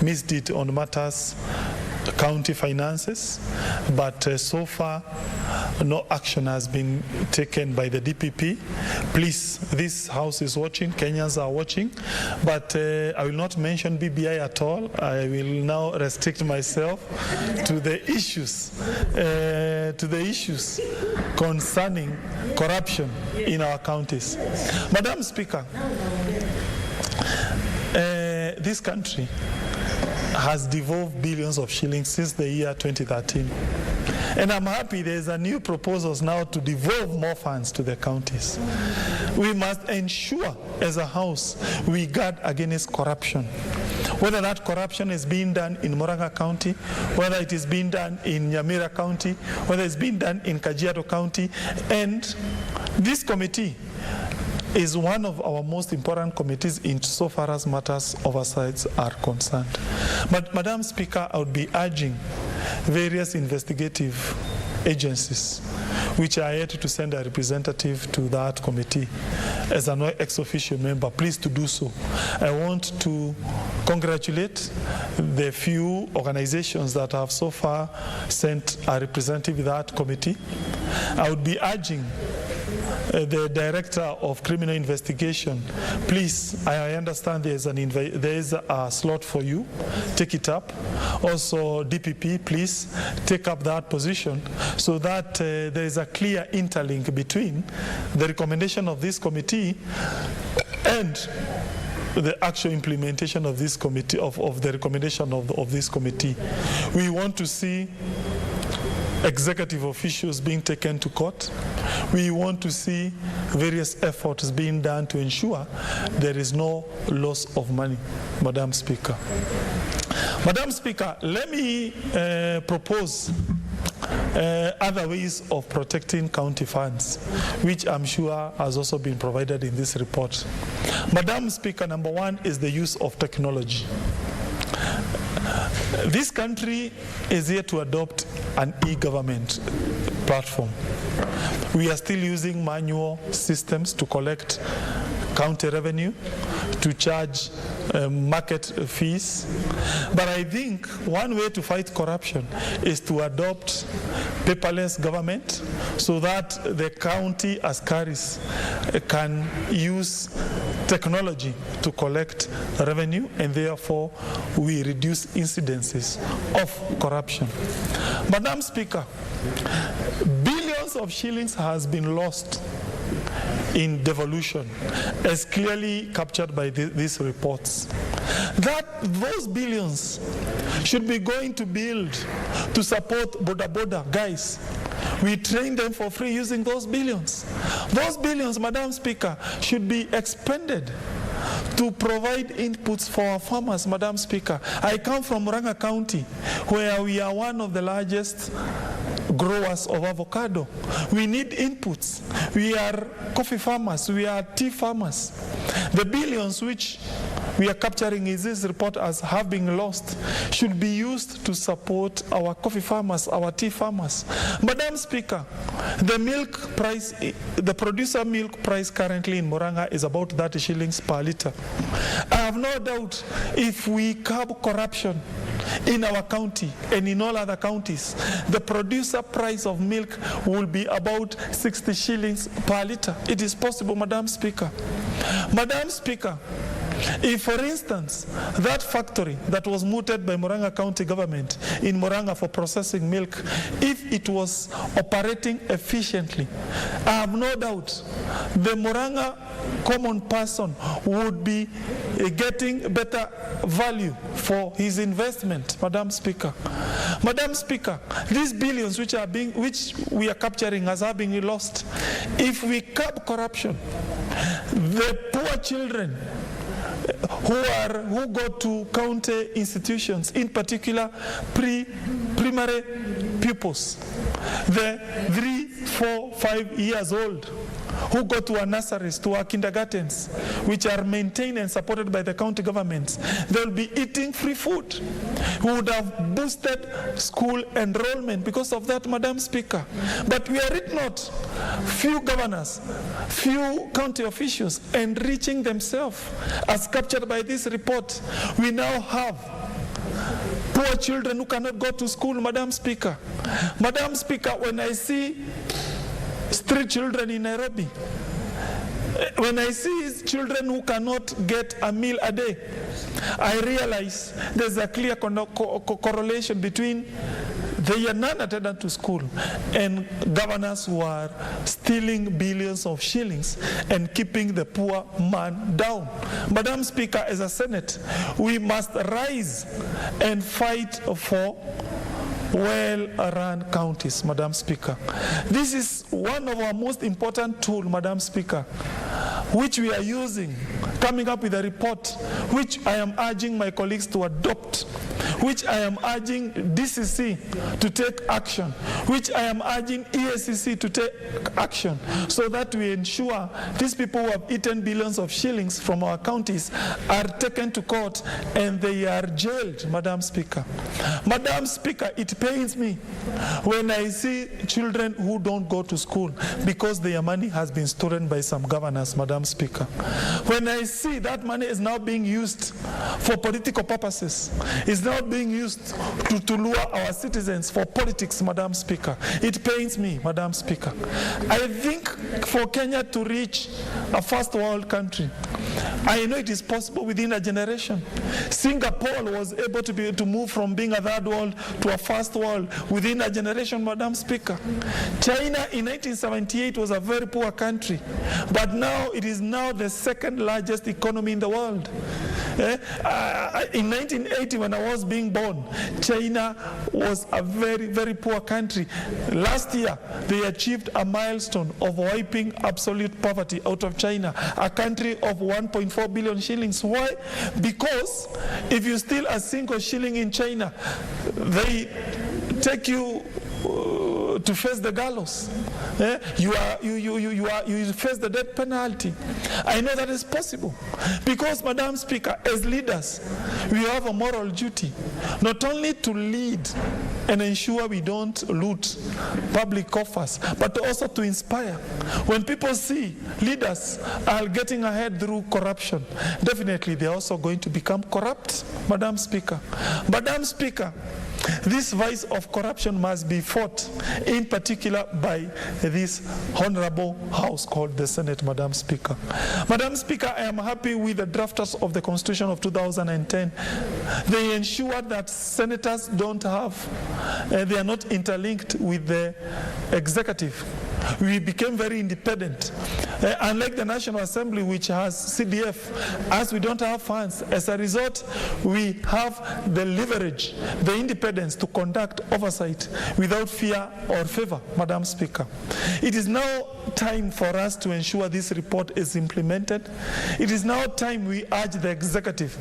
Speaker 14: misdeed on matters county finances, but so far no action has been taken by the DPP. Please, this House is watching, Kenyans are watching, but I will not mention BBI at all. I will now restrict myself to the issues concerning corruption in our counties. Madam Speaker, this country has devolved billions of shillings since the year 2013. And I'm happy there's a new proposals now to devolve more funds to the counties. We must ensure as a house we guard against corruption. Whether that corruption is being done in Murang'a County, whether it is being done in Nyamira County, whether it's being done in Kajiado County. And this committee is one of our most important committees insofar as matters oversights are concerned. But Madam Speaker, I would be urging various investigative agencies which are yet to send a representative to that committee as an ex-officio member, please to do so. I want to congratulate the few organizations that have so far sent a representative to that committee. I would be urging the Director of Criminal Investigation, please, I understand there is a slot for you, take it up. Also, DPP, please take up that position so that there is a clear interlink between the recommendation of this committee and the actual implementation of this committee, of the recommendation of this committee. We want to see executive officials being taken to court. We want to see various efforts being done to ensure there is no loss of money, Madam Speaker. Madam Speaker, let me propose other ways of protecting county funds, which I'm sure has also been provided in this report. Madam Speaker, number one is the use of technology. This country is here to adopt an e-government platform. We are still using manual systems to collect county revenue, to charge market fees. But I think one way to fight corruption is to adopt paperless government so that the county askaris can use technology to collect revenue, and therefore we reduce incidences of corruption. Madam Speaker, billions of shillings has been lost in devolution, as clearly captured by these reports. That those billions should be going to build, to support boda guys. We train them for free using those billions. Those billions, Madam Speaker, should be expended to provide inputs for our farmers, Madam Speaker. I come from Murang'a County, where we are one of the largest growers of avocado. We need inputs. We are coffee farmers. We are tea farmers. The billions which we are capturing in this report as have been lost should be used to support our coffee farmers, our tea farmers. Madam Speaker, the milk price, the producer milk price currently in Murang'a is about 30 shillings per litre. I have no doubt if we curb corruption in our county and in all other counties, the producer price of milk will be about 60 shillings per litre. It is possible, Madam Speaker. Madam Speaker, if, for instance, that factory that was mooted by Murang'a County government in Murang'a for processing milk, if it was operating efficiently, I have no doubt the Murang'a common person would be getting better value for his investment, Madam Speaker. Madam Speaker, these billions which we are capturing as having lost, if we curb corruption, the poor children who go to county institutions, in particular primary pupils, the 3, 4, 5 years old, who go to our nurseries, to our kindergartens, which are maintained and supported by the county governments, they'll be eating free food. We would have boosted school enrollment because of that, Madam Speaker. But we are it not. Few governors, few county officials enriching themselves, as captured by this report. We now have Poor children who cannot go to school, Madam Speaker. Madam Speaker, when I see street children in Nairobi, when I see children who cannot get a meal a day, I realize there's a clear correlation between they are non-attendant to school and governors who are stealing billions of shillings and keeping the poor man down. Madam Speaker, as a Senate, we must rise and fight for well-run counties, Madam Speaker. This is one of our most important tools, Madam Speaker, which we are using, coming up with a report, which I am urging my colleagues to adopt, which I am urging DCC to take action, which I am urging EACC to take action, so that we ensure these people who have eaten billions of shillings from our counties are taken to court and they are jailed, Madam Speaker. Madam Speaker, it pains me when I see children who don't go to school because their money has been stolen by some governors, Madam Speaker. When I see that money is now being used for political purposes, is now being used to lure our citizens for politics, Madam Speaker. It pains me, Madam Speaker. I think for Kenya to reach a first world country, I know it is possible within a generation. Singapore was able to move from being a third world to a first world within a generation, Madam Speaker. China in 1978 was a very poor country, but now it is now the second largest economy in the world. In 1980, when I was being born, China was a very, very poor country. Last year, they achieved a milestone of wiping absolute poverty out of China, a country of 1.4 billion shillings. Why? Because if you steal a single shilling in China, they take you to face the gallows. You face the death penalty. I know that is possible because, Madam Speaker, as leaders, we have a moral duty not only to lead and ensure we don't loot public coffers, but also to inspire. When people see leaders are getting ahead through corruption, definitely they're also going to become corrupt, Madam Speaker. Madam Speaker, this vice of corruption must be fought, in particular by this honorable house called the Senate, Madam Speaker. Madam Speaker, I am happy with the drafters of the Constitution of 2010. They ensured that senators don't have, they are not interlinked with the executive. We became very independent. Unlike the National Assembly, which has CDF, as we don't have funds, as a result, we have the leverage, the independence to conduct oversight without fear or favor, Madam Speaker. It is now time for us to ensure this report is implemented. It is now time we urge the executive,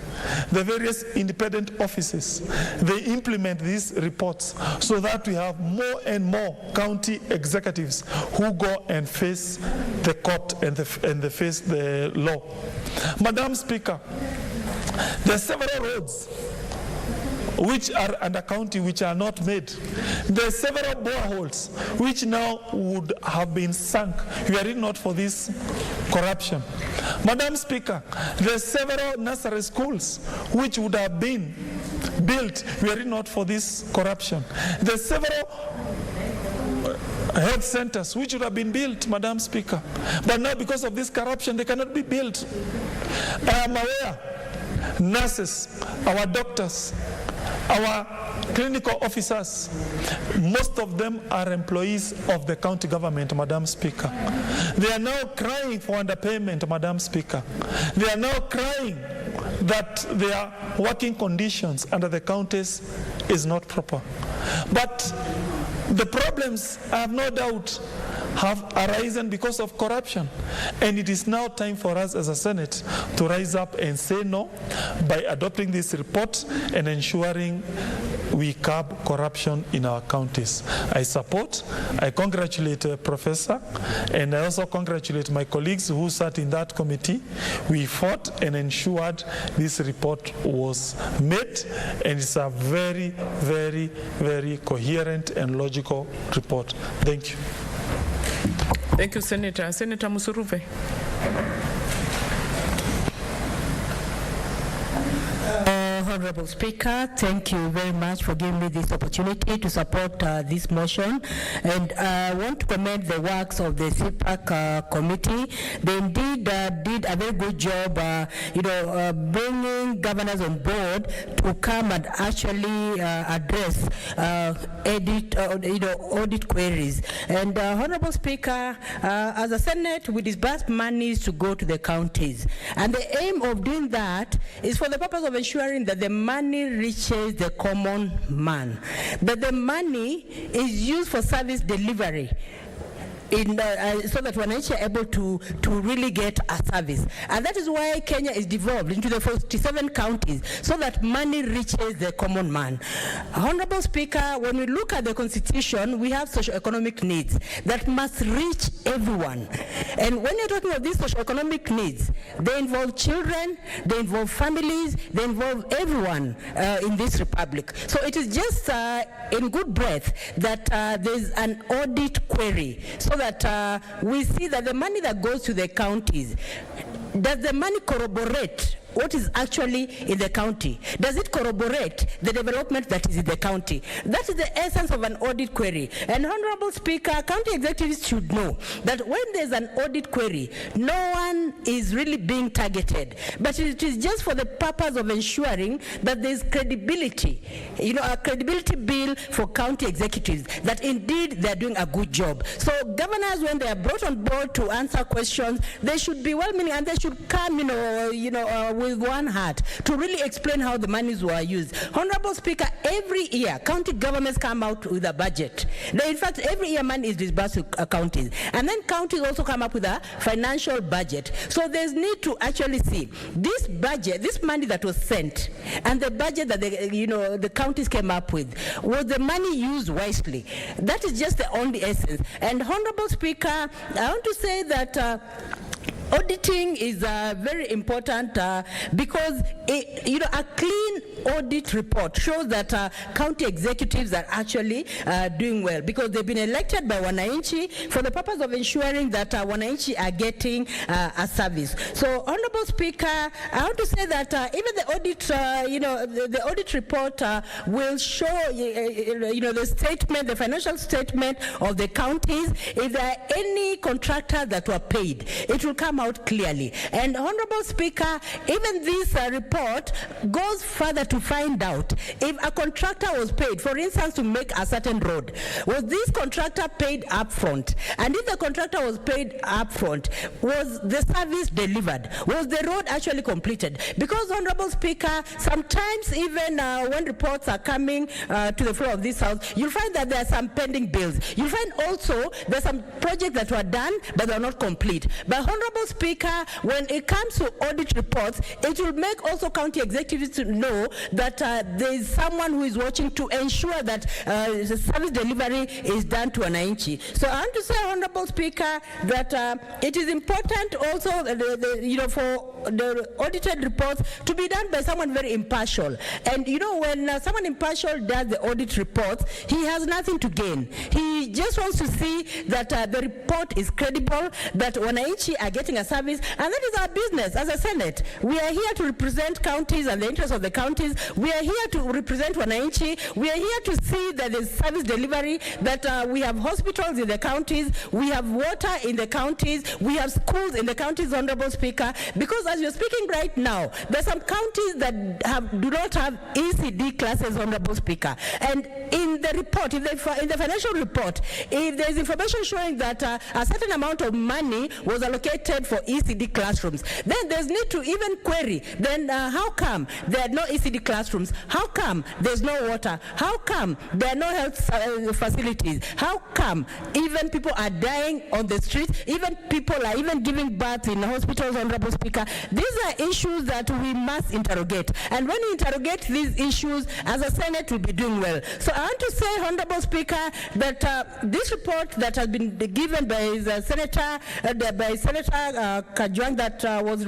Speaker 14: the various independent offices, they implement these reports so that we have more and more county executives who go and face the court and they face the law. Madam Speaker, there are several roads which are under county which are not made. There are several boreholes which now would have been sunk were it not for this corruption. Madam Speaker, there are several nursery schools which would have been built were it not for this corruption. There are several health centers which would have been built, Madam Speaker. But now because of this corruption, they cannot be built. I am aware, nurses, our doctors, our clinical officers, most of them are employees of the county government, Madam Speaker. They are now crying for underpayment, Madam Speaker. They are now crying that their working conditions under the counties is not proper. But the problems, I have no doubt, have arisen because of corruption. And it is now time for us as a Senate to rise up and say no by adopting this report and ensuring we curb corruption in our counties. I congratulate Professor, and I also congratulate my colleagues who sat in that committee. We fought and ensured this report was made, and it's a very, very, very coherent and logical report. Thank you.
Speaker 6: Thank you, Senator. Senator Musuruve.
Speaker 15: Honorable Speaker, thank you very much for giving me this opportunity to support this motion. And I want to commend the works of the CPAC committee. They indeed did a very good job, bringing governors on board to come and actually address audit queries. And Honorable Speaker, as a Senate, we disburse monies to go to the counties. And the aim of doing that is for the purpose of ensuring that the money reaches the common man, that the money is used for service delivery, so that wananchi are able to really get a service. And that is why Kenya is devolved into the 47 counties, so that money reaches the common man. Honorable Speaker, when we look at the Constitution, we have socioeconomic needs that must reach everyone. And when you're talking about these socioeconomic needs, they involve children, they involve families, they involve everyone in this republic. So it is just in good breath that there's an audit query, so that we see that the money that goes to the counties, does the money corroborate what is actually in the county? Does it corroborate the development that is in the county? That is the essence of an audit query. And Honorable Speaker, county executives should know that when there's an audit query, no one is really being targeted, but it is just for the purpose of ensuring that there's credibility, a credibility bill for county executives, that indeed they're doing a good job. So governors, when they are brought on board to answer questions, they should be well-meaning, and they should come, with one heart to really explain how the monies were used. Honorable Speaker, every year county governments come out with a budget. In fact, every year money is disbursed to counties, and then counties also come up with a financial budget. So there's need to actually see this budget, this money that was sent, and the budget that the counties came up with. Was the money used wisely? That is just the only essence. And Honorable Speaker, I want to say that auditing is very important because a clean audit report shows that county executives are actually doing well, because they've been elected by wananchi for the purpose of ensuring that wananchi are getting a service. So, Honorable Speaker, I want to say that even the audit, the audit report will show, the statement, the financial statement of the counties. If there are any contractors that were paid, it will come out clearly. And Honorable Speaker, even this report goes further to find out if a contractor was paid, for instance, to make a certain road. Was this contractor paid up front? And if the contractor was paid up front, was the service delivered? Was the road actually completed? Because, Honorable Speaker, sometimes even when reports are coming to the floor of this House, you'll find that there are some pending bills. You'll find also there are some projects that were done but they are not complete. But, Honorable Speaker, when it comes to audit reports, it will make also county executives to know that there is someone who is watching to ensure that the service delivery is done to wananchi. So I want to say, Honorable Speaker, that it is important also for the audited reports to be done by someone very impartial. And when someone impartial does the audit reports, he has nothing to gain. He just wants to see that the report is credible, that wananchi are getting a service, and that is our business as a Senate. We are here to represent counties and the interests of the counties. We are here to represent wananchi. We are here to see that there's service delivery, that we have hospitals in the counties, we have water in the counties, we have schools in the counties, Honorable Speaker, because as you're speaking right now, there's some counties that do not have ECD classes, Honorable Speaker. And in the report, in the financial report, if there's information showing that a certain amount of money was allocated for ECD classrooms, then there's need to even query, then how come there are no ECD classrooms? How come there's no water? How come there are no health facilities? How come even people are dying on the streets? Even people are even giving birth in hospitals, Honorable Speaker. These are issues that we must interrogate. And when we interrogate these issues, as a Senate, we'll be doing well. So I want to say, Honorable Speaker, that this report that has been given by Senator Kajwang that was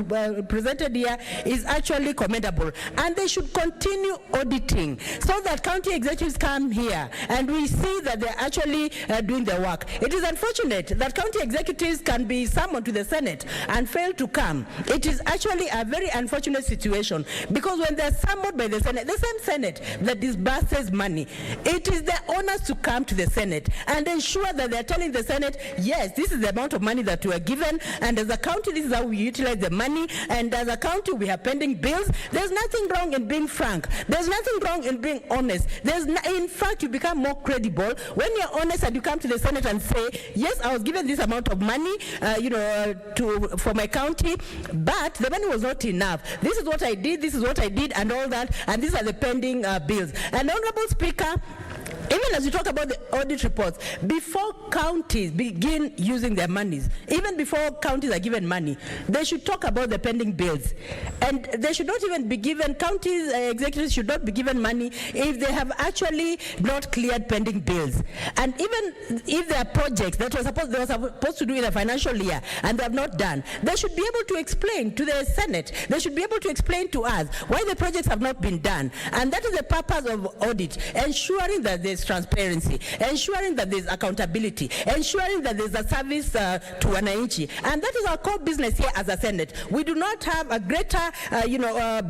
Speaker 15: presented here is actually commendable. And they should continue auditing so that county executives come here and we see that they're actually doing their work. It is unfortunate that county executives can be summoned to the Senate and fail to come. It is actually a very unfortunate situation, because when they're summoned by the Senate, the same Senate that disburses money, it is their honors to come to the Senate and ensure that they're telling the Senate, yes, this is the amount of money that we are given, and as a county, this is how we utilize the money, and as a county, we have pending bills. There's nothing wrong in being frank. There's nothing wrong in being honest. In fact, you become more credible when you're honest and you come to the Senate and say, yes, I was given this amount of money, for my county, but the money was not enough. This is what I did, and all that, and these are the pending bills. And Honorable Speaker, even as you talk about the audit reports, before counties begin using their monies, even before counties are given money, they should talk about the pending bills. And they should not even be given, counties executives should not be given money if they have actually not cleared pending bills. And even if there are projects that they were supposed to do in a financial year and they have not done, they should be able to explain to the Senate, they should be able to explain to us why the projects have not been done. And that is the purpose of audit, ensuring that there's transparency, ensuring that there's accountability, ensuring that there's a service to wananchi. And that is our core business here as a Senate. We do not have a greater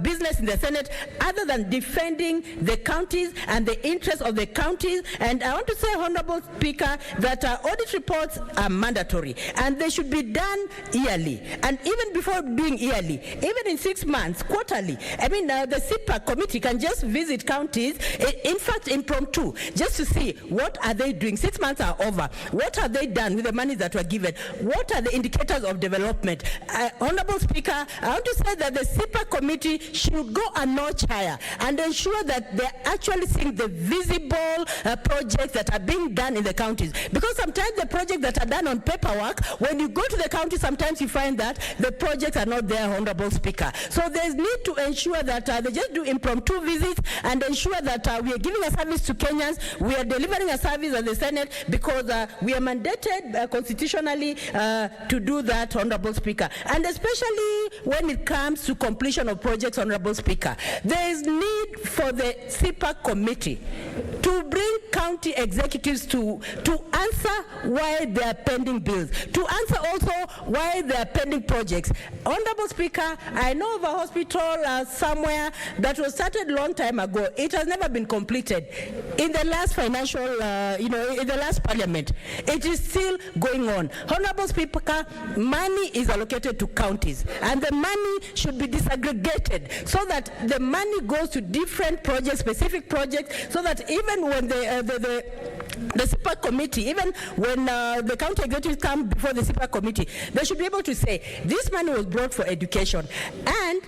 Speaker 15: business in the Senate other than defending the counties and the interests of the counties. And I want to say, Honorable Speaker, that audit reports are mandatory and they should be done yearly. And even before being yearly, even in 6 months, quarterly, the CPAC committee can just visit counties, in fact, impromptu, just to see what are they doing. 6 months are over. What have they done with the money that were given? What are the indicators of development? Honorable Speaker, I want to say that the CPAC committee should go a notch higher and ensure that they're actually seeing the visible projects that are being done in the counties. Because sometimes the projects that are done on paperwork, when you go to the county, sometimes you find that the projects are not there, Honorable Speaker. So there's need to ensure that they just do impromptu visits and ensure that we are giving a service to Kenyans. We are delivering a service as the Senate because we are mandated constitutionally to do that, Honorable Speaker. And especially when it comes to completion of projects, Honorable Speaker, there is need for the CPAC committee to bring county executives to answer why they are pending bills, to answer also why they are pending projects. Honorable Speaker, I know of a hospital somewhere that was started a long time ago. It has never been completed. In the last financial, in the last parliament, it is still going on. Honorable Speaker, money is allocated to counties, and the money should be disaggregated so that the money goes to different projects, specific projects, so that even when the CPAC committee, even when the county executives come before the CPAC committee, they should be able to say, this money was brought for education. And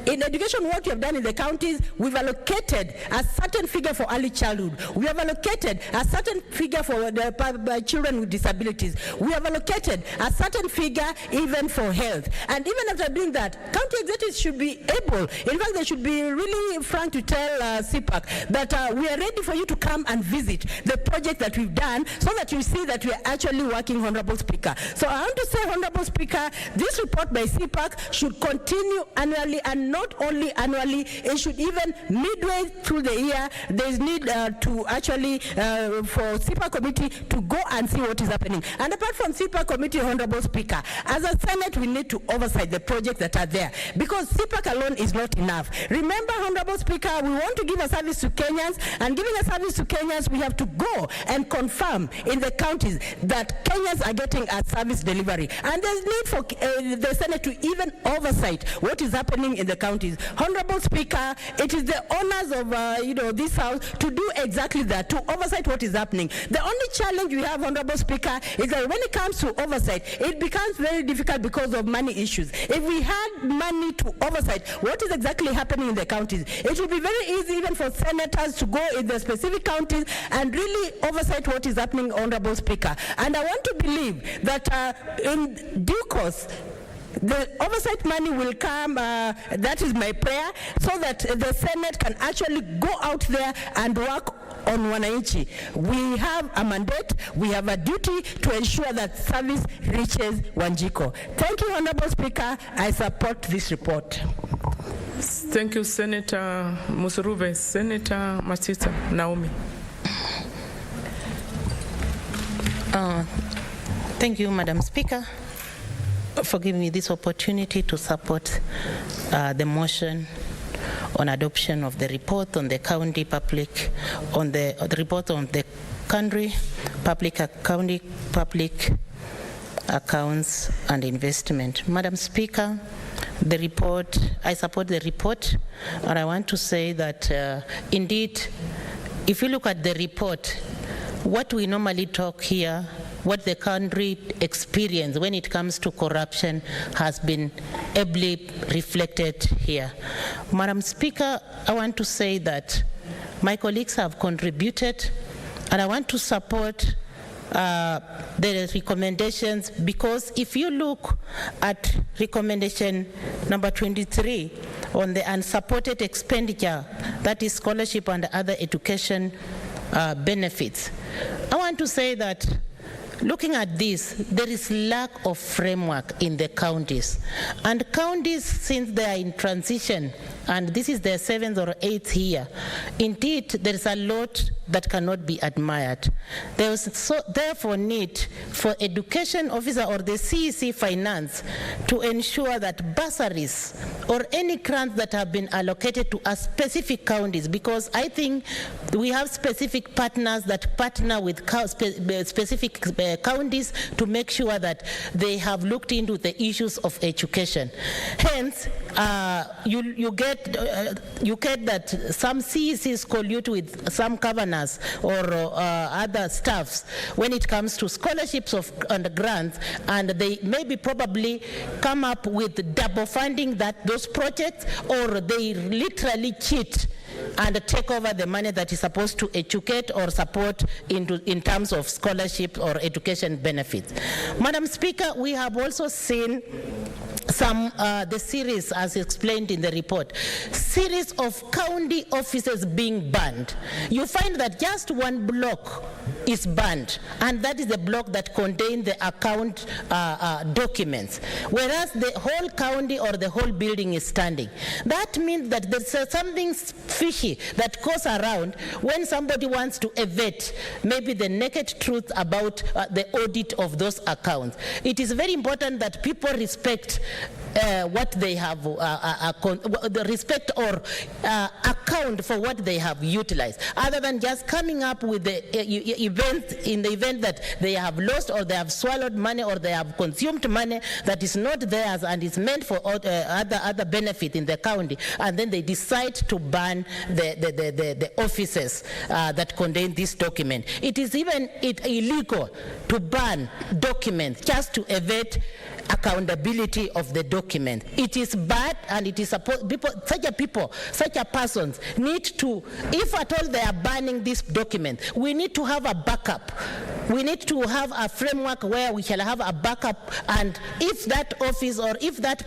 Speaker 15: in education, what we have done in the counties, we've allocated a certain figure for early childhood. We have allocated a certain figure for the children with disabilities. We have allocated a certain figure even for health. And even after doing that, county executives should be able, in fact, they should be really frank to tell CPAC that we are ready for you to come and visit the project that we've done so that you see that we are actually working, Honorable Speaker. So I want to say, Honorable Speaker, this report by CPAC should continue annually, and not only annually, it should even midway through the year, there's need to actually, for CPAC committee to go and see what is happening. And apart from CPAC committee, Honorable Speaker, as a Senate, we need to oversight the projects that are there, because CPAC alone is not enough. Remember, Honorable Speaker, we want to give a service to Kenyans, and giving a service to Kenyans, we have to go and confirm in the counties that Kenyans are getting a service delivery. And there's need for the Senate to even oversight what is happening in the counties. Honorable Speaker, it is the honors of this House to do exactly that, to oversight what is happening. The only challenge we have, Honorable Speaker, is that when it comes to oversight, it becomes very difficult because of money issues. If we had money to oversight what is exactly happening in the counties, it would be very easy even for senators to go in the specific counties and really oversight what is happening, Honorable Speaker. And I want to believe that in due course, the oversight money will come, that is my prayer, so that the Senate can actually go out there and work on wananchi. We have a mandate, we have a duty to ensure that service reaches Wanjiko. Thank you, Honorable Speaker. I support this report.
Speaker 6: Thank you, Senator Musuruve. Senator Masita Naomi.
Speaker 16: Thank you, Madam Speaker, for giving me this opportunity to support the motion on adoption of the report on the county public, on the report on the county public accounts and investment. Madam Speaker, the report, I support the report, and I want to say that indeed, if you look at the report, what we normally talk here, what the country experience when it comes to corruption has been ably reflected here. Madam Speaker, I want to say that my colleagues have contributed, and I want to support the recommendations, because if you look at recommendation number 23 on the unsupported expenditure, that is scholarship and other education benefits, I want to say that looking at this, there is lack of framework in the counties. And counties, since they are in transition, and this is their 7th or 8th year, indeed, there is a lot that cannot be admired. There is therefore need for education officer or the CEC finance to ensure that bursaries or any grants that have been allocated to a specific counties, because I think we have specific partners that partner with specific counties to make sure that they have looked into the issues of education. Hence, you get that some CECs collude with some governors or other staffs when it comes to scholarships and grants, and they maybe probably come up with double funding those projects, or they literally cheat and take over the money that is supposed to educate or support in terms of scholarship or education benefits. Madam Speaker, we have also seen the series, as explained in the report, series of county offices being banned. You find that just one block is banned, and that is the block that contains the account documents, whereas the whole county or the whole building is standing. That means that there's something fishy that goes around when somebody wants to evade maybe the naked truth about the audit of those accounts. It is very important that people respect what they have, respect or account for what they have utilized, other than just coming up with the event in the event that they have lost or they have swallowed money or they have consumed money that is not theirs and is meant for other benefit in the county, and then they decide to ban the offices that contain this document. It is even illegal to ban documents just to evade accountability of the document. It is bad, and it is supposed such a persons need to, if at all they are banning this document, we need to have a backup. We need to have a framework where we shall have a backup, and if that office or if that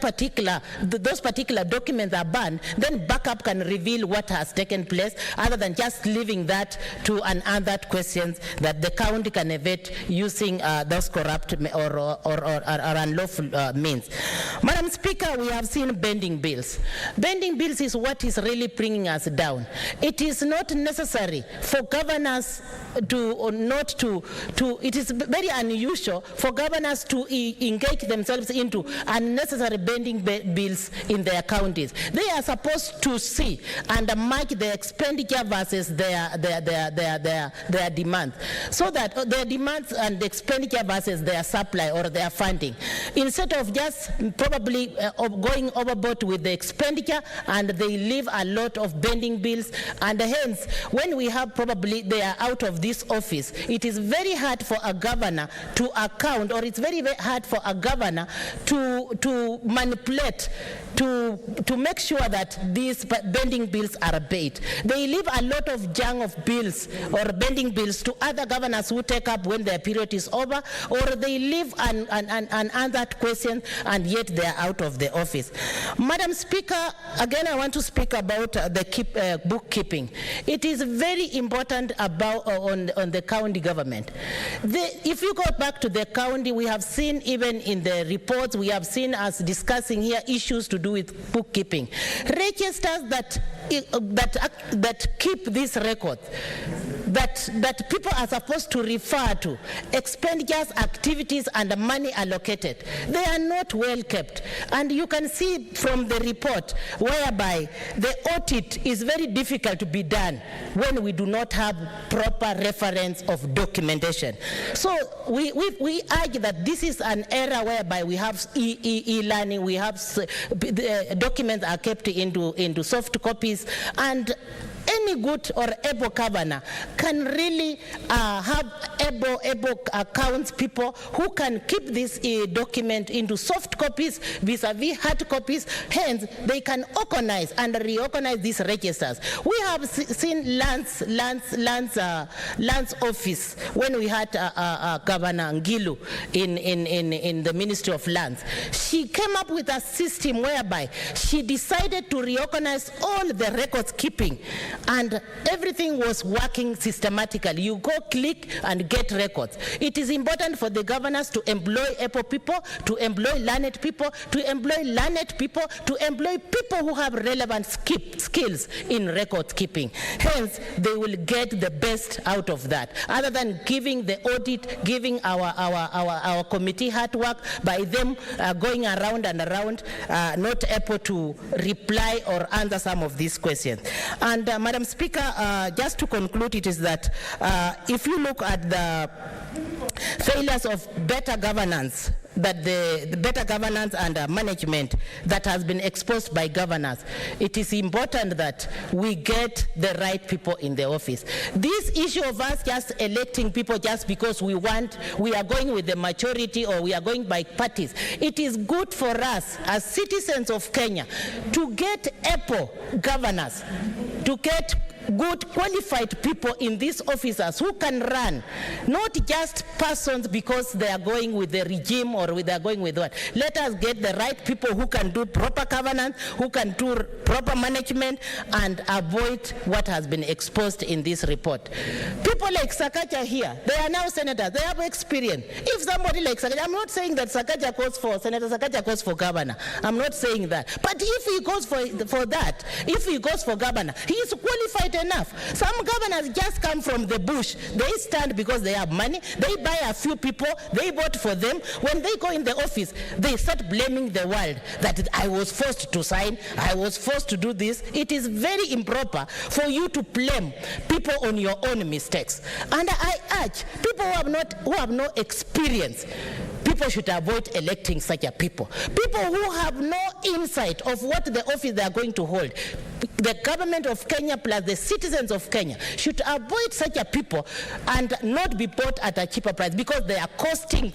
Speaker 16: those particular documents are banned, then backup can reveal what has taken place, other than just leaving that to unanswered questions that the county can evade using those corrupt or unlawful means. Madam Speaker, we have seen bending bills. Bending bills is what is really bringing us down. It is not necessary for governors it is very unusual for governors to engage themselves into unnecessary bending bills in their counties. They are supposed to see and match the expenditure versus their demands, so that their demands and the expenditure versus their supply or their funding, instead of just probably going overboard with the expenditure, and they leave a lot of bending bills, and hence when we have probably they are out of this office, it is very hard for a governor to account, or it's very, very hard for a governor to manipulate, to make sure that these bending bills are paid. They leave a lot of junk of bills or bending bills to other governors who take up when their period is over, or they leave an other hard questions, and yet they are out of the office. Madam Speaker, again I want to speak about the bookkeeping. It is very important about on the county government. If you go back to the county, we have seen even in the reports, we have seen us discussing here issues to do with bookkeeping. Registers that keep this record, that people are supposed to refer to, expenditures, activities, and money allocated, they are not well kept. And you can see from the report whereby the audit is very difficult to be done when we do not have proper reference of documentation. So we argue that this is an era whereby we have e-learning, we have documents are kept into soft copies, and any good or able governor can really have able accounts people who can keep this document into soft copies vis-a-vis hard copies. Hence, they can organize and reorganize these registers. We have seen Lands office when we had Governor Ngilu in the Ministry of Lands. She came up with a system whereby she decided to reorganize all the records keeping, and everything was working systematically. You go click and get records. It is important for the governors to employ able people, to employ learned people, to employ learned people, to employ people who have relevant skills in record keeping. Hence, they will get the best out of that, other than giving the audit, giving our committee hard work by them going around and around, not able to reply or answer some of these questions. And Madam Speaker, just to conclude, it is that if you look at the failures of better governance, that the better governance and management that has been exposed by governors, it is important that we get the right people in the office. This issue of us just electing people just because we are going with the majority or we are going by parties, it is good for us as citizens of Kenya to get able governors, to get good qualified people in these offices who can run, not just persons because they are going with the regime or they are going with what. Let us get the right people who can do proper governance, who can do proper management, and avoid what has been exposed in this report. People like Sakaja here, they are now senators, they have experience. If somebody like Sakaja, I'm not saying that Sakaja goes for senator, Sakaja goes for governor. I'm not saying that. But if he goes for that, if he goes for governor, he is qualified enough. Some governors just come from the bush. They stand because they have money. They buy a few people. They vote for them. When they go in the office, they start blaming the world that I was forced to sign. I was forced to do this. It is very improper for you to blame people on your own mistakes. And I urge people who have no experience, people should avoid electing such a people. People who have no insight of what the office they are going to hold. The government of Kenya plus the citizens of Kenya should avoid such a people and not be bought at a cheaper price, because they are costing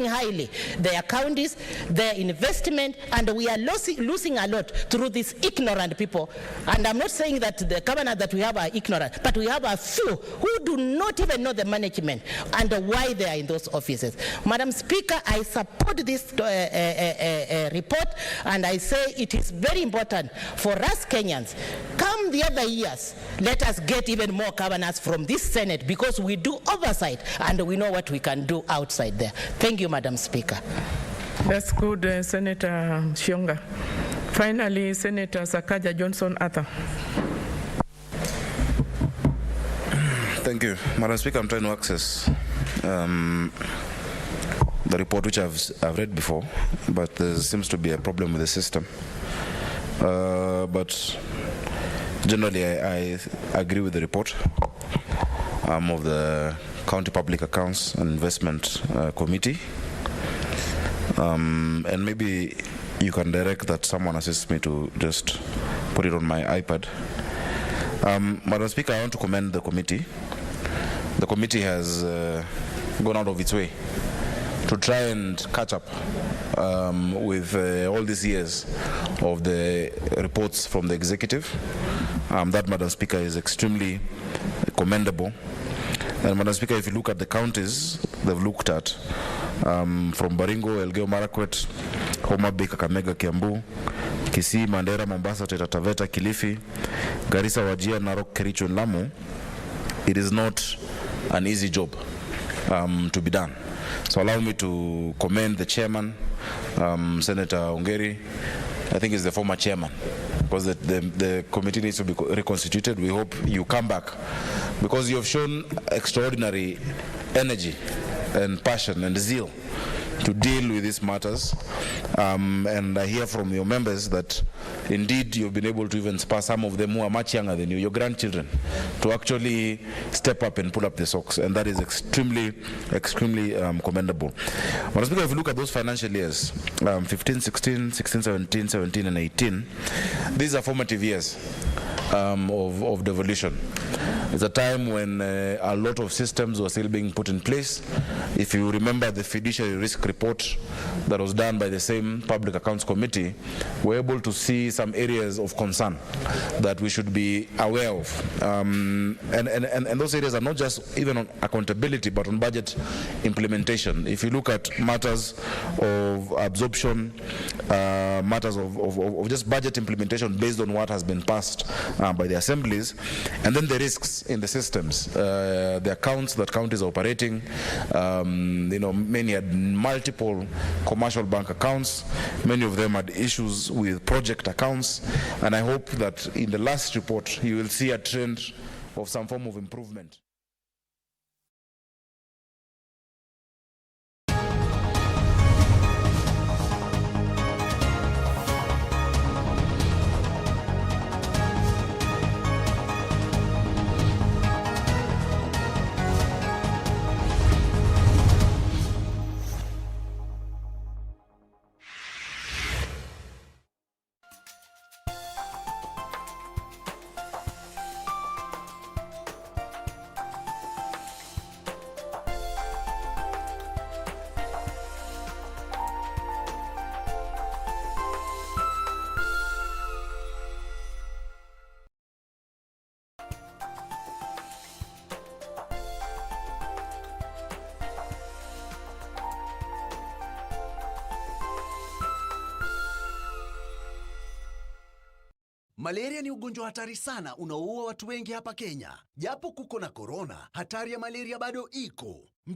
Speaker 16: highly their counties, their investment, and we are losing a lot through these ignorant people. And I'm not saying that the governors that we have are ignorant, but we have a few who do not even know the management and why they are in those offices. Madam Speaker, I support this report, and I say it is very important for us Kenyans. Come the other years, let us get even more governors from this Senate, because we do oversight and we know what we can do outside there. Thank you, Madam Speaker.
Speaker 6: That's good, Senator Shionga. Finally, Senator Sakaja Johnson Arthur.
Speaker 17: Thank you, Madam Speaker. I'm trying to access the report which I've read before, but there seems to be a problem with the system. But generally, I agree with the report of the County Public Accounts and Investment Committee. And maybe you can direct that someone assists me to just put it on my iPad. Madam Speaker, I want to commend the committee. The committee has gone out of its way to try and catch up with all these years of the reports from the executive. That, Madam Speaker, is extremely commendable. And Madam Speaker, if you look at the counties they've looked at, from Baringo, Elgeyo Marakwet, Homa Bay, Kakamega, Kiambu, Kisii, Mandera, Mombasa, Taita Taveta, Kilifi, Garissa, Wajir, Narok, Kericho, and Lamu. It is not an easy job to be done. So allow me to commend the chairman, Senator Ongeri. I think he's the former chairman, because the committee needs to be reconstituted. We hope you come back, because you have shown extraordinary energy and passion and zeal to deal with these matters. And I hear from your members that indeed you've been able to even spur some of them who are much younger than you, your grandchildren, to actually step up and pull up the socks. And that is extremely commendable. Madam Speaker, if you look at those financial years, 15, 16, 16, 17, 17, and 18, these are formative years of devolution. It's a time when a lot of systems were still being put in place. If you remember the fiduciary risk report that was done by the same Public Accounts Committee, we're able to see some areas of concern that we should be aware of. And those areas are not just even on accountability, but on budget implementation. If you look at matters of absorption, matters of just budget implementation based on what has been passed by the assemblies, and then the risks in the systems, the accounts that counties are operating. Many had multiple commercial bank accounts. Many of them had issues with project accounts, and I hope that in the last report you will see a trend of some form of improvement.
Speaker 18: Malaria ni ugonjwa hatari sana unaoua watu wengi hapa Kenya. Japo kuko na korona, hatari ya malaria bado iko.